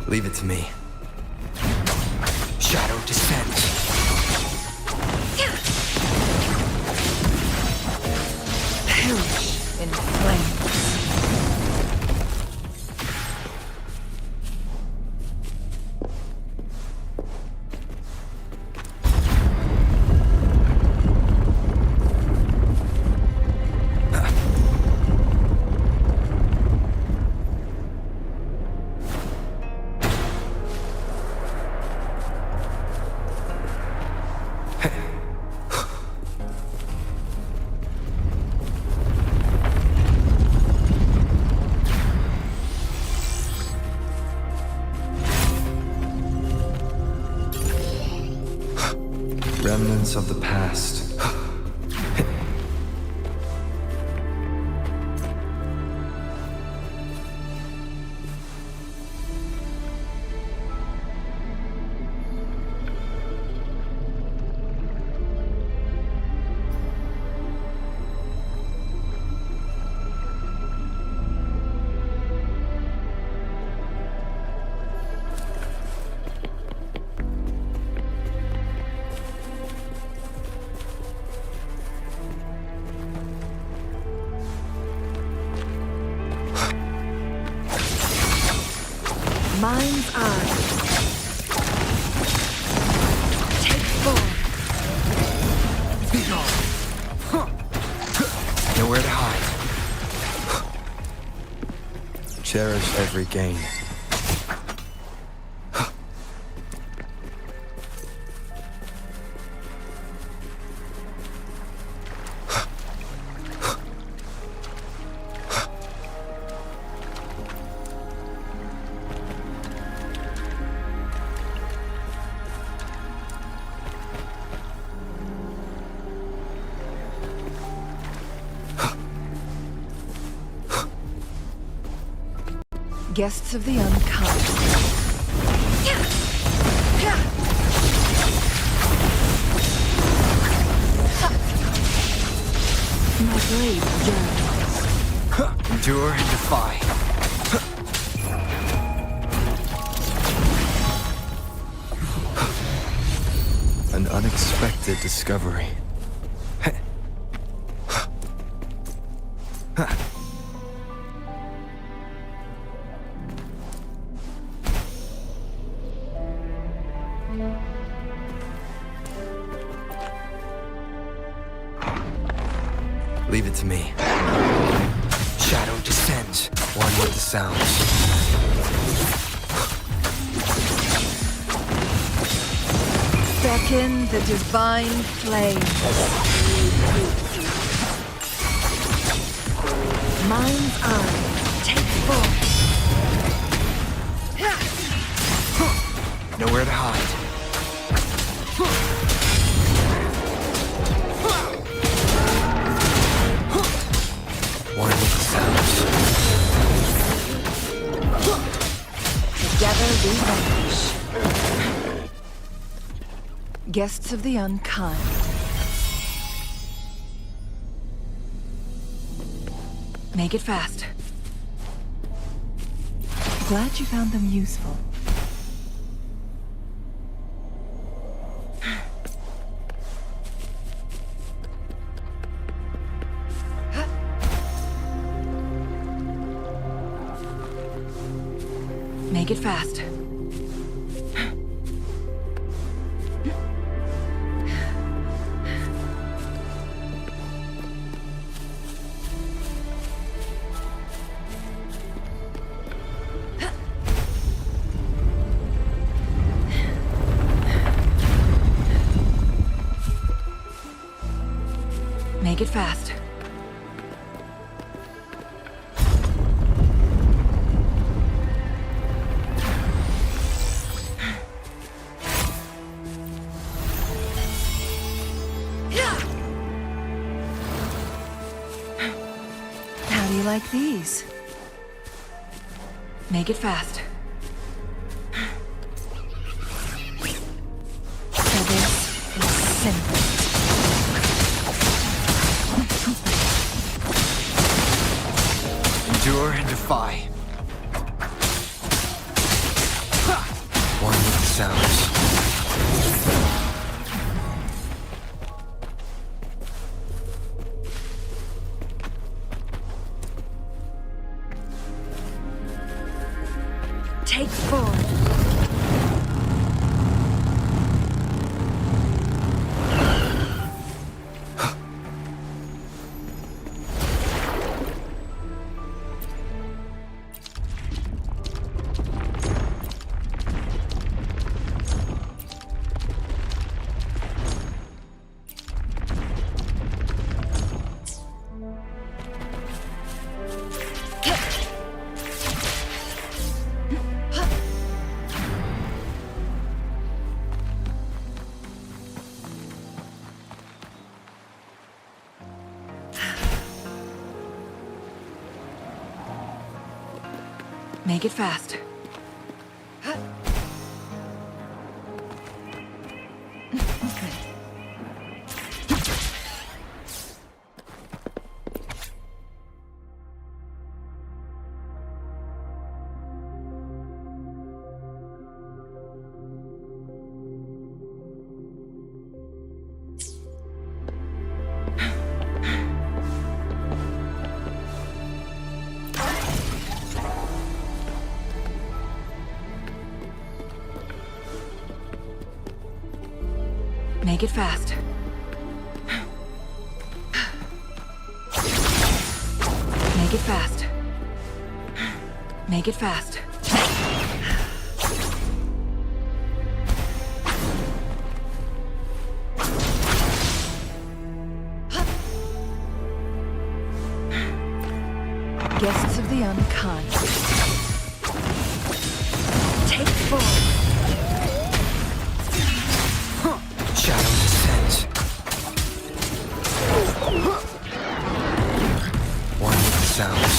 Leave it to me. Shadow descends. Perish in flames. Remnants of the past. Mind's eye. Take form. Be gone. Nowhere to hide. Cherish every gain. Guests of the unkind. My blade yearns. Endure and defy. An unexpected discovery. Leave it to me. Shadow descends, one with the sounds. Beckon the divine flame. Mind's eye. Take form. Nowhere to hide. Guests of the unkind. Make it fast. Glad you found them useful. Make it fast. Make it fast. How do you like these? Make it fast. So this is simple. Endure and defy. One with the sounds. Take forward. Make it fast. Make it fast. Make it fast. Make it fast. Guests of the unkind. Take forward. Shadow descends. One with the sounds.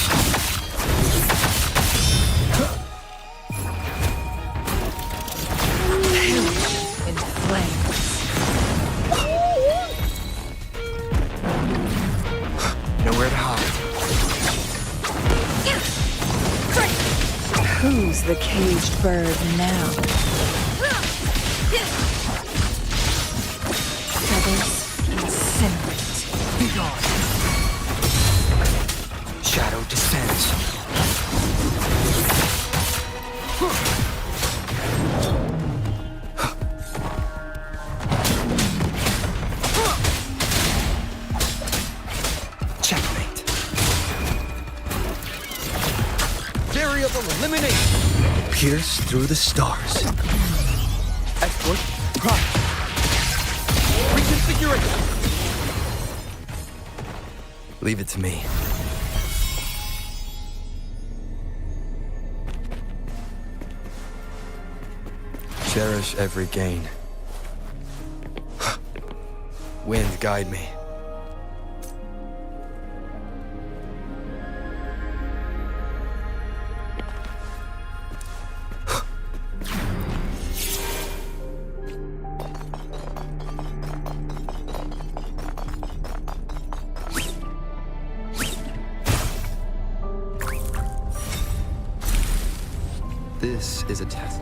In flames. Nowhere to hide. Who's the caged bird now? Feathers incinerate. Be gone. Shadow descends. Checkmate. Variable elimination. Pierce through the stars. Export. Prime. Reconfiguration. Leave it to me. Cherish every gain. Wind, guide me. This is a test.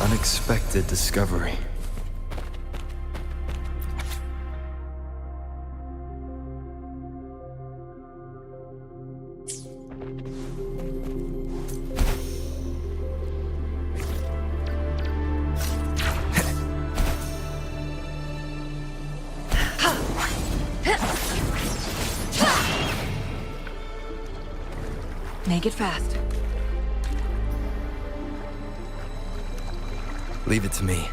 Unexpected discovery. Make it fast. Leave it to me.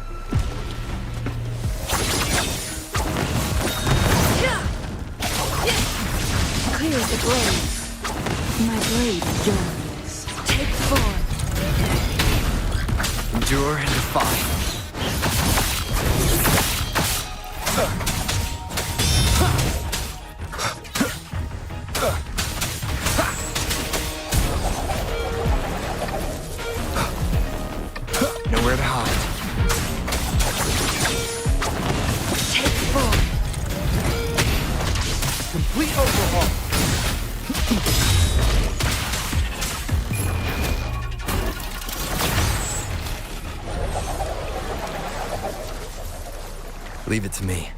Clears the blades. My blade yearns. Take form. Endure and defy. Nowhere to hide. Take form. Complete overhaul. Leave it to me.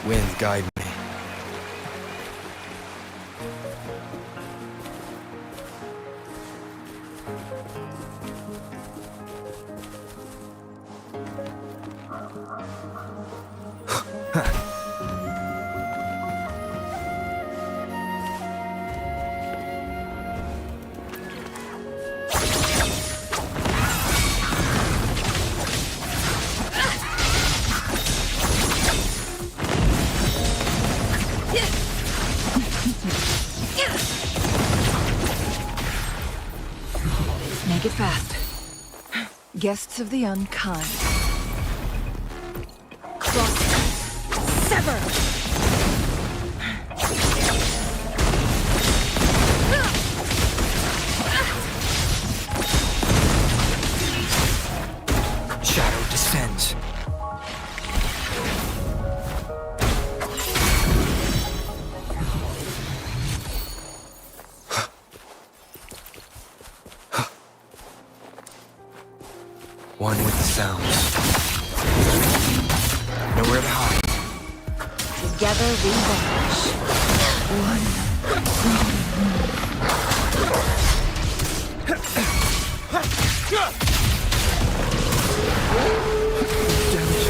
Wind guide me. it fast. Guests of the unkind. Cross. Sever! Shadow descends. One with the sounds. Nowhere to hide. Together we vanish. Damage.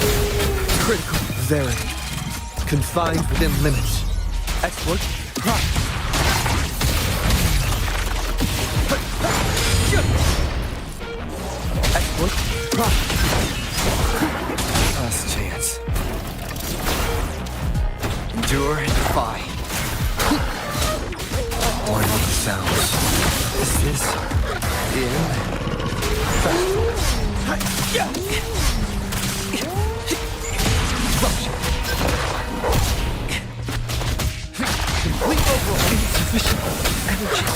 Critical. Very. Confined within limits. Exploit. Exploit. Last chance. Endure and defy. One with the sounds. Is this the end? Complete overall insufficient energy.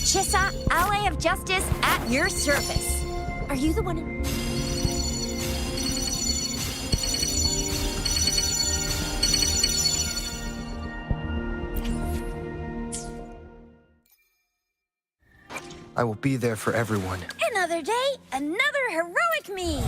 Chissa, Ally of Justice, at your service. Are you the one? I will be there for everyone. Another day, another heroic me.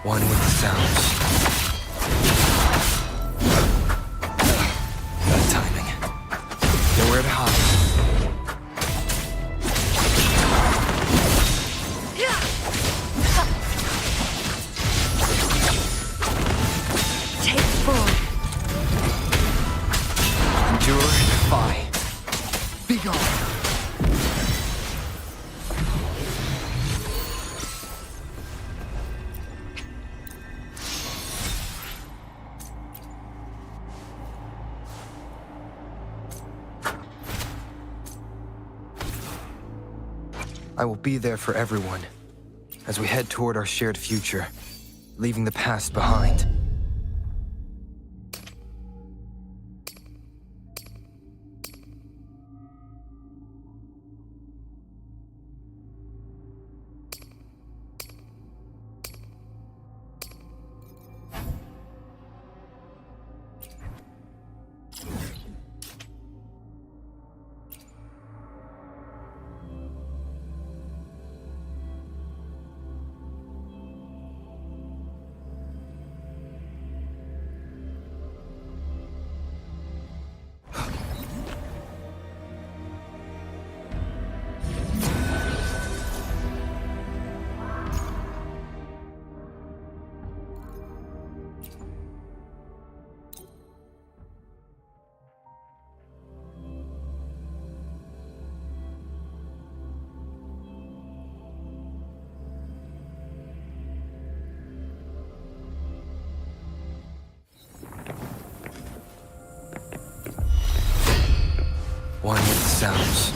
One with the sounds. Good timing. Nowhere to hide. Take form. Endure and defy. Be gone. I will be there for everyone as we head toward our shared future, leaving the past behind. One with the sounds.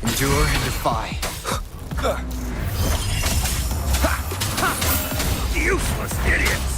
Endure and defy. Useless idiots!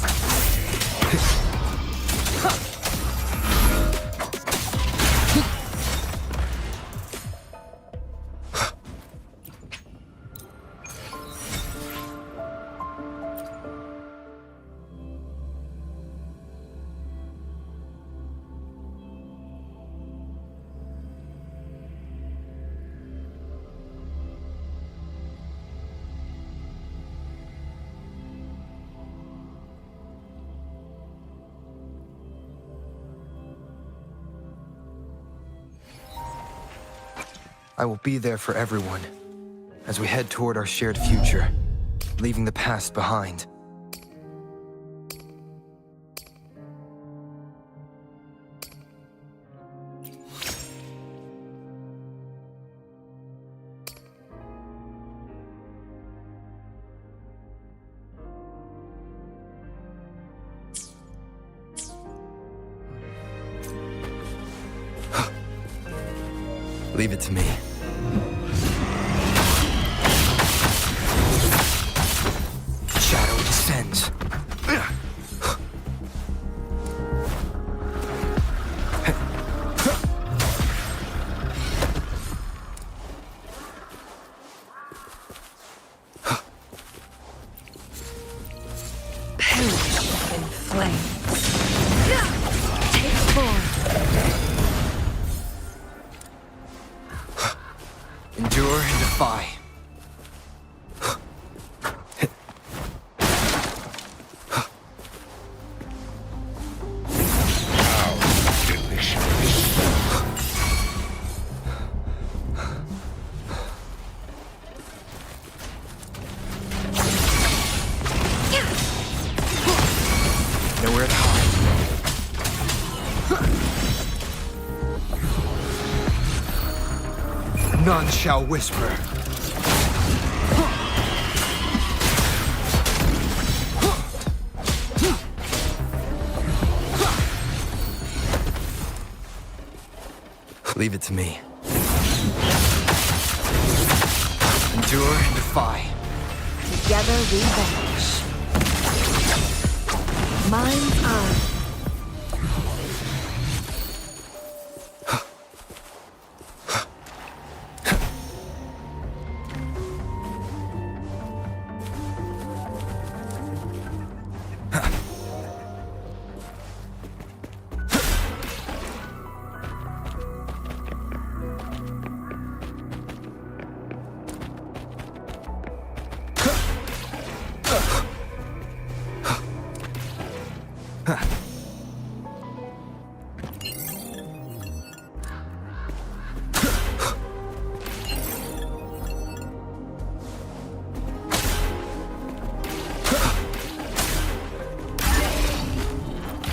I will be there for everyone as we head toward our shared future, leaving the past behind. Leave it to me. Shadow descends. Perish in flames. Take form. Endure and defy. Nowhere to hide. None shall whisper. Leave it to me. Endure and defy. Together we vanish. Mind's eye.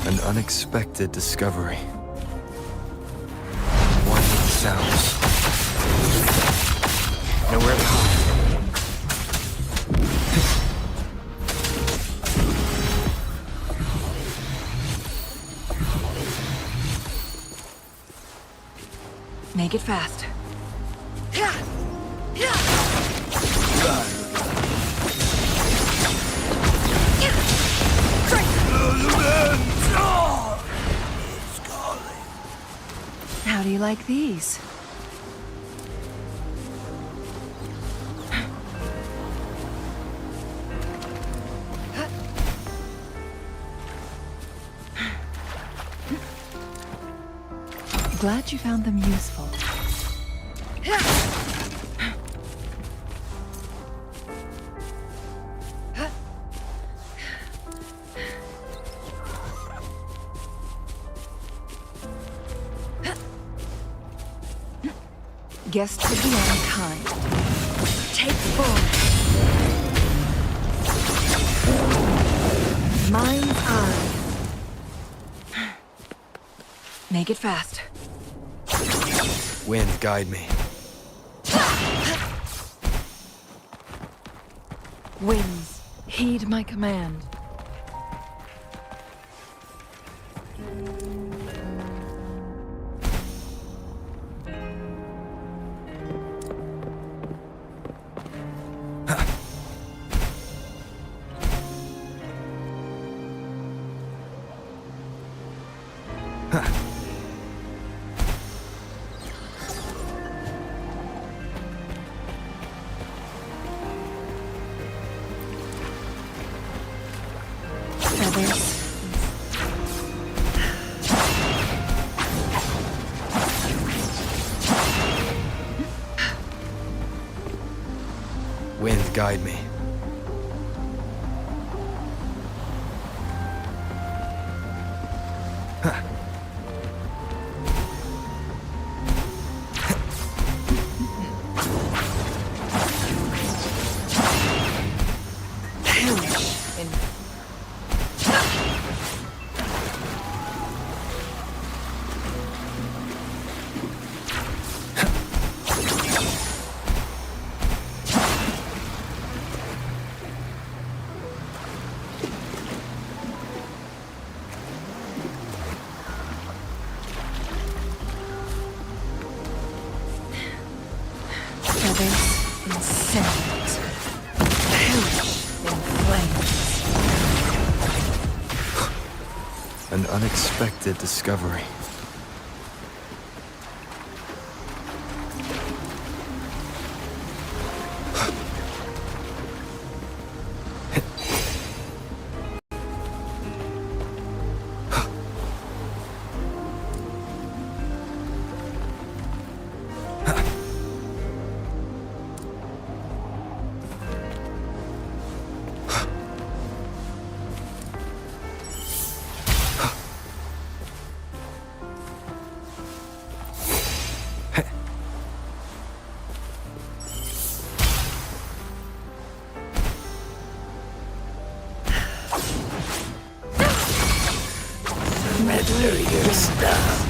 An unexpected discovery. One with the sounds. Nowhere to hide. Make it fast. How do you like these? Glad you found them useful. Guest to be unkind. Take form. Mind's eye. Make it fast. Wind, guide me. Winds, heed my command. Wind, guide me. An unexpected discovery. After your stuff.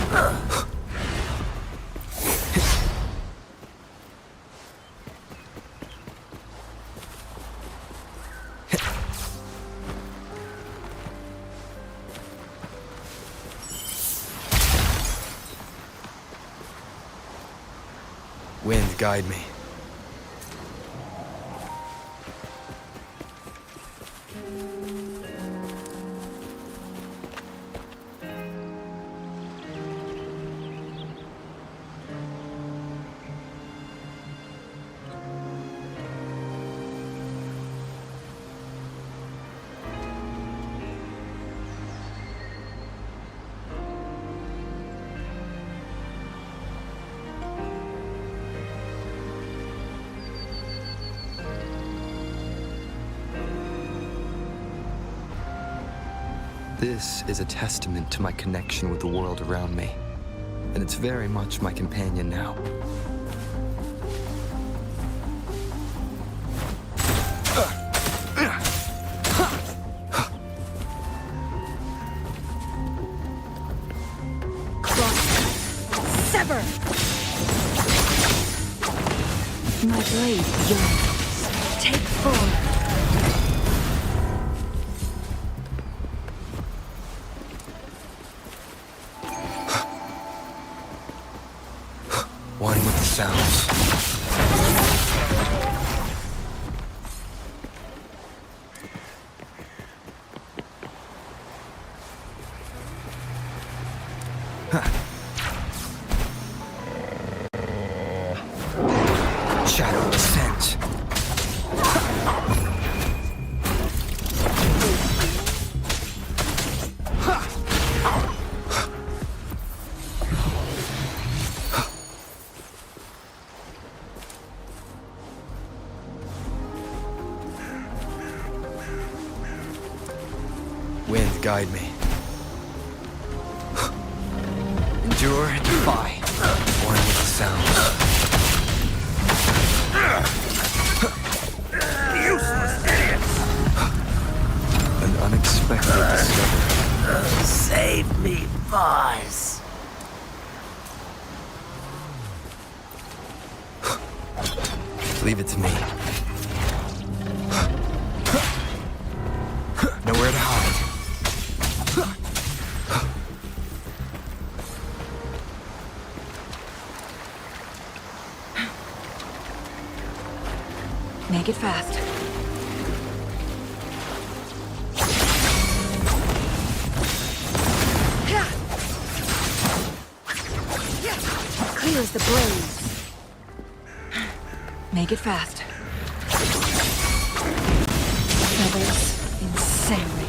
Wind, guide me. This is a testament to my connection with the world around me, and it's very much my companion now. Sever! My blade yearns. Take forward. One with the sounds. Shadow descent. Wind, guide me. Endure and defy. One with the sounds. Useless idiots! An unexpected discovery. Save me, boss. Leave it to me. Nowhere to hide. Make it fast. Clear as the blaze. Make it fast. Feathers incinerate.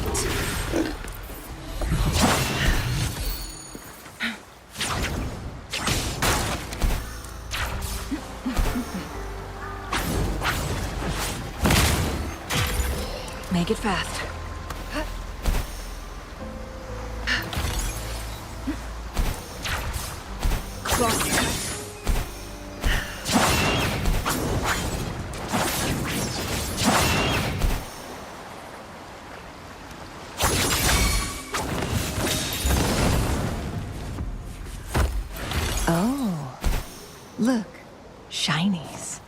Make it fast. Cross. Oh, look, shinies.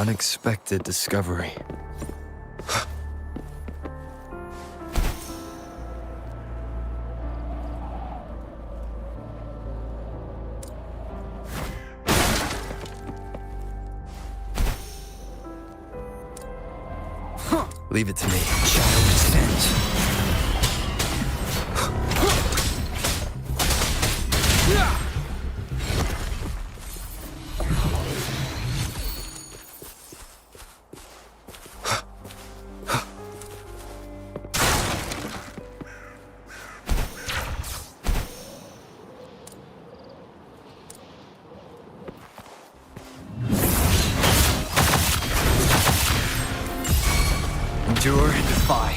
unexpected discovery. Leave it to me. Shadow descends. Endure and defy.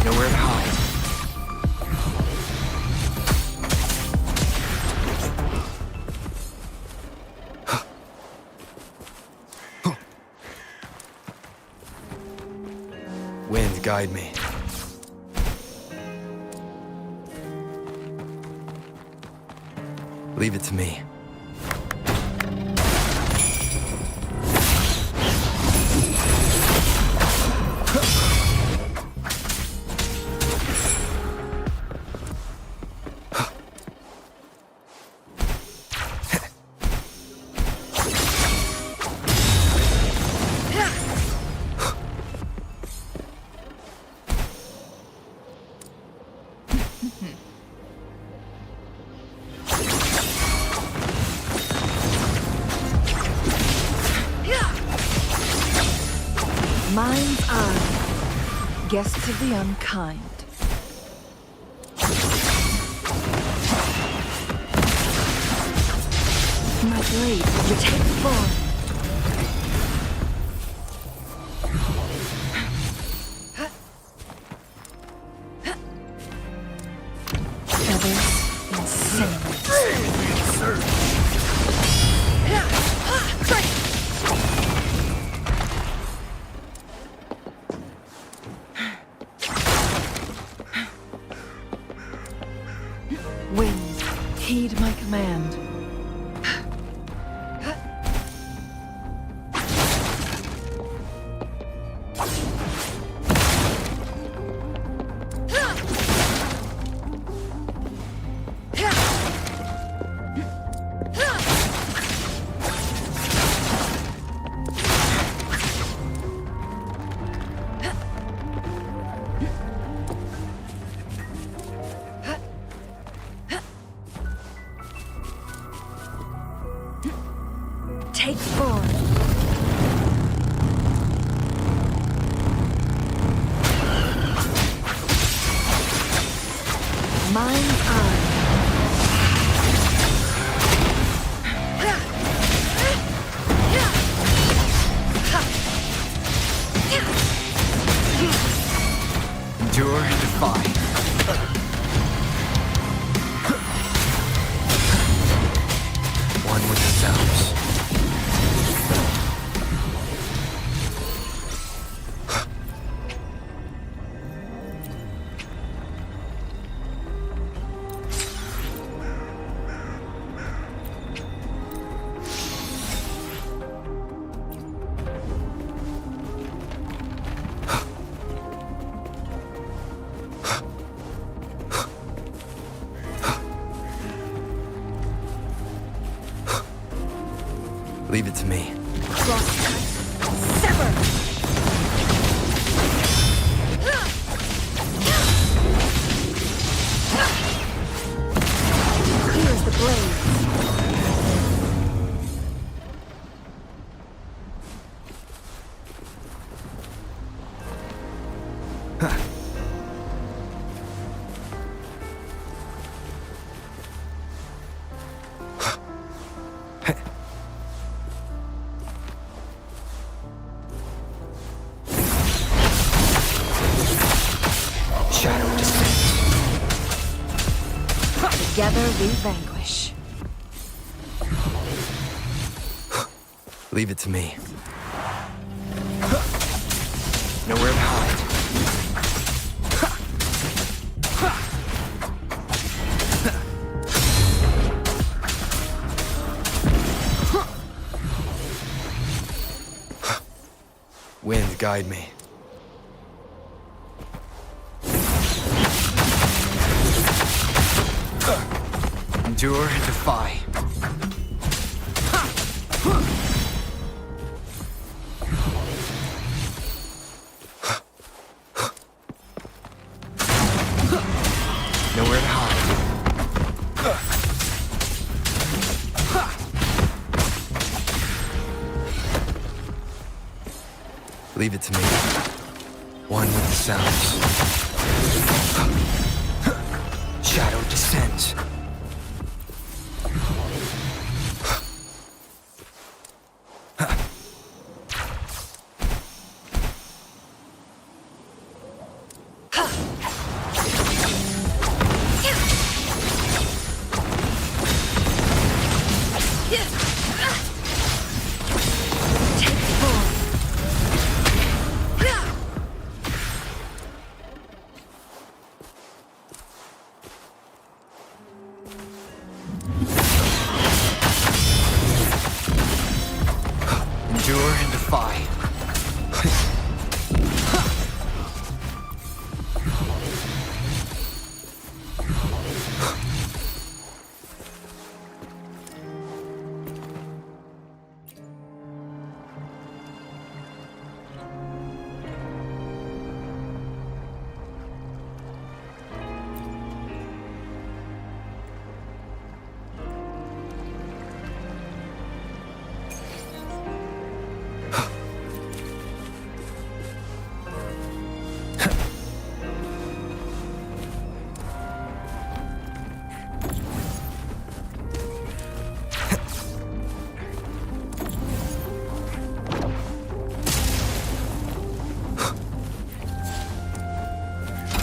Nowhere to hide. Wind, guide me. Leave it to me. Mind's eye. Guests of the unkind. My blade, you take form. Feathers and cinnamon. Winds, heed my command. Take form. Mind's eye. Endure and defy. One with the sounds. Leave it to me. Sever! Here's the blade. Shadow descends. Together we vanquish. Leave it to me. Nowhere to hide. guide me. Endure and defy. Nowhere to hide. Leave it to me. One with the sounds. Shadow descends. Endure and defy.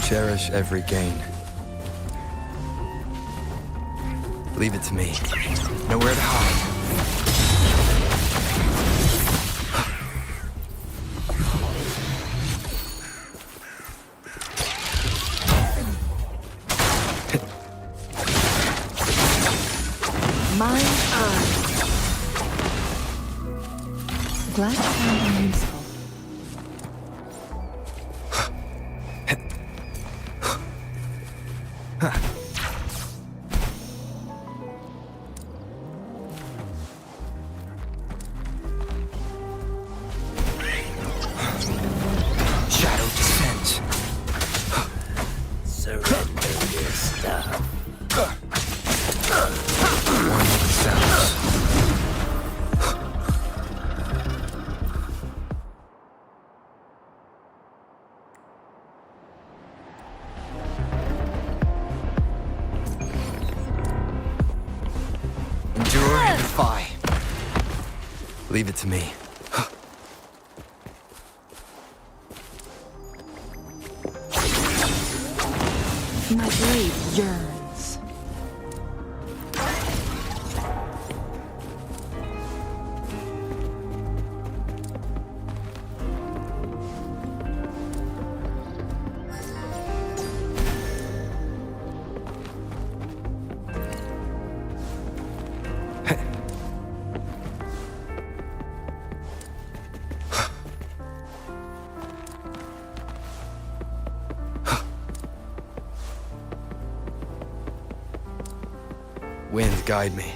Cherish every gain. Leave it to me. Nowhere to hide. Mine eyes. Glad you found them useful. Shadow descends. Surrender your stuff. One with the sounds. Endure and defy. Leave it to me. My blade yearns. Wind, guide me.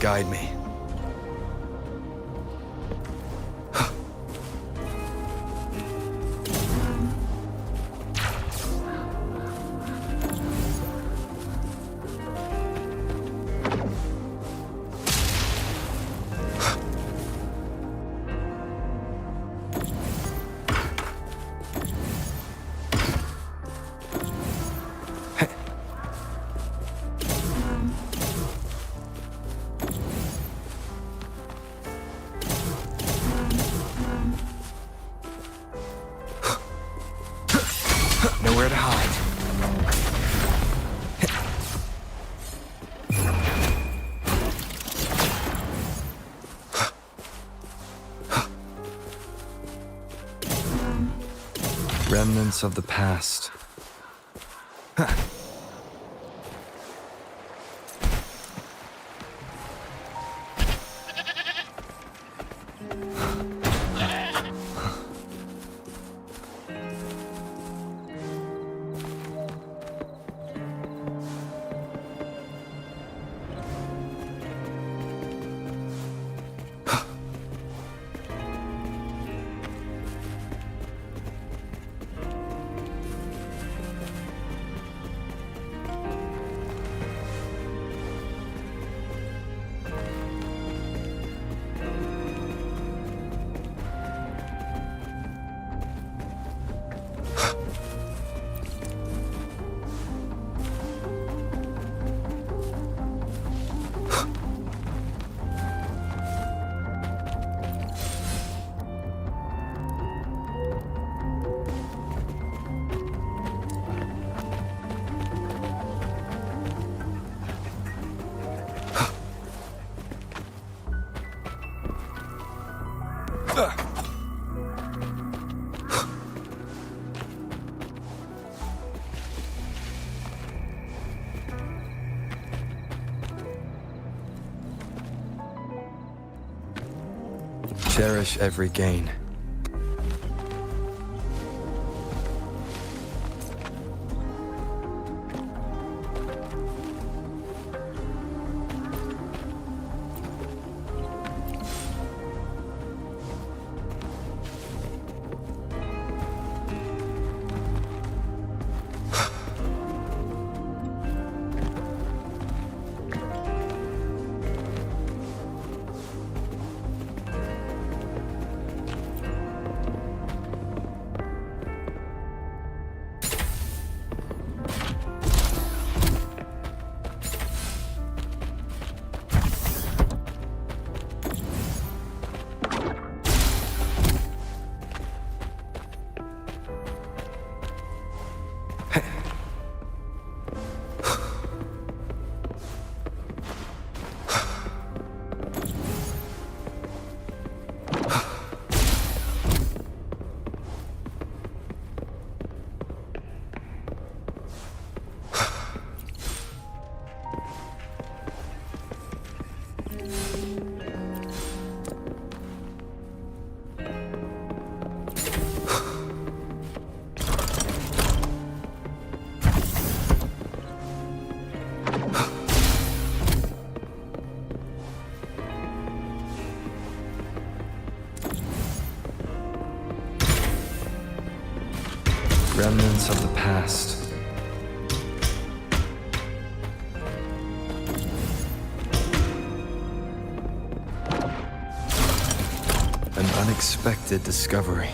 guide me. Nowhere to hide. Remnants of the past. Cherish every gain. Remnants of the past. An unexpected discovery.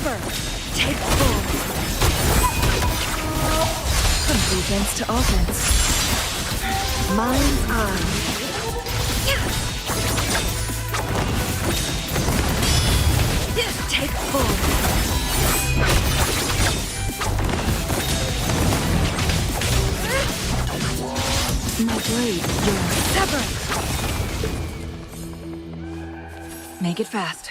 Sever! Take full! From defense to offense. Mind's eye. Take full! My blade, yours. Sever! Make it fast.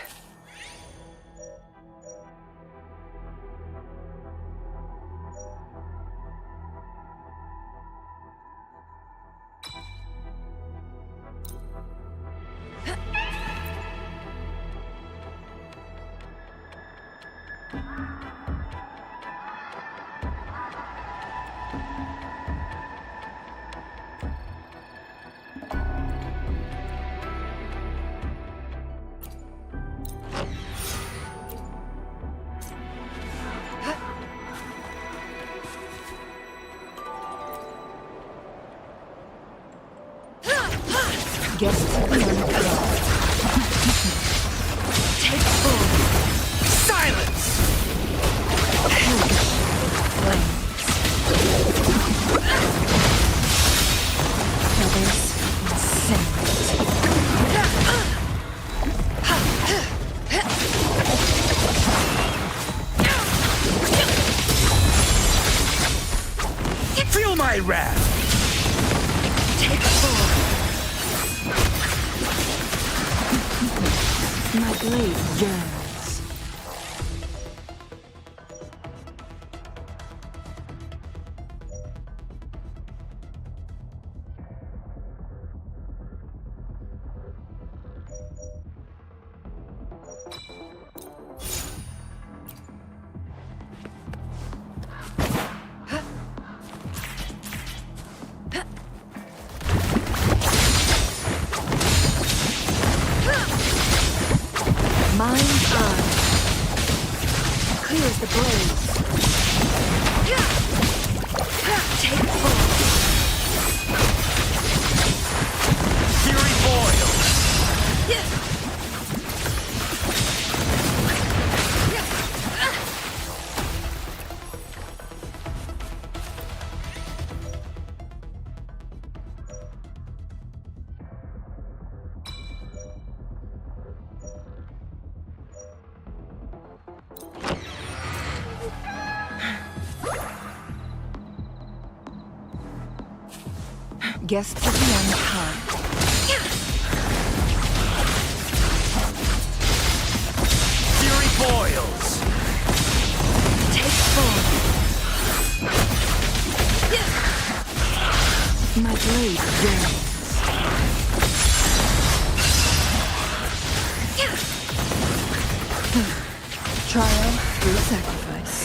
Guests have been uncovered. Take full. Silence! Hellish flames. Feathers and Feel my wrath! take full. My blade yearns. Mind's eye. Clears the blaze. Take full. Fury boils! Guests of the unkind. Fury boils! Take full. My blade yearns. Trial through sacrifice.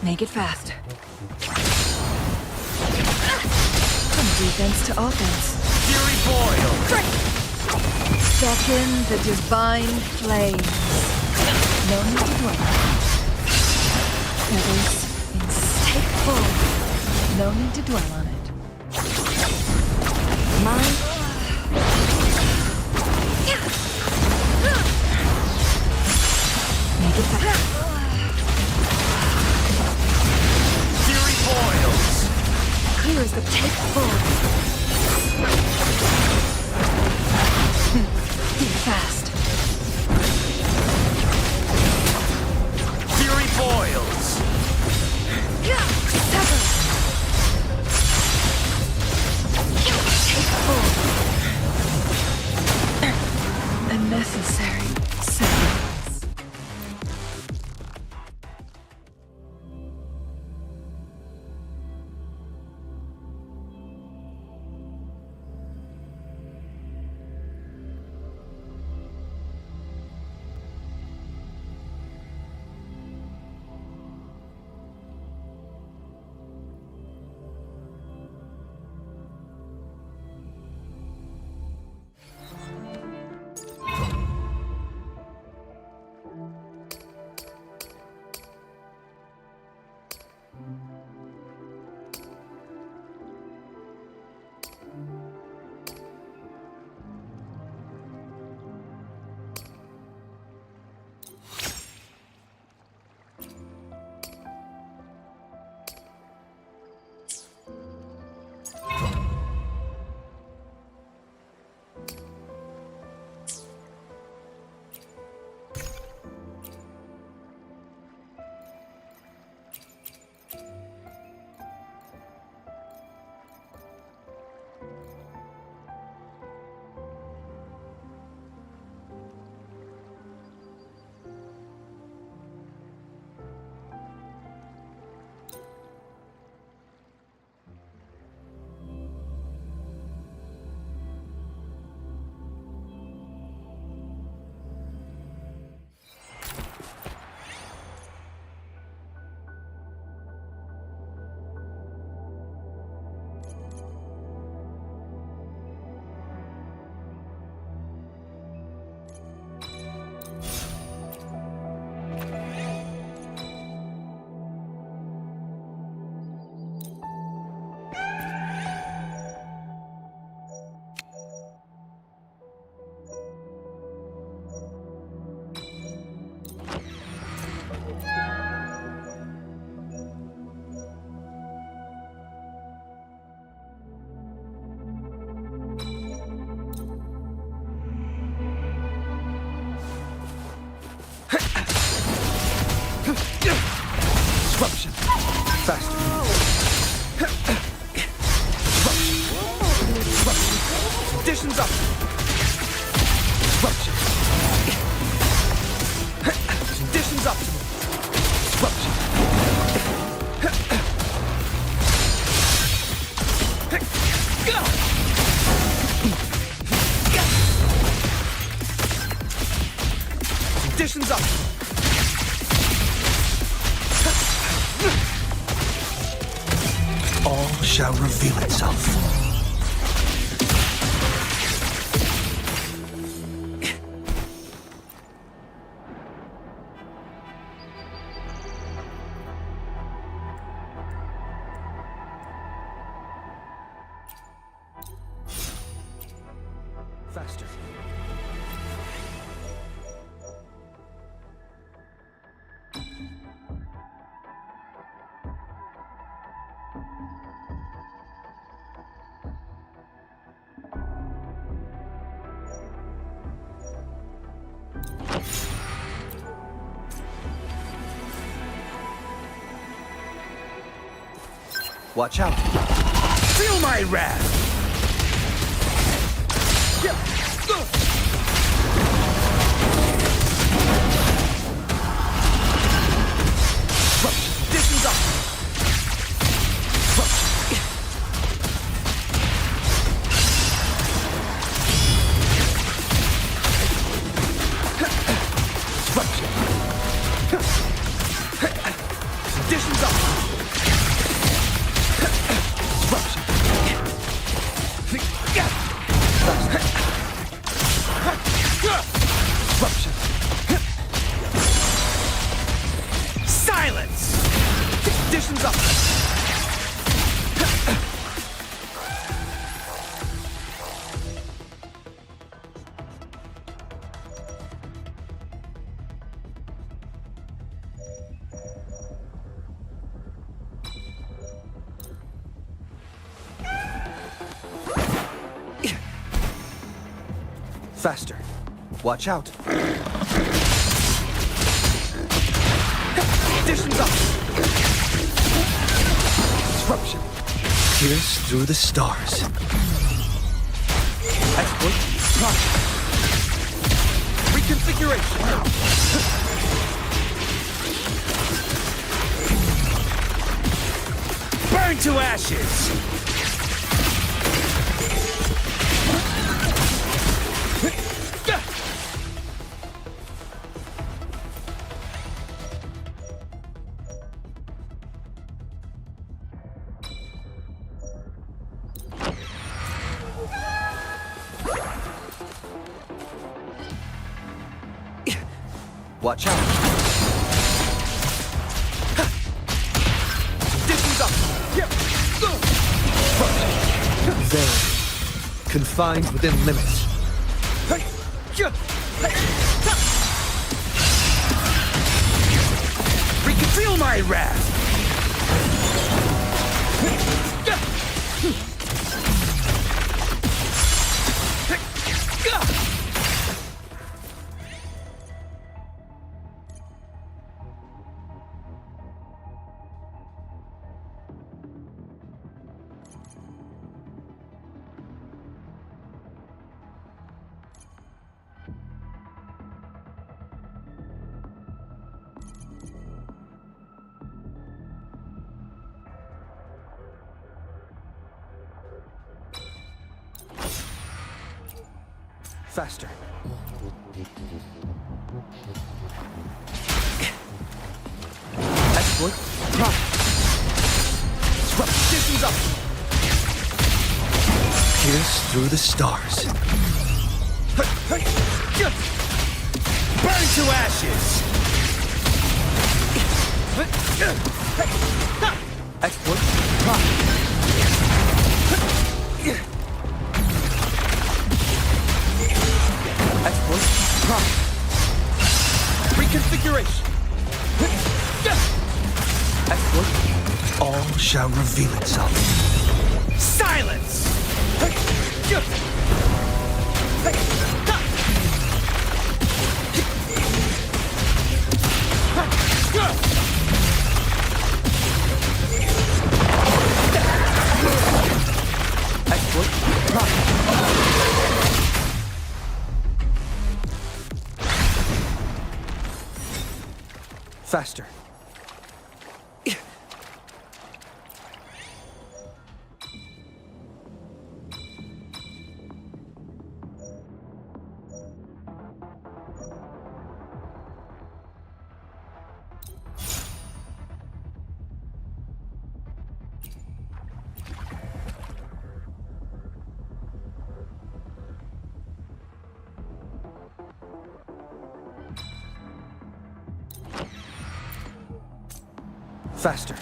Make it fast. From defense to offense. Fury boil! Beckon the divine flames. No need to dwell. Feathers in take full. No need to dwell on it. Mine. Disruption. Faster. Disruption. Disruption. Conditions up. Disruption. Conditions up. Disruption. Conditions up. All shall reveal itself. Faster. Watch out. Feel my wrath! Conditions up. Conditions up. Silence! Conditions up. Faster. Watch out. Conditions up. Disruption. Pierce through the stars. Exploit. Process. Reconfiguration. Burn to ashes! Watch out. Conditions up. There. Confined within limits. Feel my wrath! Faster. Exploit. Prop. Disrupt. Conditions up. Pierce through the stars. Burn to ashes! Exploit. Prop. Exploit. Prop. Reconfiguration. Exploit. All shall reveal itself. Silence! Exploit. Faster. Faster.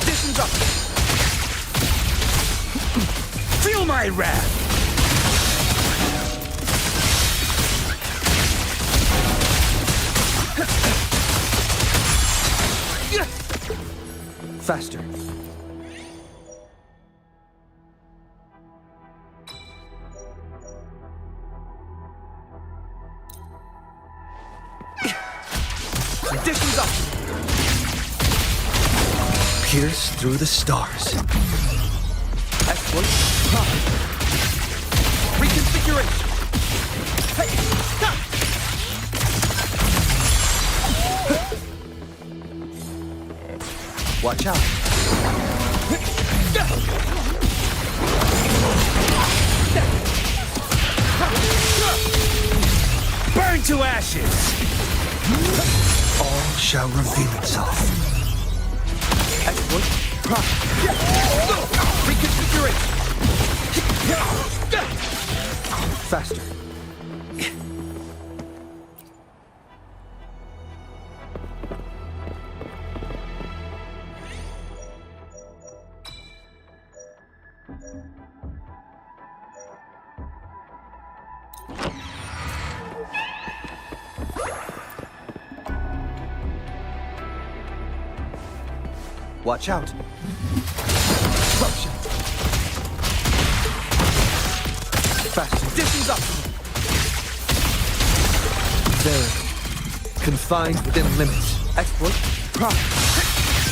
Conditions up. Feel my wrath. Faster. Conditions up. Pierce through the stars. Exploit. Reconfiguration. Hey, stop. Watch out. Burn to ashes. All shall reveal itself. Exploit. Reconfiguration. Faster. Watch out. Disruption. Fast. Conditions up. There. Confined within limits. Exploit.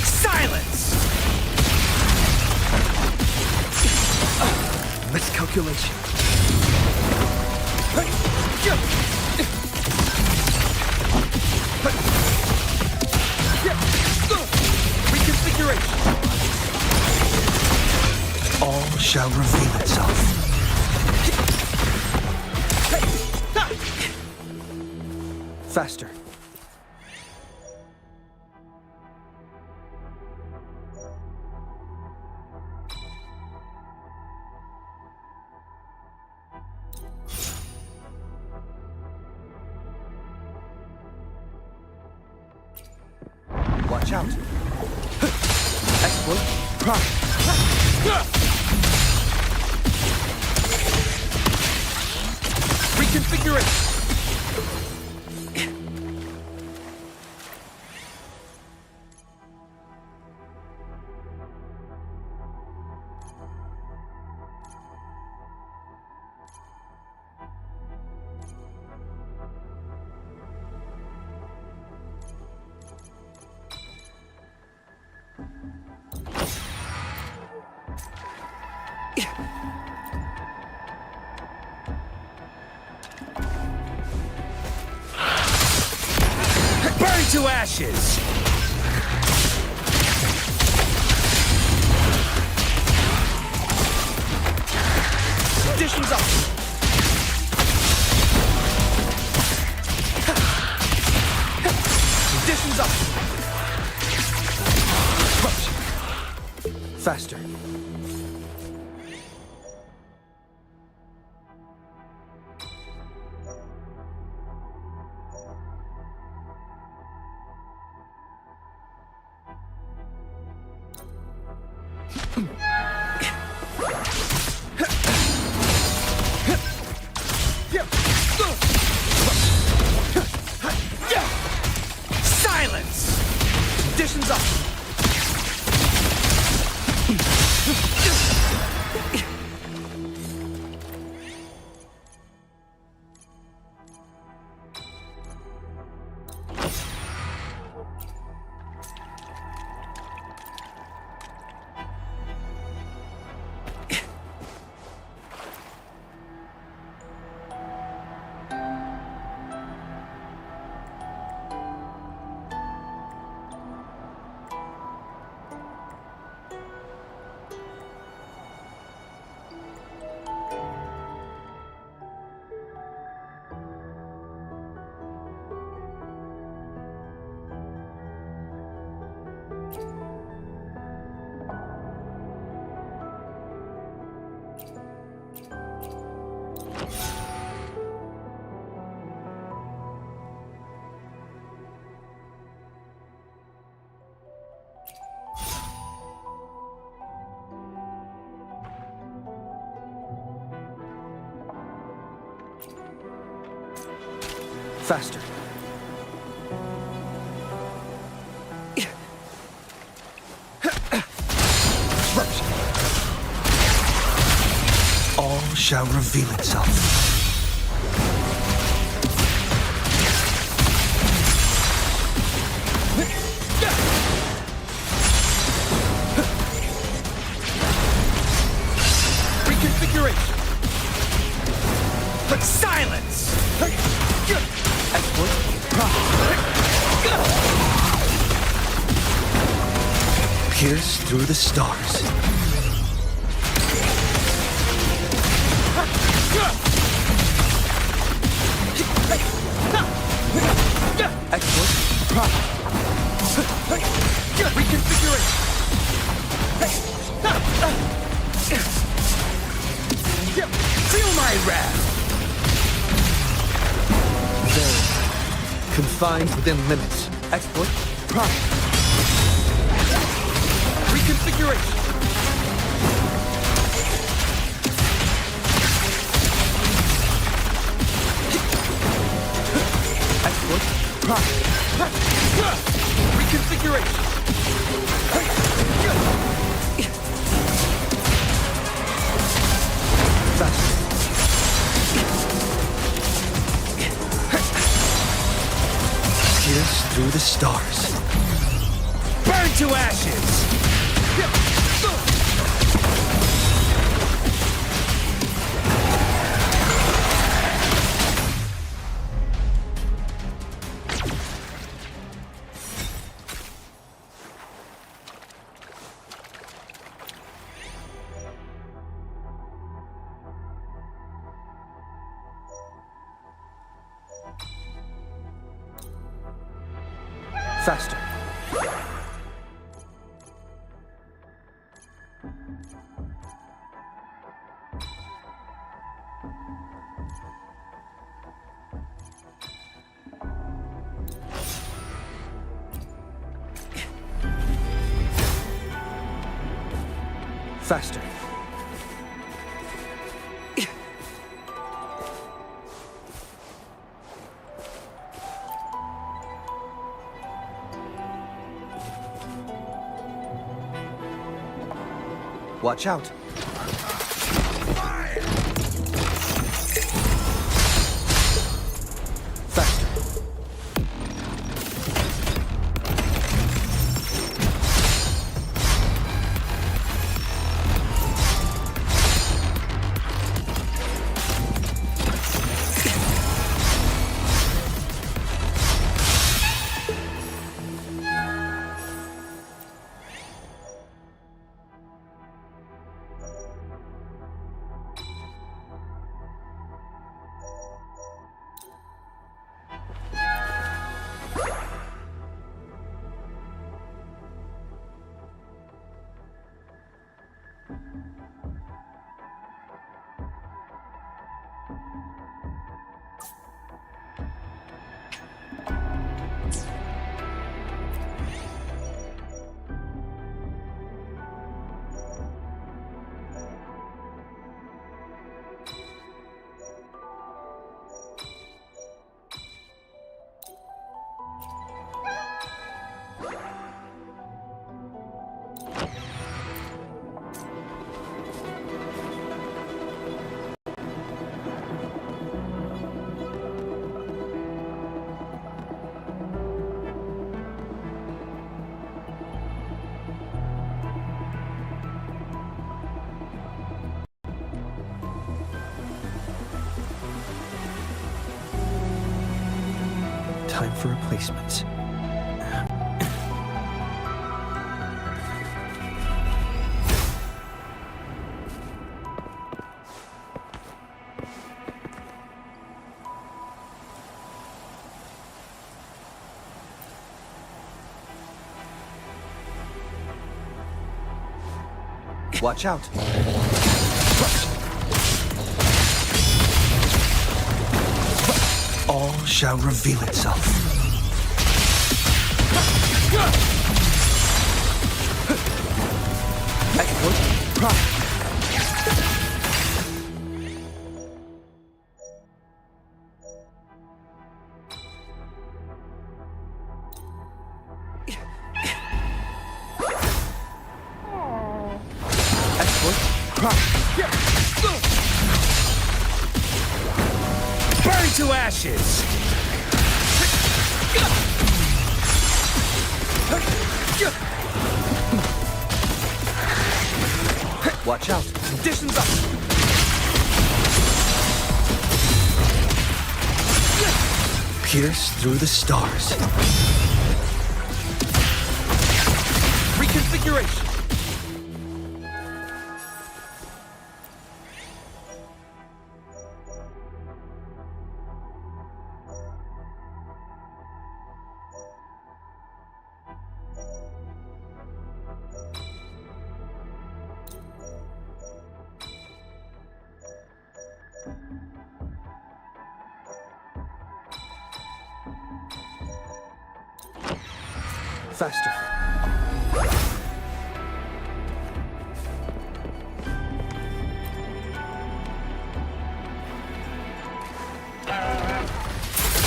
Silence. Miscalculation. Reconfiguration. All shall reveal itself. Faster. Watch out. Exploit. Reconfiguration. to ashes! Conditions up! Conditions up! Faster. Silence! Conditions up! Faster. All shall reveal itself. Reconfiguration! Silence! Pierce through the stars. Reconfiguration! Feel my wrath! There. Confined within limits. Exploit. Prime. Reconfiguration! Exploit. Prime. Reconfiguration! Faster. Pierce through the stars. Burn to ashes! Faster. Faster. Watch out. Faster. Time for replacements. Watch out. All shall reveal itself. Exploit prime. Exploit prime. Burn to ashes! Watch out. Conditions up! Pierce through the stars. Reconfiguration! Faster.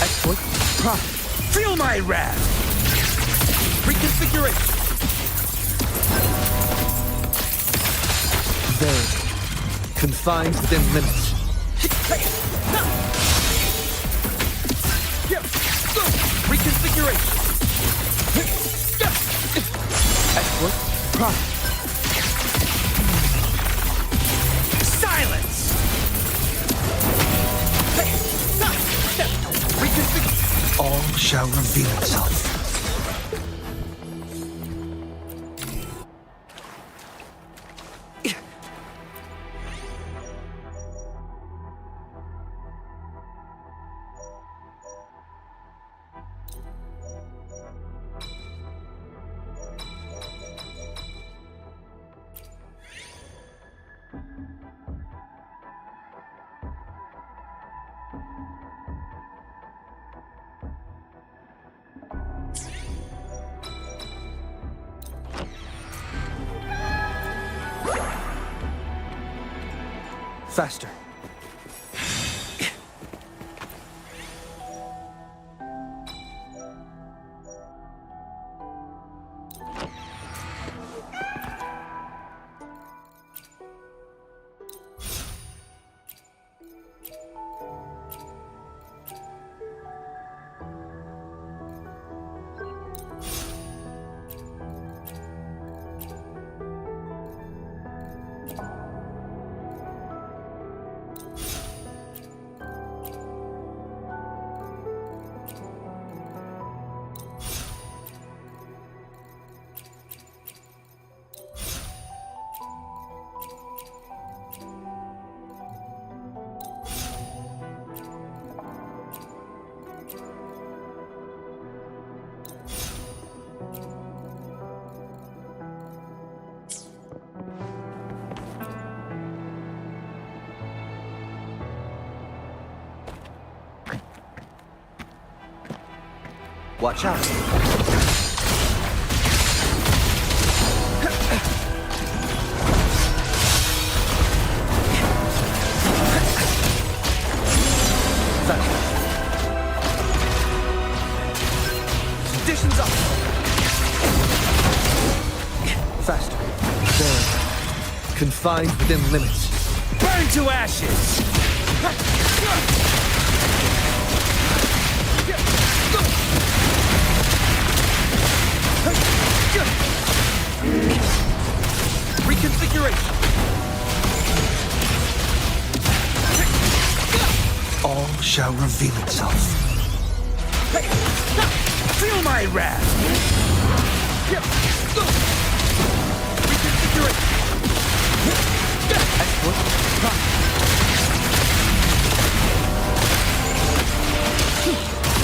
Exploit prime. Feel my wrath! Reconfiguration! Verity. Confined within limits. Reconfiguration! Exploit prime. Silence! All shall reveal itself. Faster. Watch out. Conditions up. Faster. There. Confined within limits. Burn to ashes! Reconfiguration. All shall reveal itself. Feel my wrath!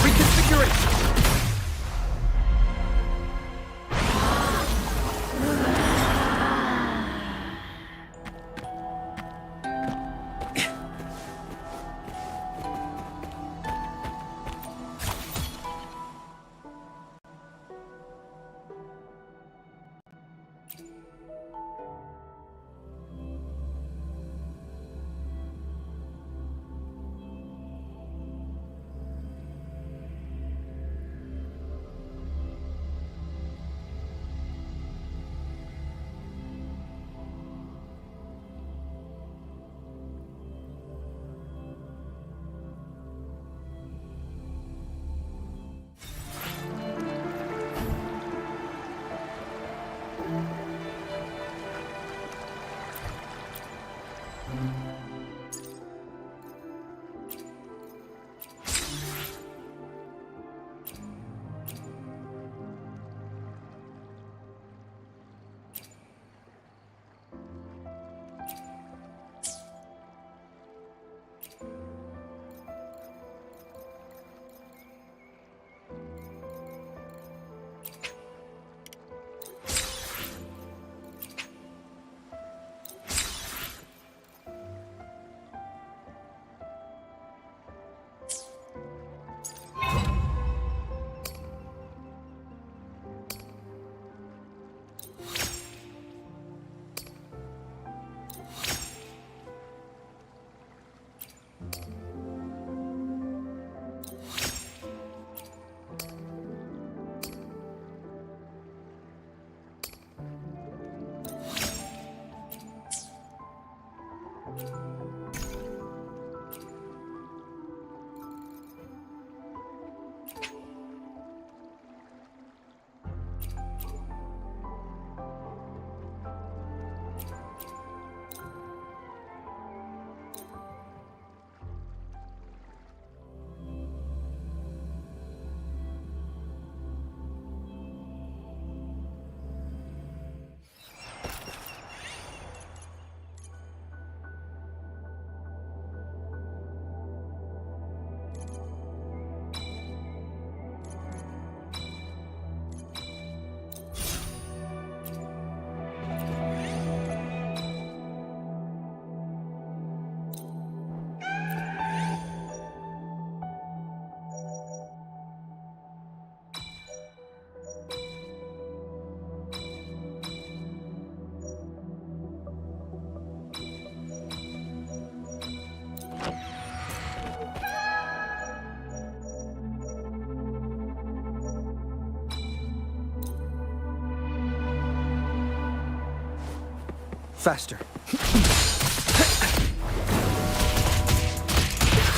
Reconfiguration. Faster.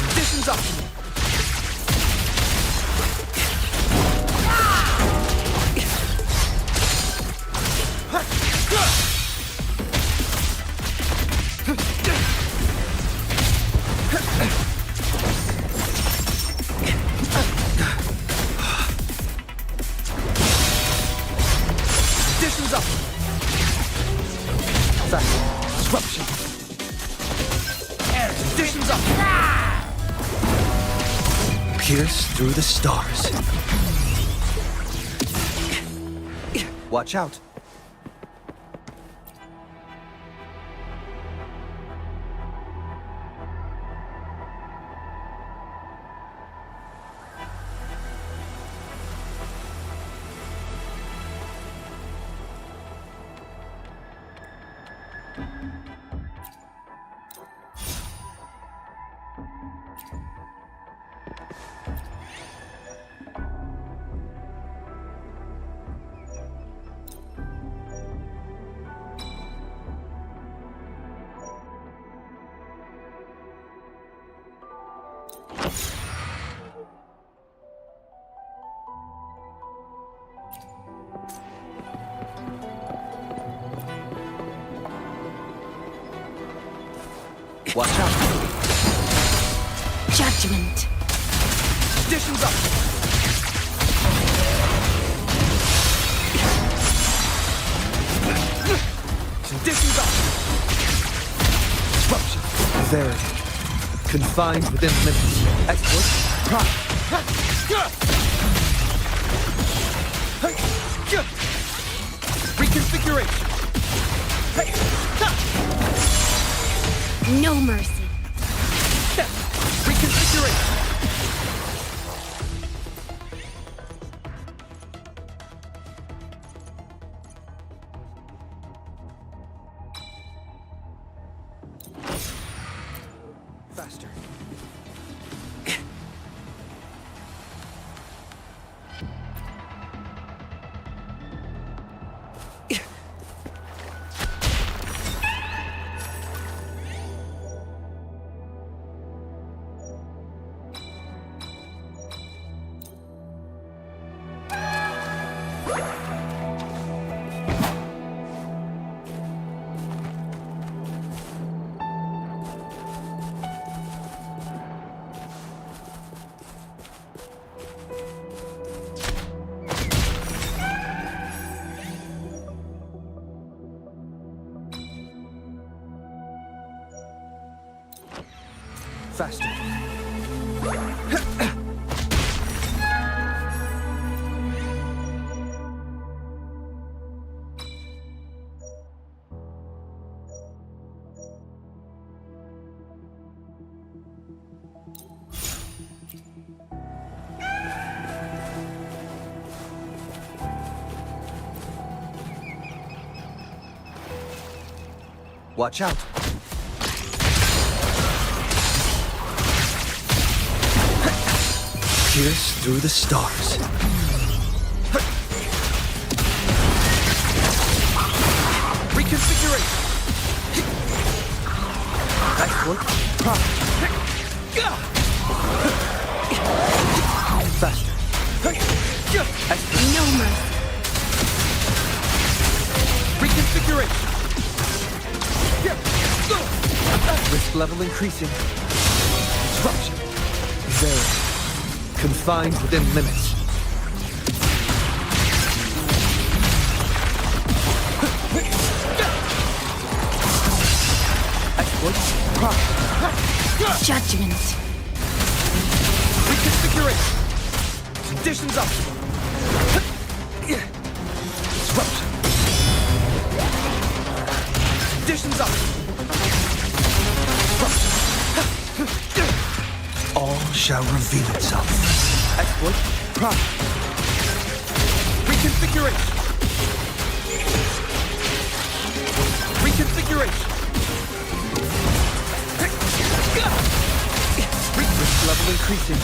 Conditions optimal. Conditions up. Faster. Disruption. Conditions up. Pierce through the stars. Watch out. Watch out. Judgment. Conditions up. Conditions up. Disruption. There. Confined within limits. Export. Prime. Reconfiguration. No mercy. Reconfiguration. Faster. Faster. Watch out. Pierce through the stars. Reconfiguration. Nice work. Faster. No mercy. Reconfiguration. Risk level increasing. Disruption. There. Confined within limits. Exploit. Judgment. Reconfiguration. Conditions optimal. Disruption. Conditions optimal. Disruption. All shall reveal itself. Exploit. Prime. Reconfiguration. Reconfiguration. Risk level increasing.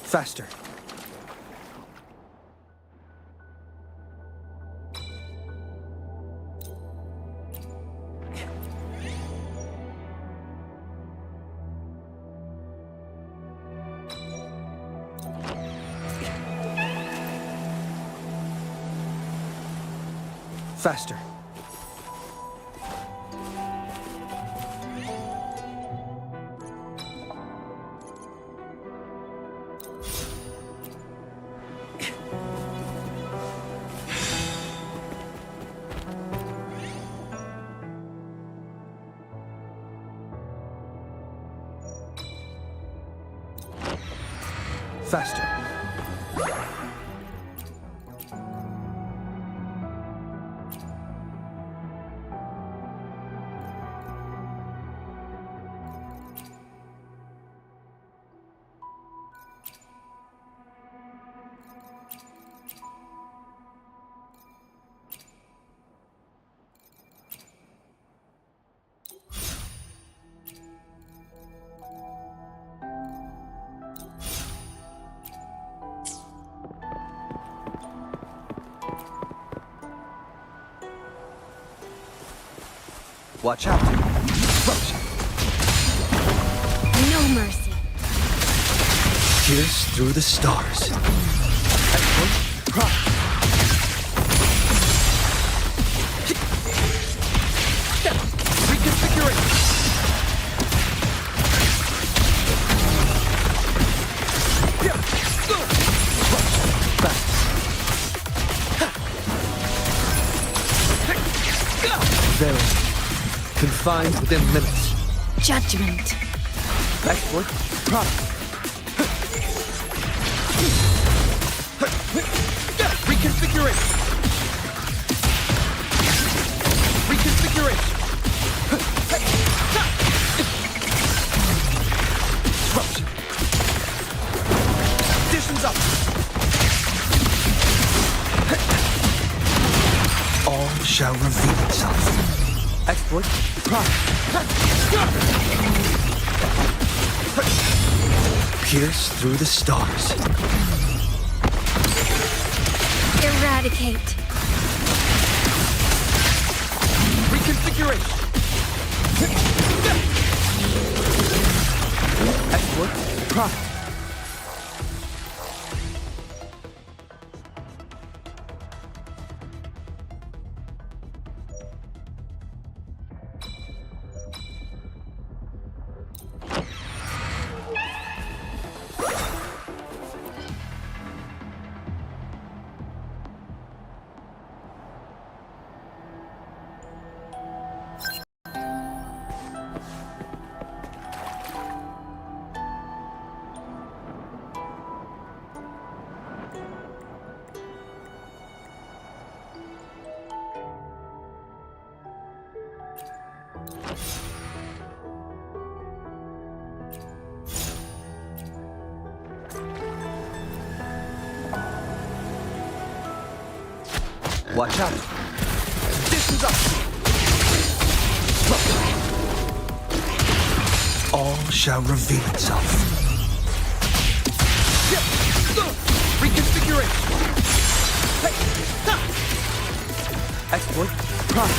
Faster. Faster. Faster. Watch out. No mercy. Pierce through the stars. Exploit. Prime. Reconfiguration. Very. Confined within limits. Judgment. Exploit. Prime. Reconfiguration. Reconfiguration. Disruption. Conditions up. All shall reveal itself. Exploit. Prime. Pierce through the stars. Eradicate. Reconfiguration. Exploit. Prime. Watch out. Conditions up. All shall reveal itself. Reconfiguration. Exploit. Prime.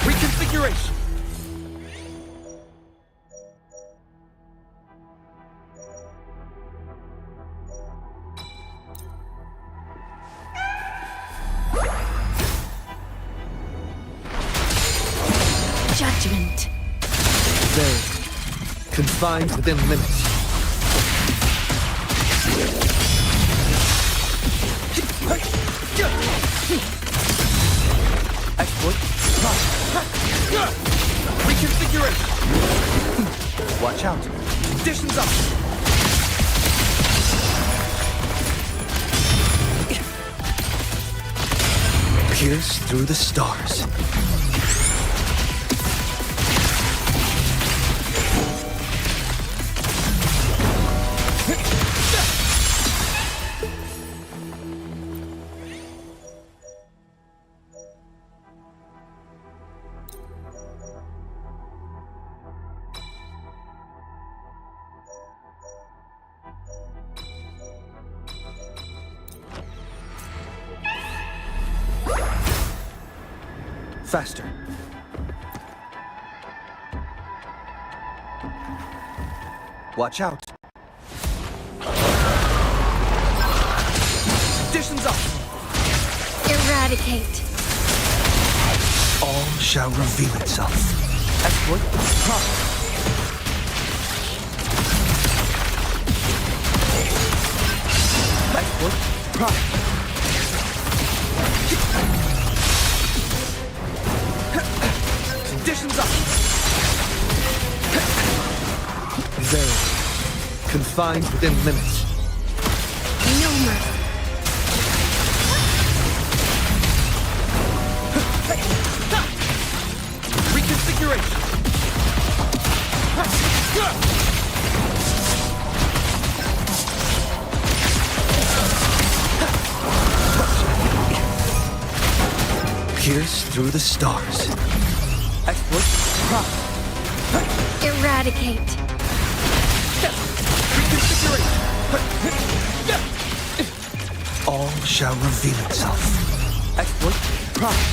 Reconfiguration. Judgment. Very. Confined within limits. Exploit. Reconfiguration. Watch out. Conditions up. Pierce through the stars. Faster. Watch out. Conditions up. Eradicate. All shall reveal itself. Exploit. Prime. Exploit. Prime. Conditions up. Very. Confined within limits. No mercy. Reconfiguration. Pierce through the stars. Exploit. Prime. Eradicate. Reconfiguration. All shall reveal itself. Exploit. Prime.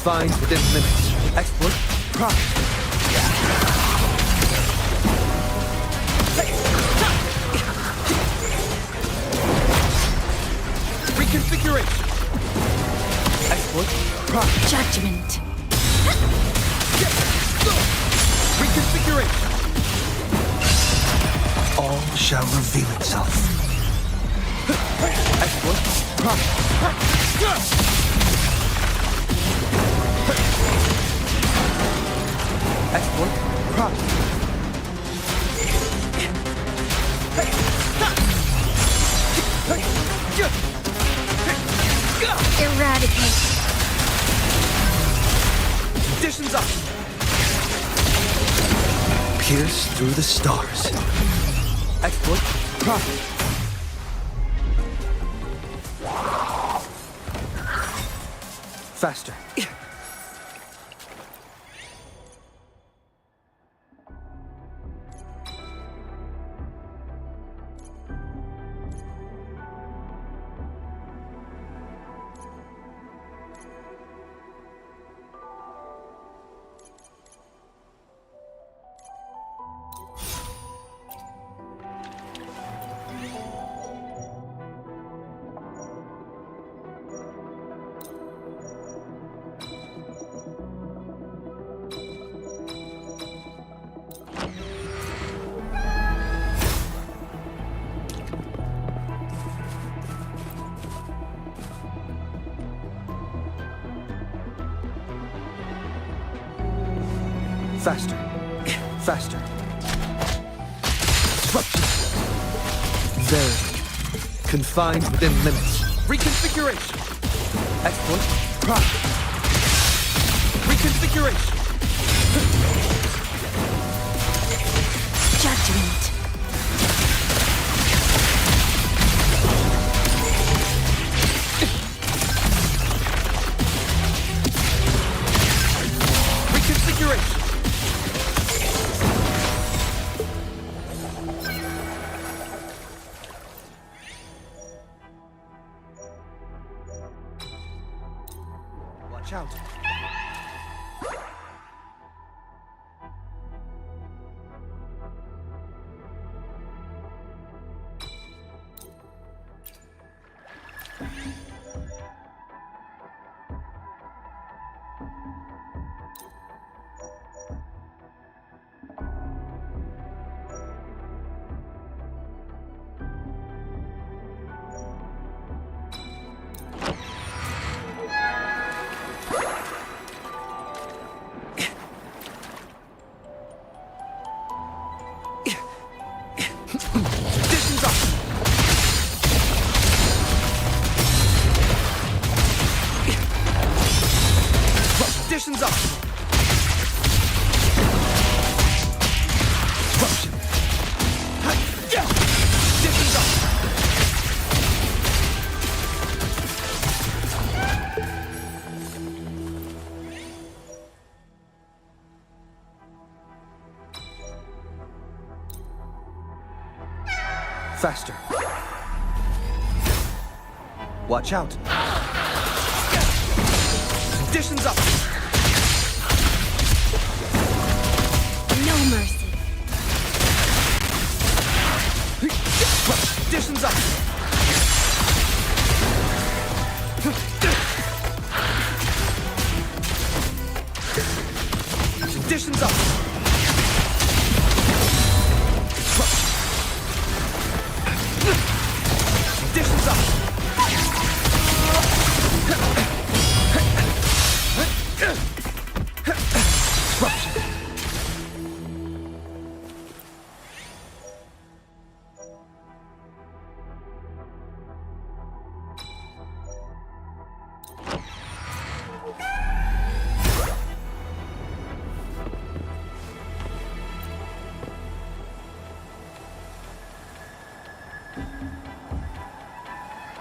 Confined within limits. Exploit. Profit. Reconfiguration. Exploit. Profit. Judgment. Reconfiguration. All shall reveal itself. Exploit. Profit. Exploit. Profit. Eradicate. Conditions up. Pierce through the stars. Exploit. Profit. Faster. Faster. Faster. Disruption. Verity. Confined within limits. Reconfiguration. Exploit. Profit. Reconfiguration. Judgment. Reconfiguration. Watch out. Conditions up. Conditions up. Disruption. Conditions up. Faster. Watch out. Conditions up. No mercy. Conditions up. Conditions up. Conditions up. Disruption.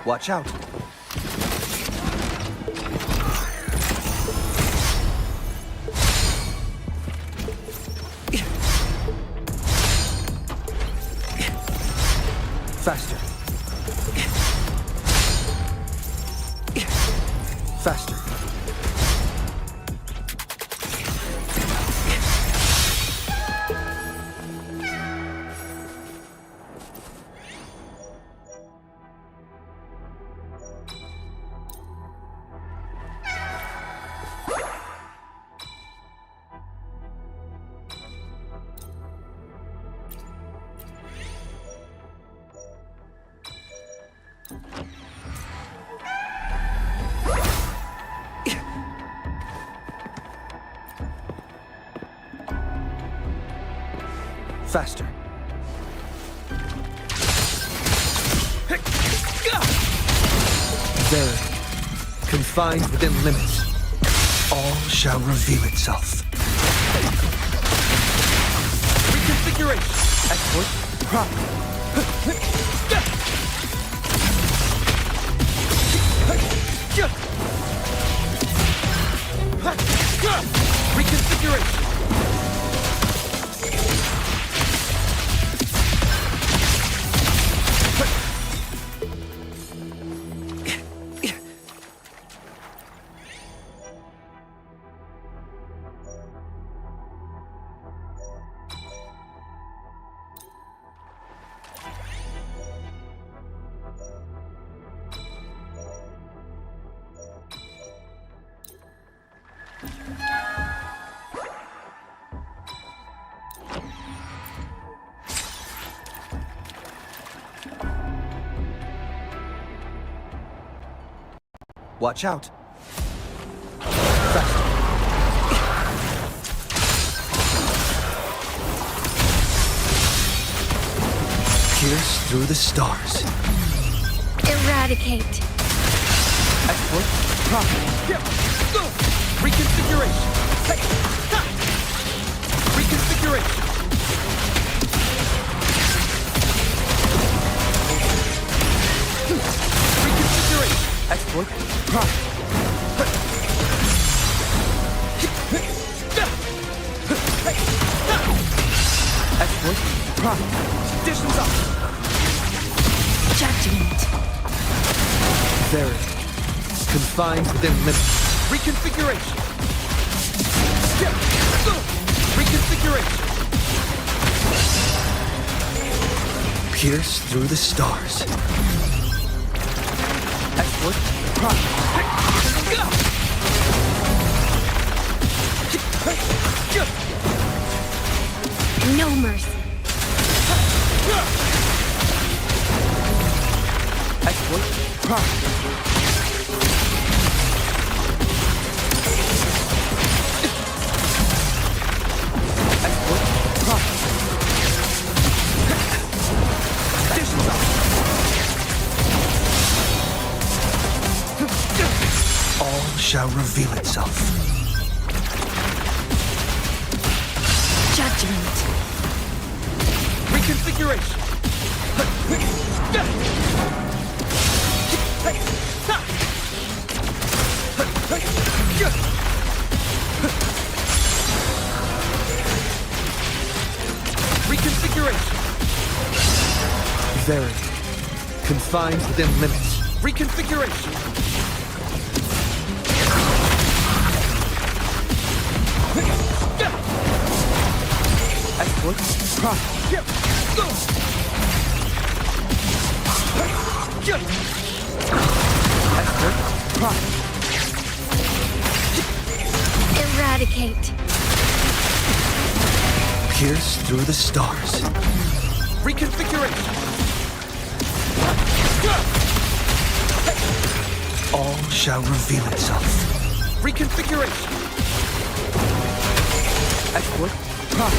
Watch out. Faster. Faster. Faster. There. Confined within limits. All shall reveal itself. Reconfiguration. Export. Prop. Reconfiguration. Watch out. Faster. Pierce through the stars. Eradicate. Export. Prop. Reconfiguration. Reconfiguration. Reconfiguration. Export. Prop. Export. Prop. Conditions up. Judgment. There. Confined within limits. Reconfiguration. Reconfiguration. Pierce through the stars. Export. Prop. No mercy. Export. Prop. Export. Prop. Conditions up. All shall reveal itself. Judgment. Reconfiguration. Reconfiguration. Very. Confined within limits. Reconfiguration. Export. Prop. Export. Prop. Eradicate. Pierce through the stars. Reconfiguration. All shall reveal itself. Reconfiguration. Export. Prop.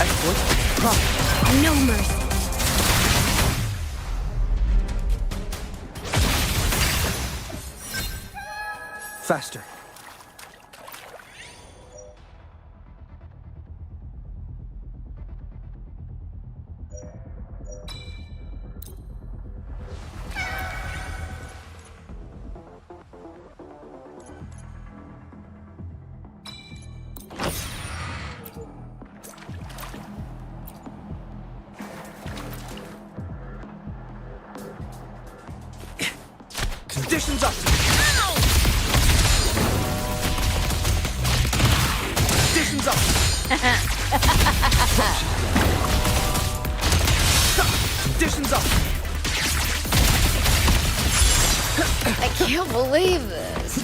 Export. Prop. No mercy. Faster. Conditions up. Conditions up. Conditions up. I can't believe this.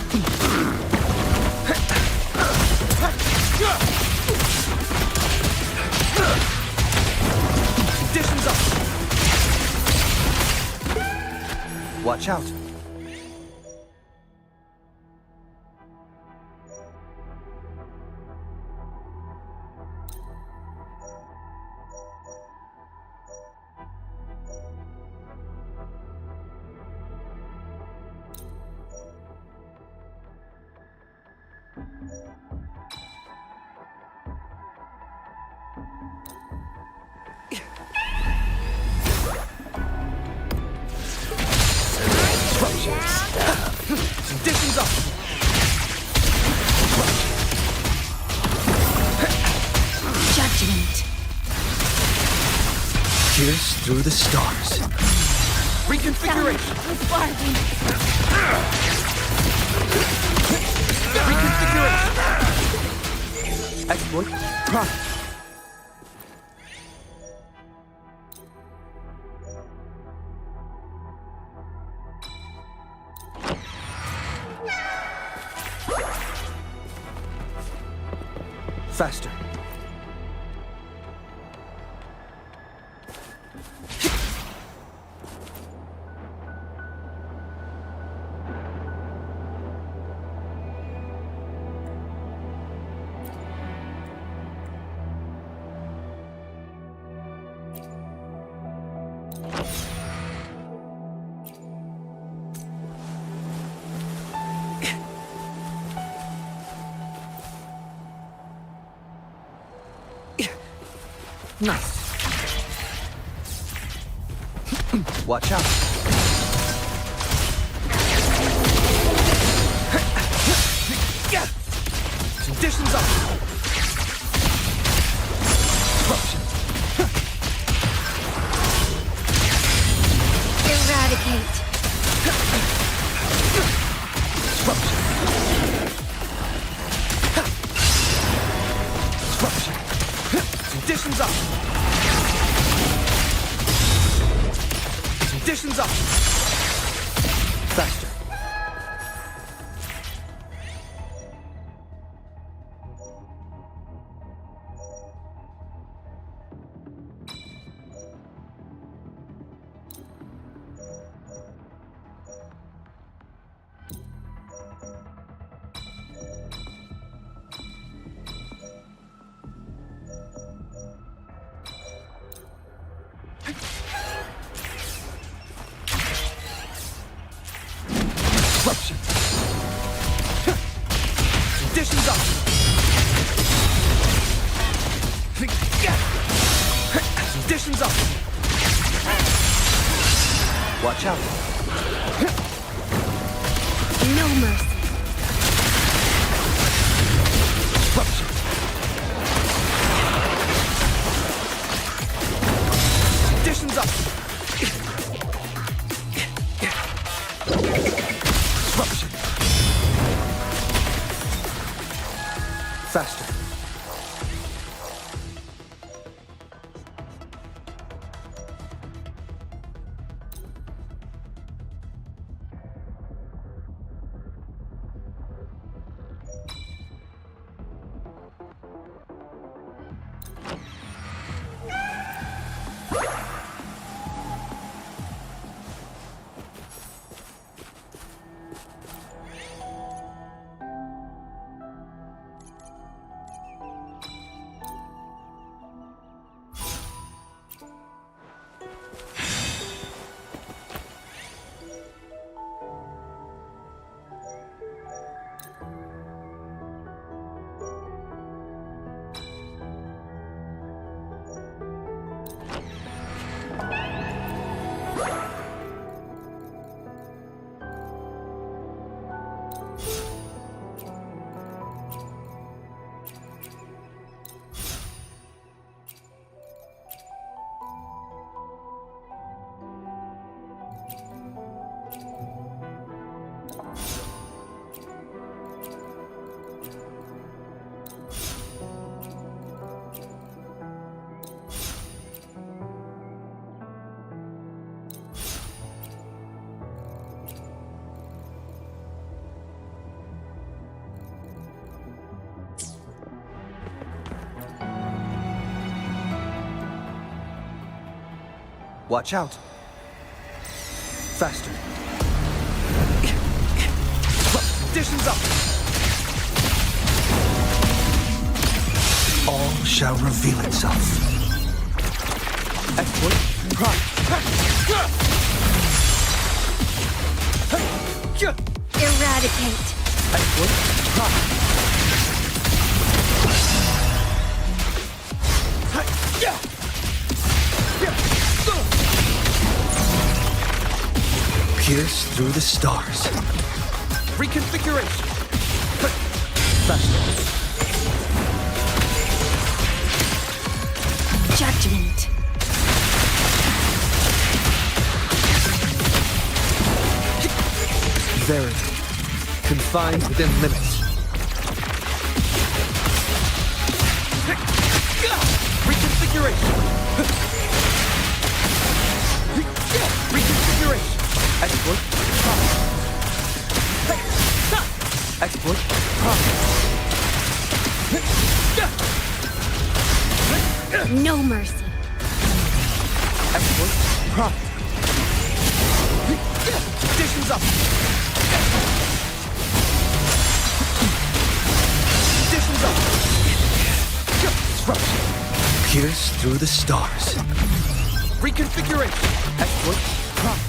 Conditions up. Watch out. Conditions up! Judgment. Pierce through the stars. Reconfiguration! Reconfiguration! Exploit. Prime. Faster. Nice. Watch out. Conditions up. Corruption. Eradicate. Corruption. Corruption. Conditions up. Conditions up. Faster. Corruption. Conditions up. Conditions up. Watch out. No mercy. Corruption. Conditions up. Corruption. Faster. Watch out. Faster. Conditions up! All shall reveal itself. Exploit. Prime. Eradicate. Exploit. Prime. Pierce through the stars. Reconfiguration. Faster. Judgment. Verity. Confined within limits. Reconfiguration. Reconfiguration. Exploit. Exploit. No mercy. Exploit. Prompt. Conditions up. Conditions up. Disruption. Pierce through the stars. Reconfiguration. Exploit. Prompt.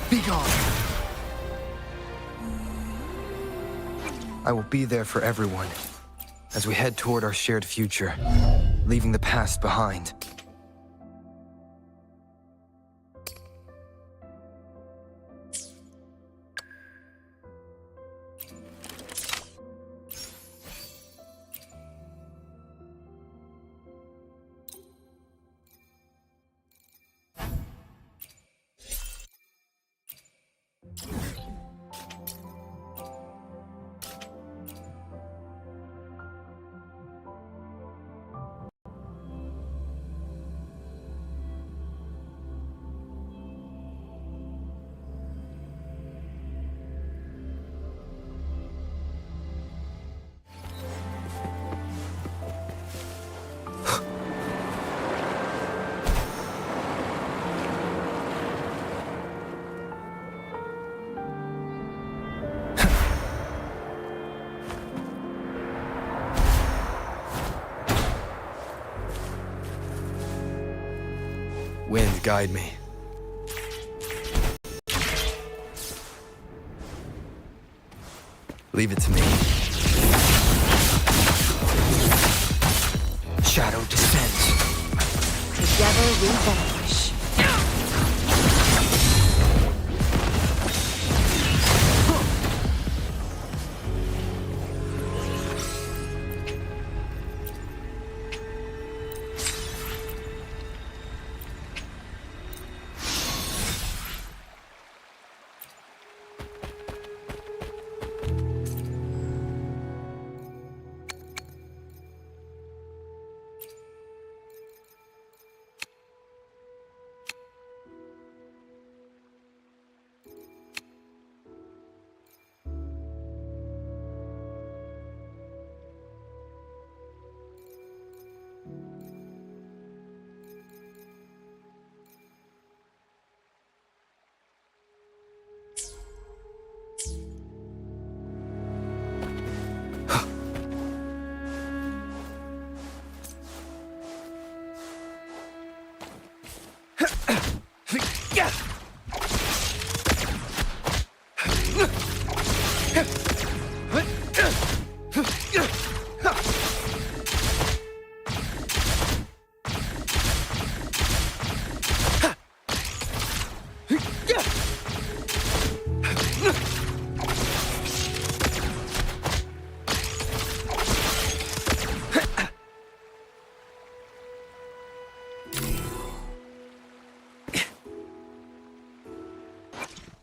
Be gone. I will be there for everyone as we head toward our shared future, leaving the past behind. Wind, guide me. Leave it to me. Shadow descends. Together we vanish.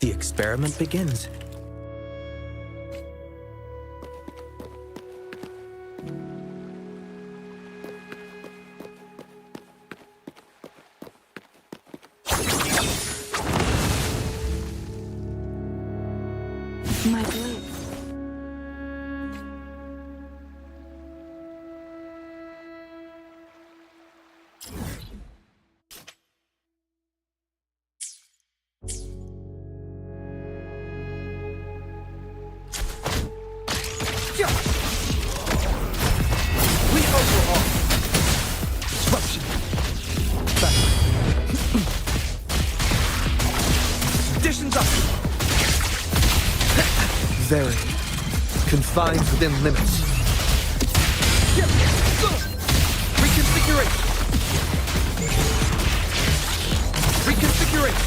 The experiment begins. My blade. Very confined within limits. Reconfiguration. Reconfiguration.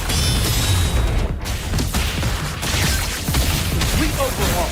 Complete overhaul.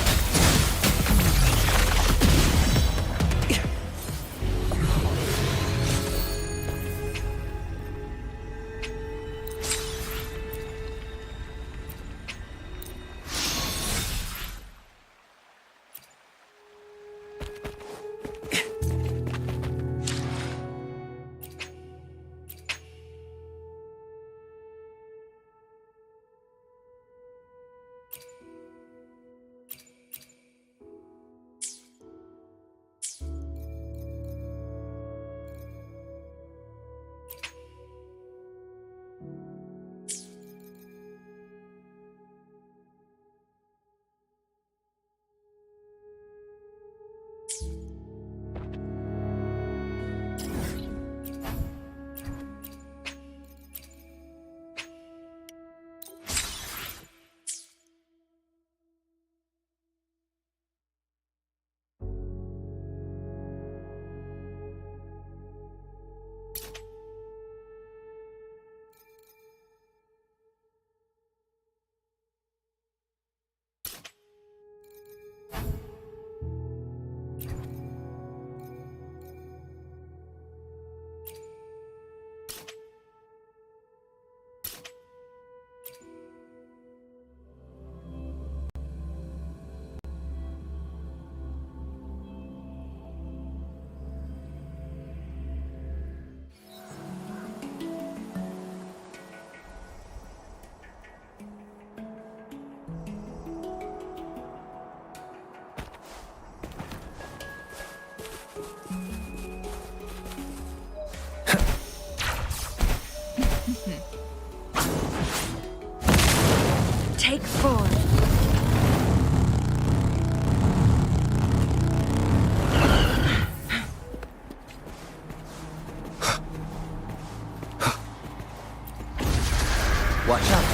Take form. Watch out.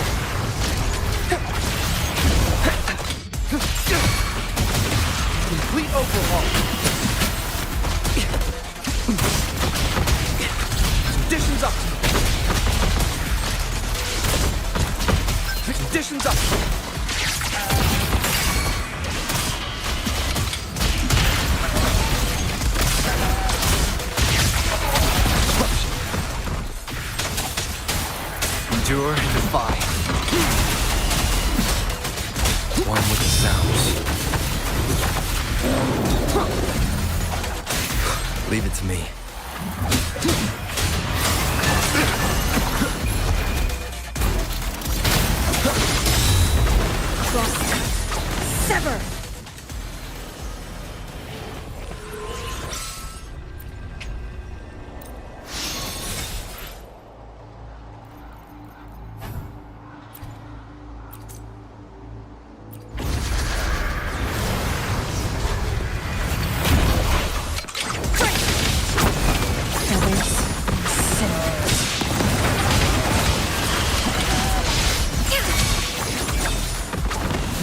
Complete overhaul. Conditions up. Conditions up. Endure and defy. One with the sounds. Leave it to me. Sever!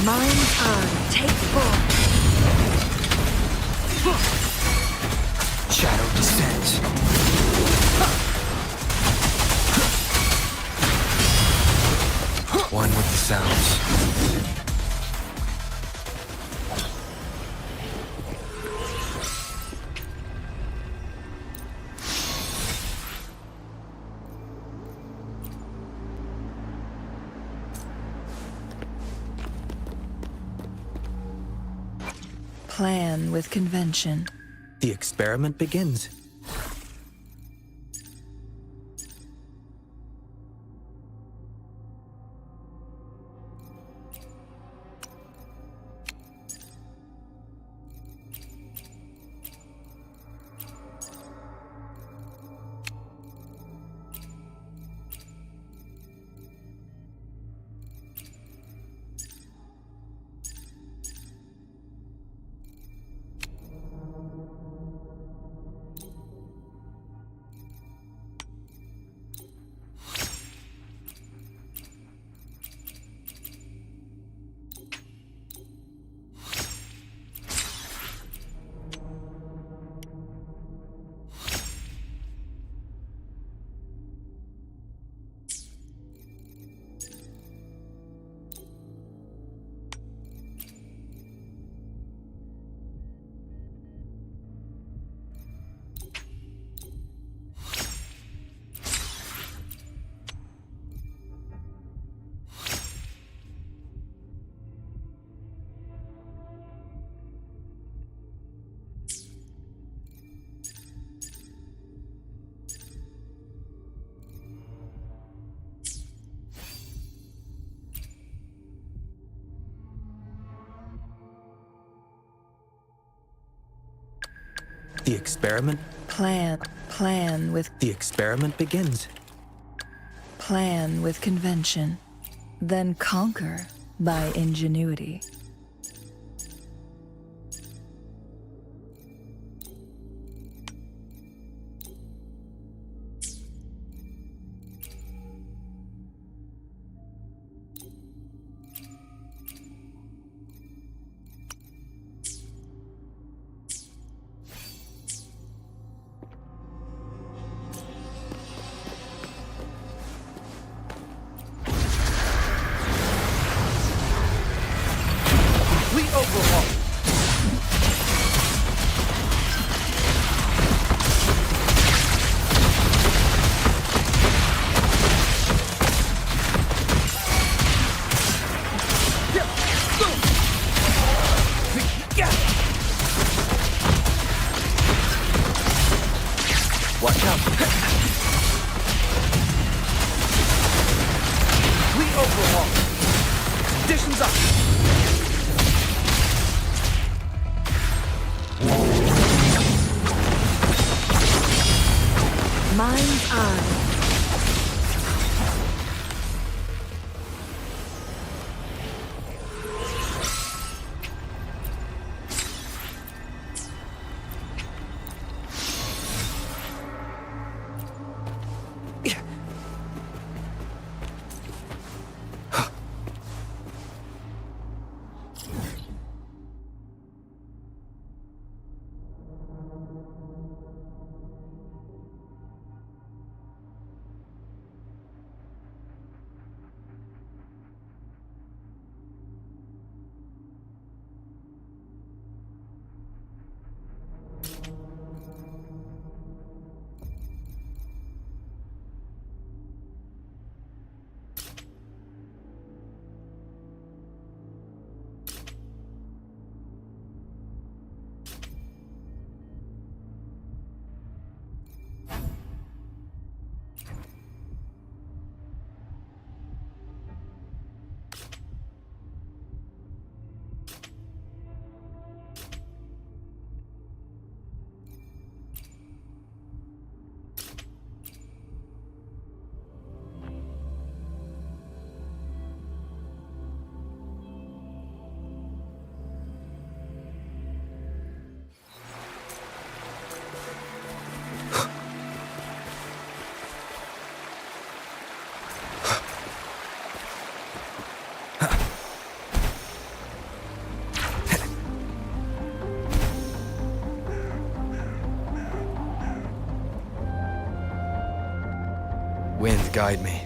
Mind's eye, take full. Shadow descends. One with the sounds. Plan with convention. The experiment begins. The experiment? Plan with... The experiment begins. Plan with convention. Then conquer by ingenuity. Watch out. Complete overhaul. Conditions up. Mind's eye. Wind, guide me.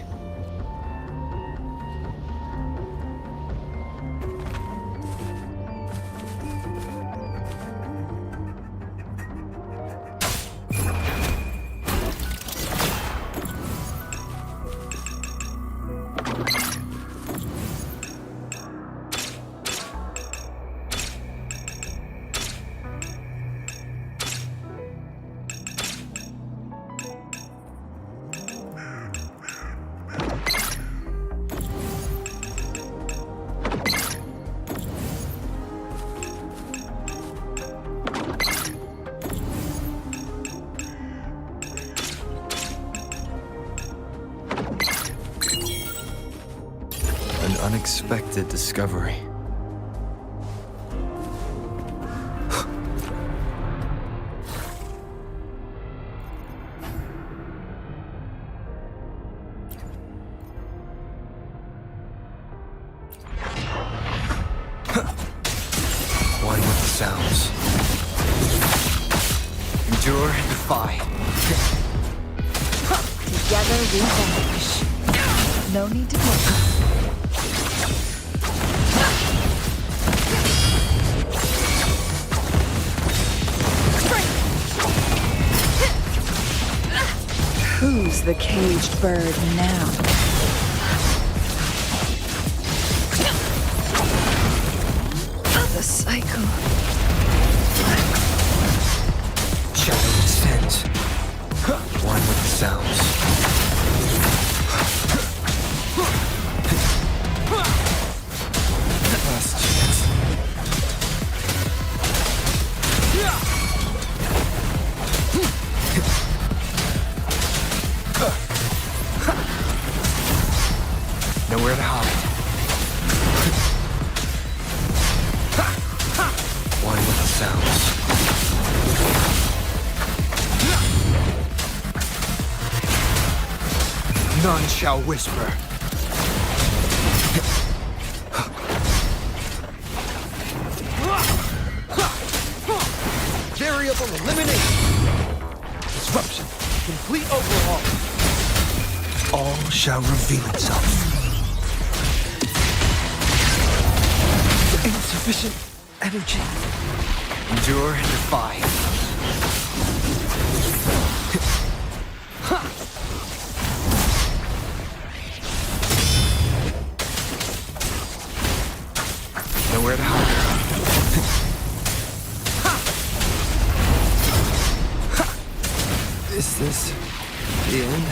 An unexpected discovery. One with the sounds. Endure and defy. Together we vanish. No need to look. Who's the caged bird now? The cycle. Shadow descends. One with the sounds. Last chance. Nowhere to hide. One with the sounds. None shall whisper. Variable elimination. Disruption. Complete overhaul. All shall reveal itself. Insufficient energy. Endure and defy. Nowhere to hide. Is this the end?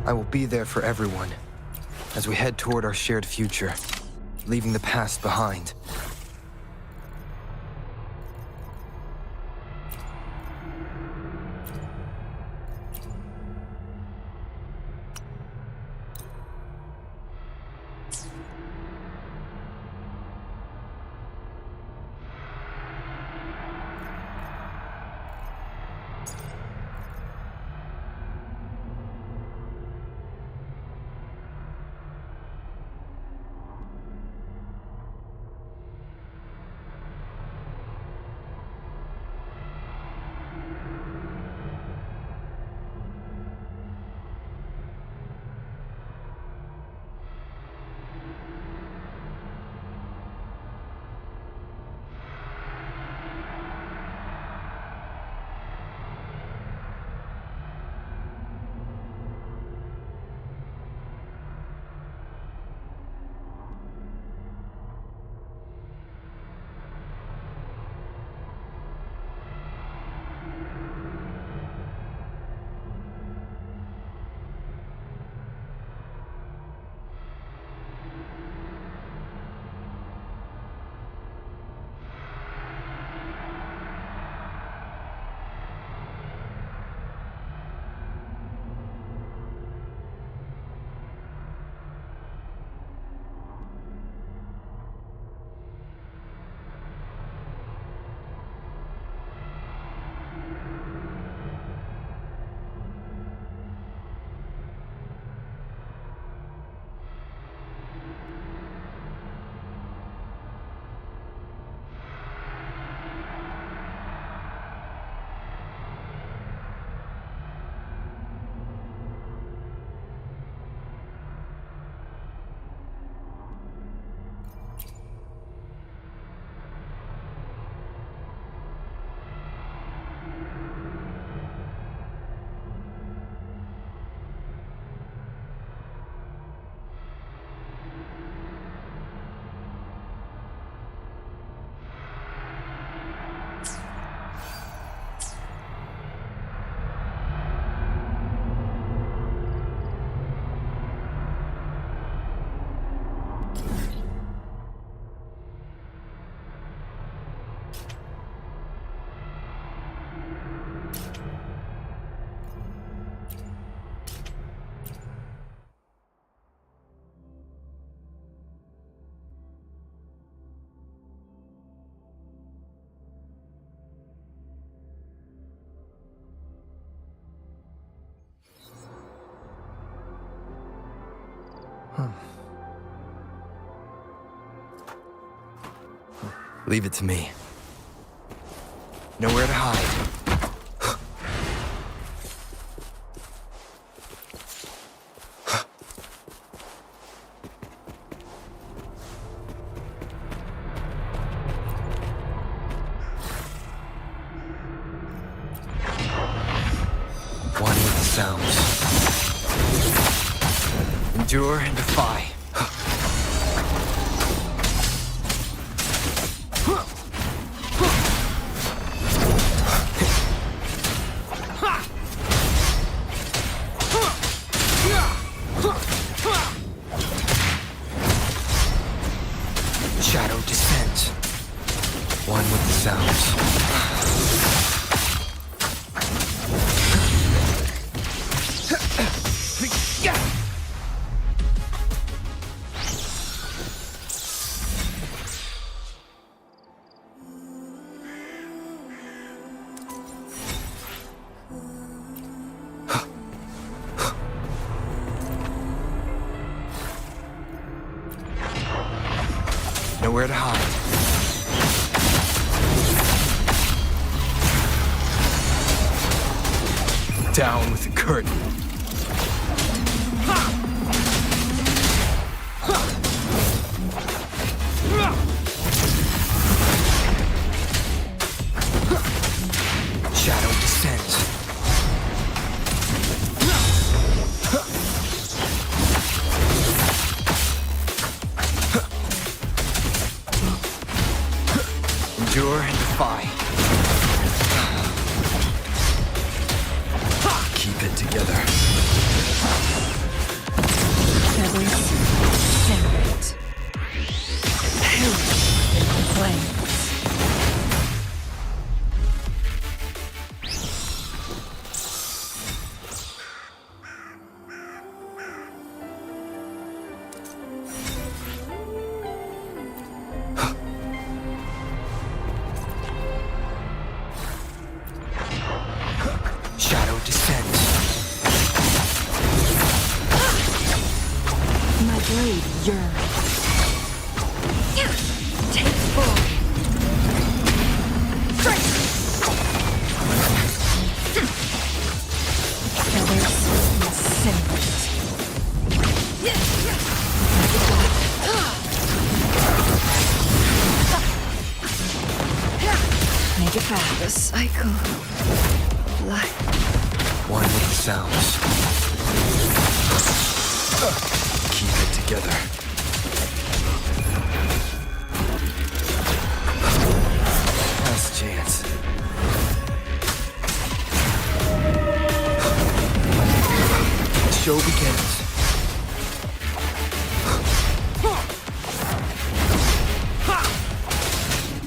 I will be there for everyone as we head toward our shared future, leaving the past behind. Leave it to me. Nowhere to hide. One with the sounds. Endure and defy. Shadow descends. One with the sounds. Nowhere to hide. Down with the curtain. Shadow descends. Endure and defy. Keep it together. Feathers separate. Perish in the flames. Shadow descends. My blade yearns. Take full. Feathers incinerate. Make it fast. The cycle of life. One with the sounds. Keep it together. Last chance. The show begins.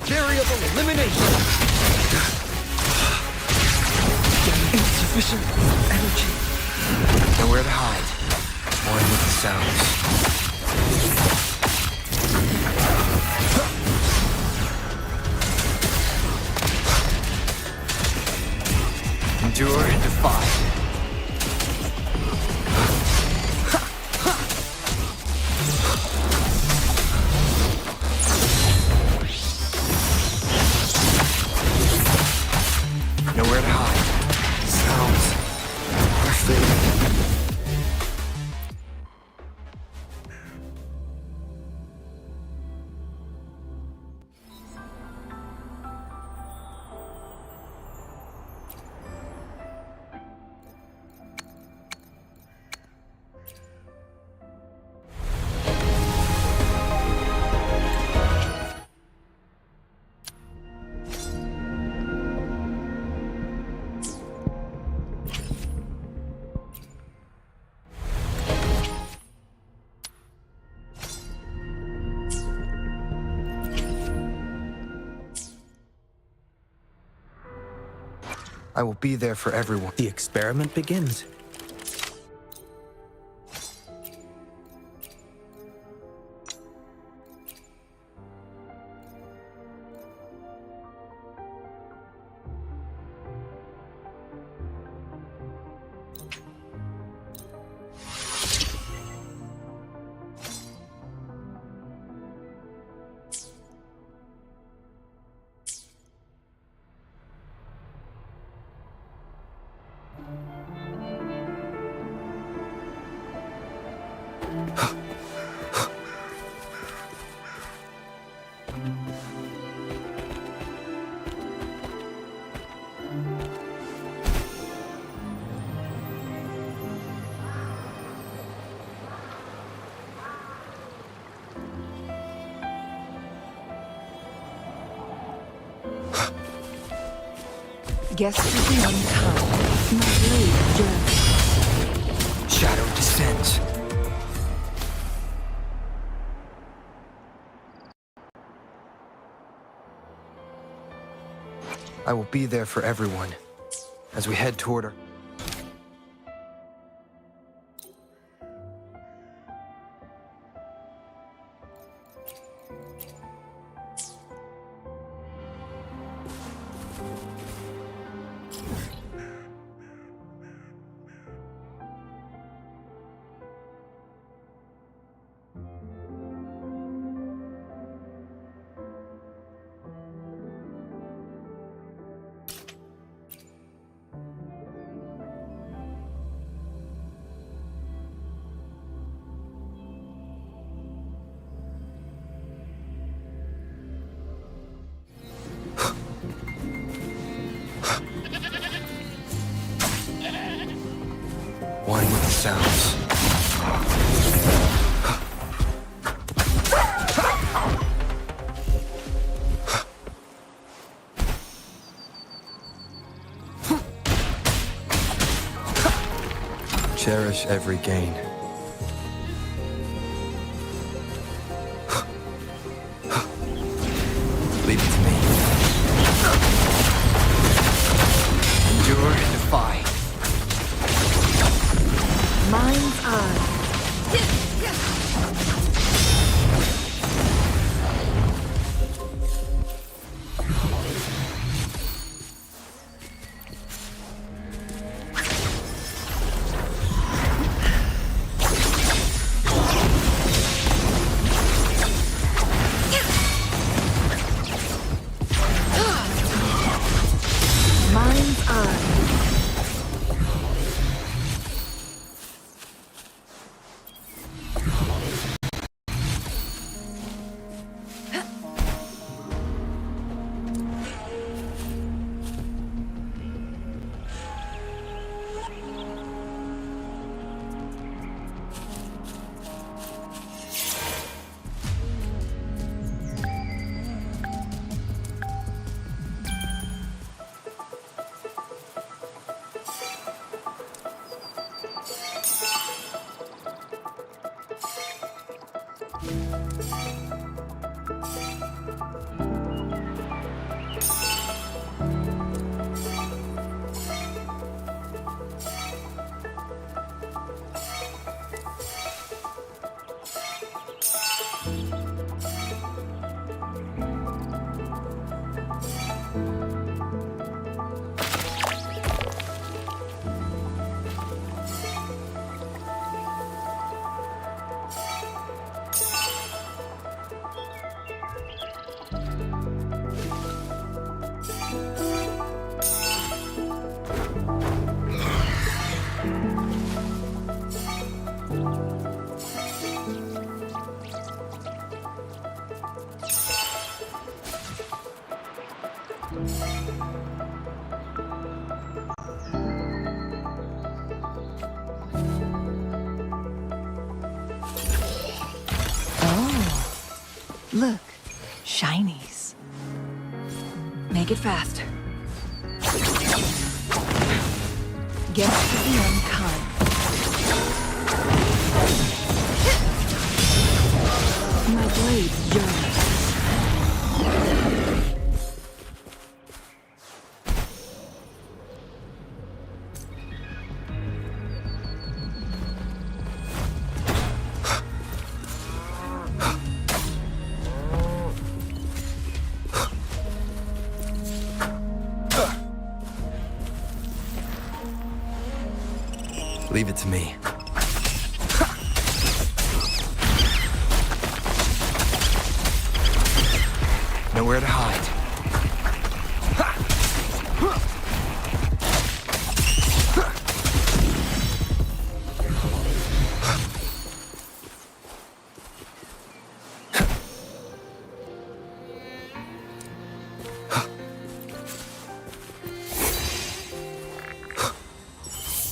Variable elimination. Insufficient energy. Nowhere to hide. One with the sounds. Endure and defy. Nowhere to hide. Sounds are fading. I will be there for everyone. The experiment begins. Guest to be unkind. My blade journeys. Shadow descends. I will be there for everyone as we head toward her. One with the sounds. Cherish every gain. Leave it to me. Endure and defy. Mind's eye. Mind's eye. Look, shinies. Make it fast. Get to the unkind. My blade yearns. Leave it to me. Nowhere to hide.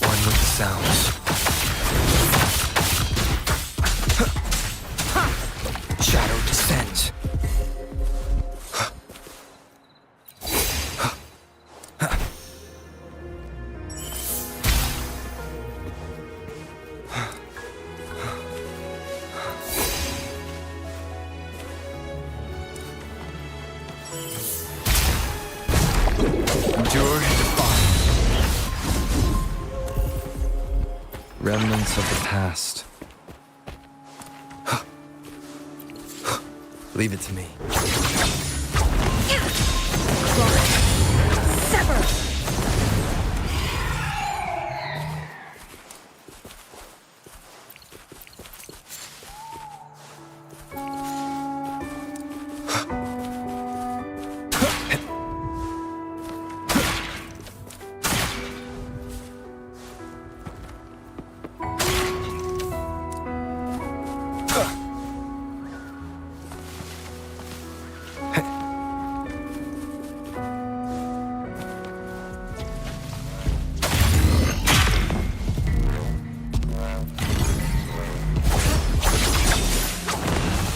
One with the sounds. Shadow descends. Endure and defy. Remnants of the past. Leave it to me. Sever!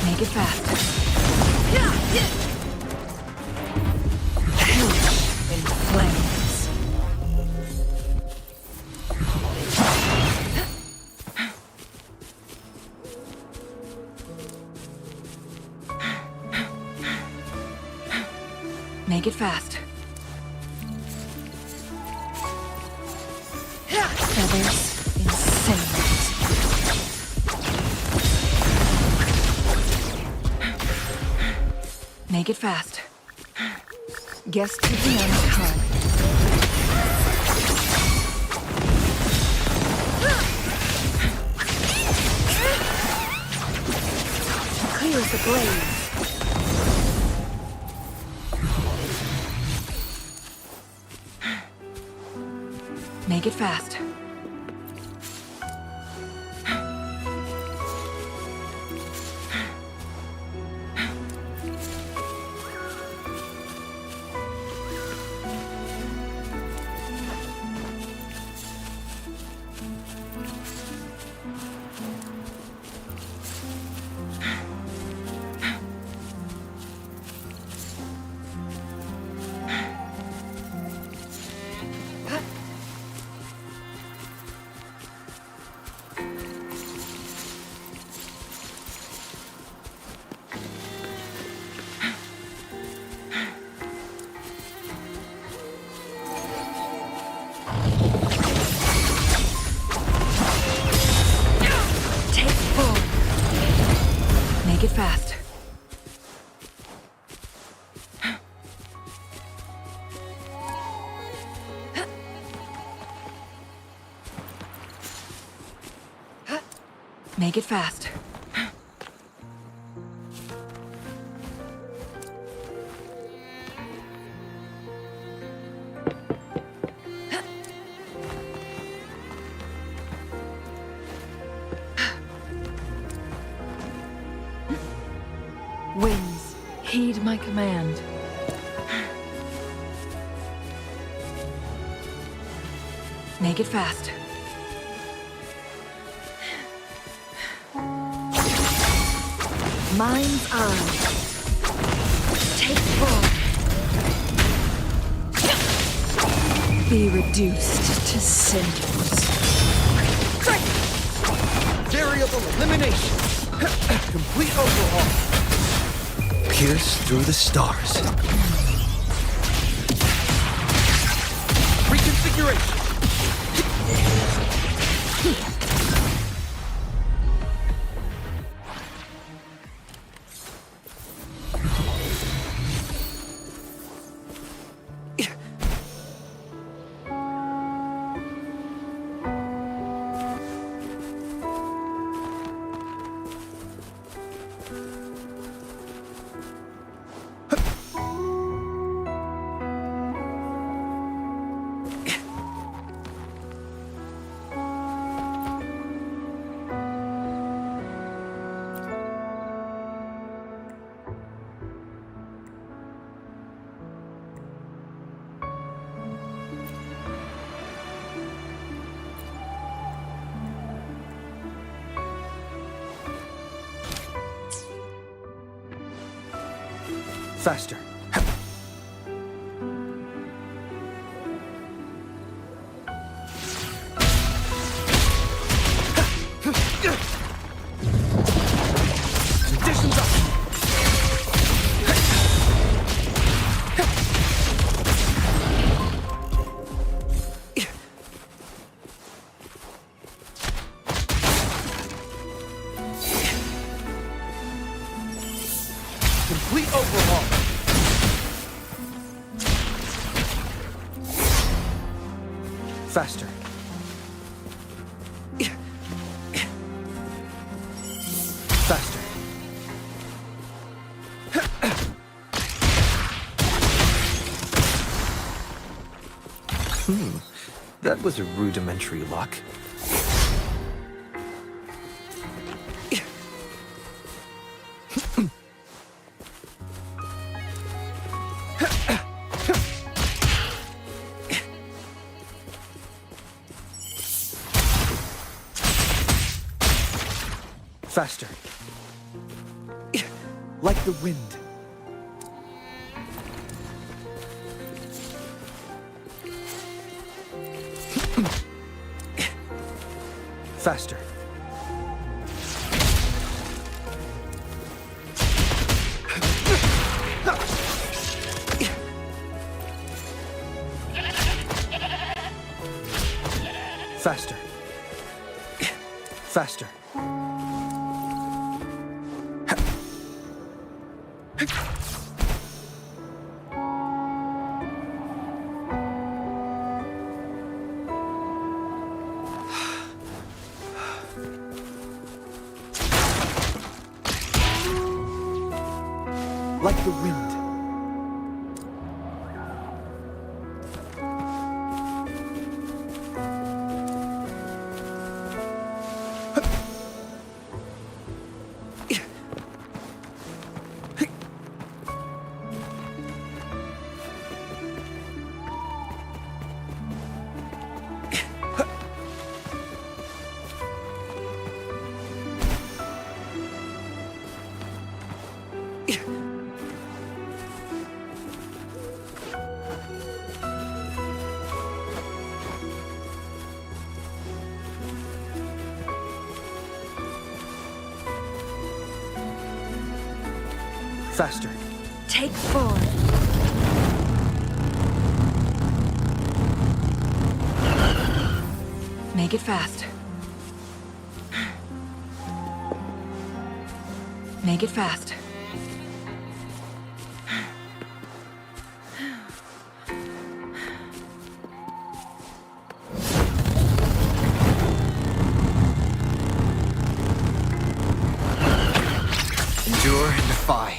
Make it fast. In flames. Make it fast. Feathers in sails. Make it fast. Guess to the unkind. Clears the blade. Make it fast. Make it fast. Make it fast. Winds, heed my command. Make it fast. Mind's eye. Take full. Be reduced to cinders. Variable elimination. Complete overhaul. Pierce through the stars. Reconfiguration. Faster. Conditions up. Complete overhaul. Faster. Faster. That was a rudimentary lock. Faster. Like the wind. Faster. Faster. Faster. Like the wind. Faster. Take full. Make it fast. Make it fast. Endure and defy.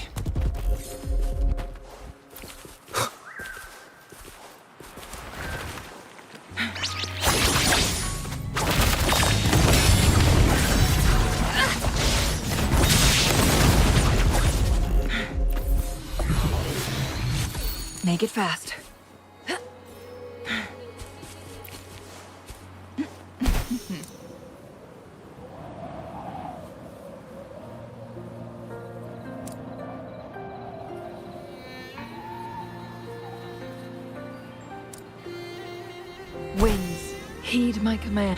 Make it fast. Winds, heed my command.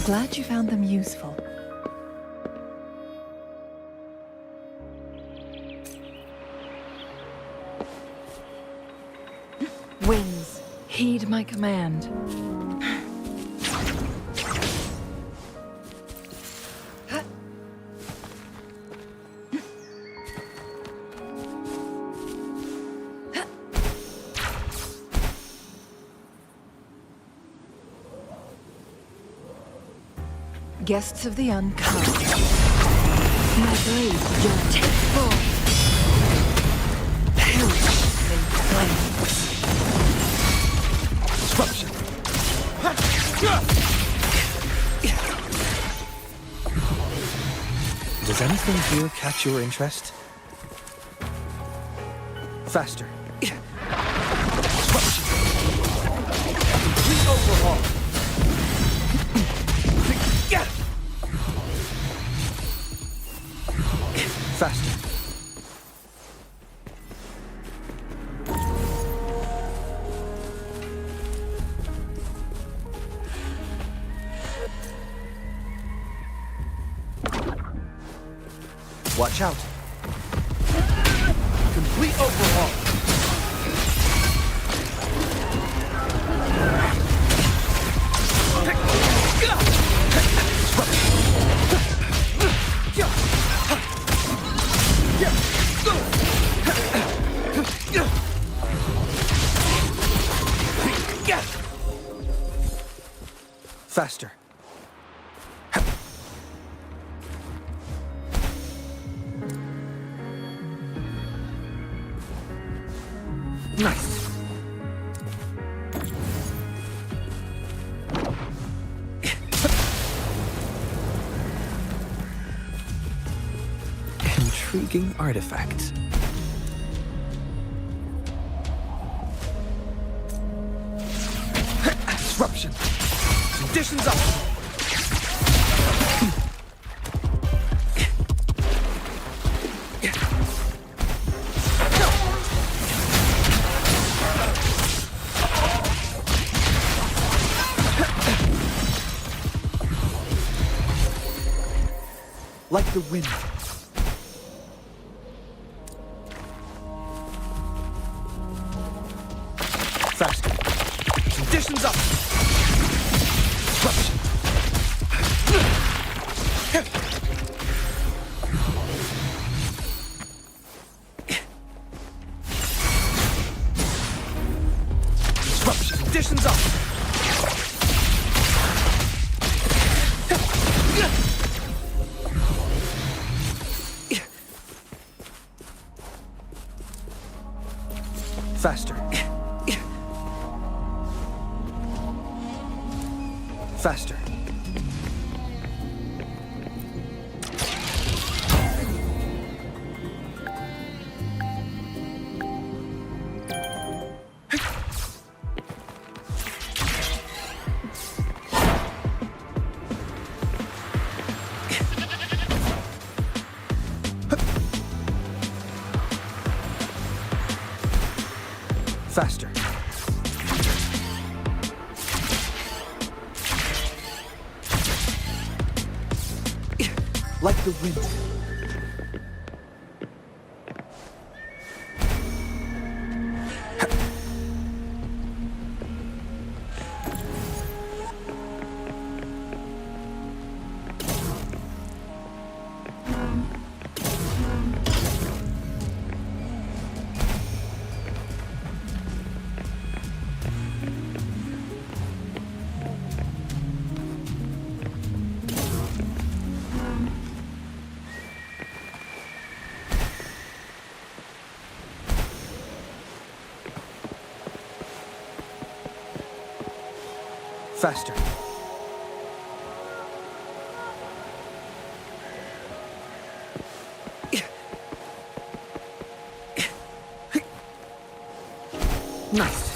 Glad you found them useful. Winds, heed my command. Guests of the unkind. My blade journey. Take form. Perish in flames. Disruption. Does anything here catch your interest? Faster. Disruption. Complete overhaul. Faster. Watch out. Complete overhaul. Faster. Nice. Intriguing artifact. Disruption. Conditions up. Like the wind. Faster. Conditions up. Disruption. Disruption. Conditions up. Faster. Faster. Faster. Like the wind. Faster. Nice.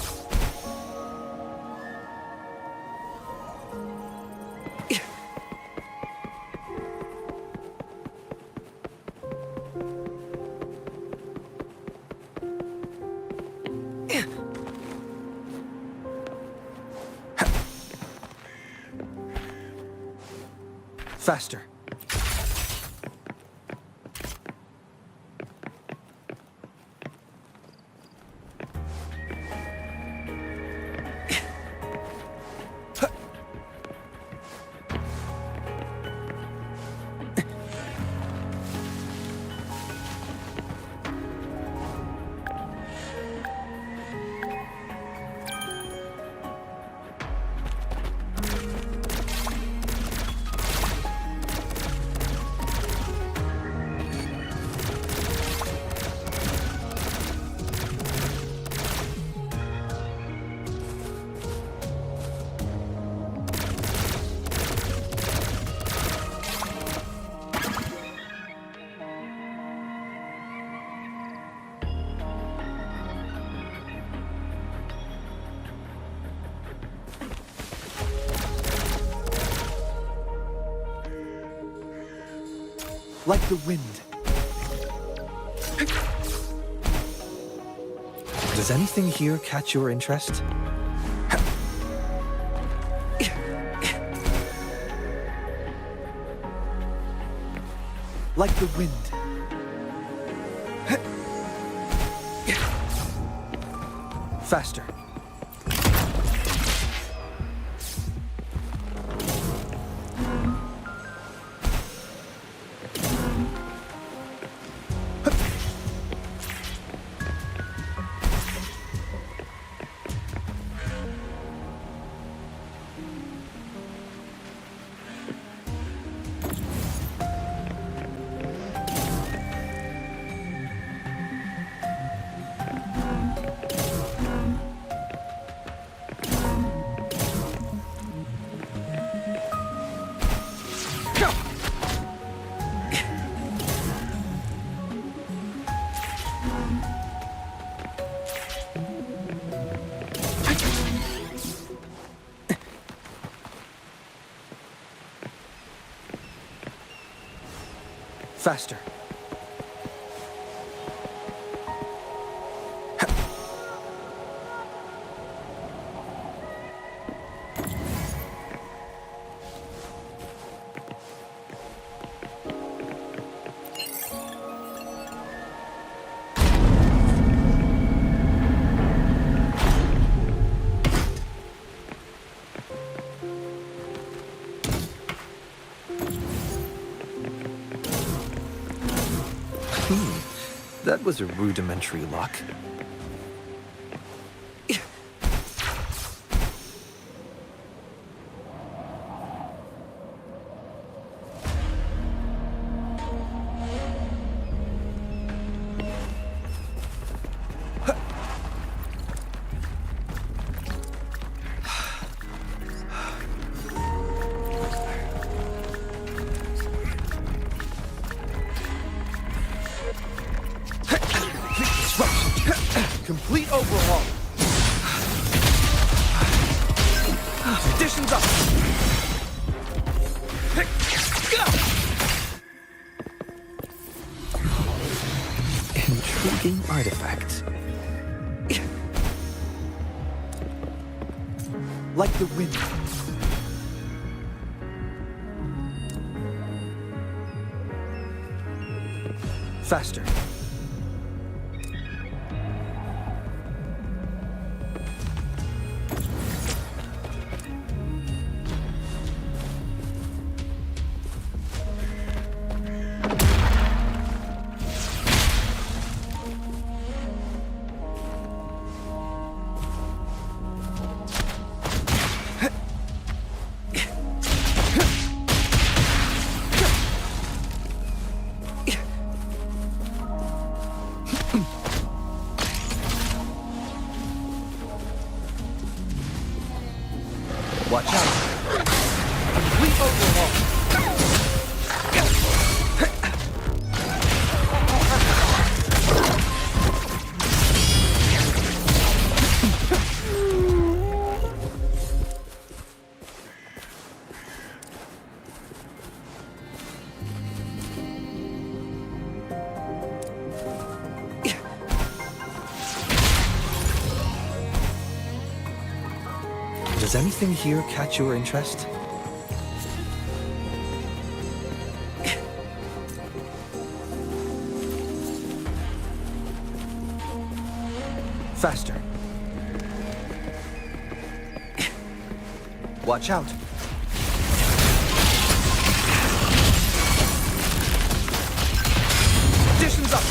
Faster. Like the wind. Does anything here catch your interest? Like the wind. Faster. Faster. That was a rudimentary lock. Complete overhaul. Conditions up. Intriguing artifact. Like the wind. Faster. Watch out. Complete overhaul. Does anything here catch your interest? Faster. Watch out. Conditions up.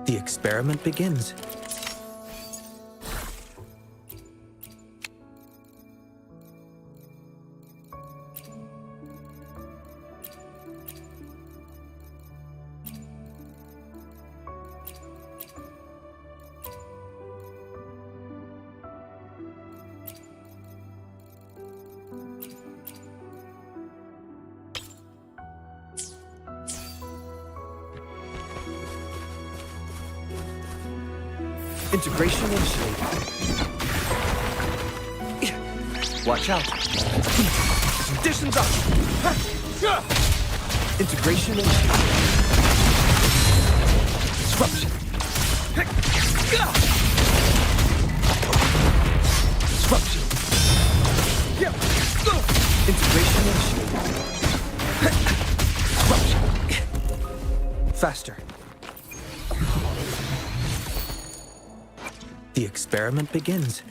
The experiment begins. Integration initiated. Watch out. Conditions up. Integration initiated. Disruption. Disruption. Integration initiated. Disruption. Faster. The experiment begins.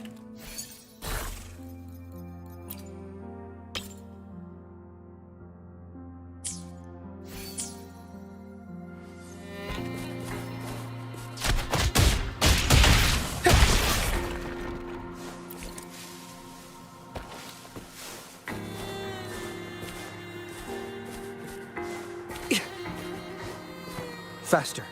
Faster.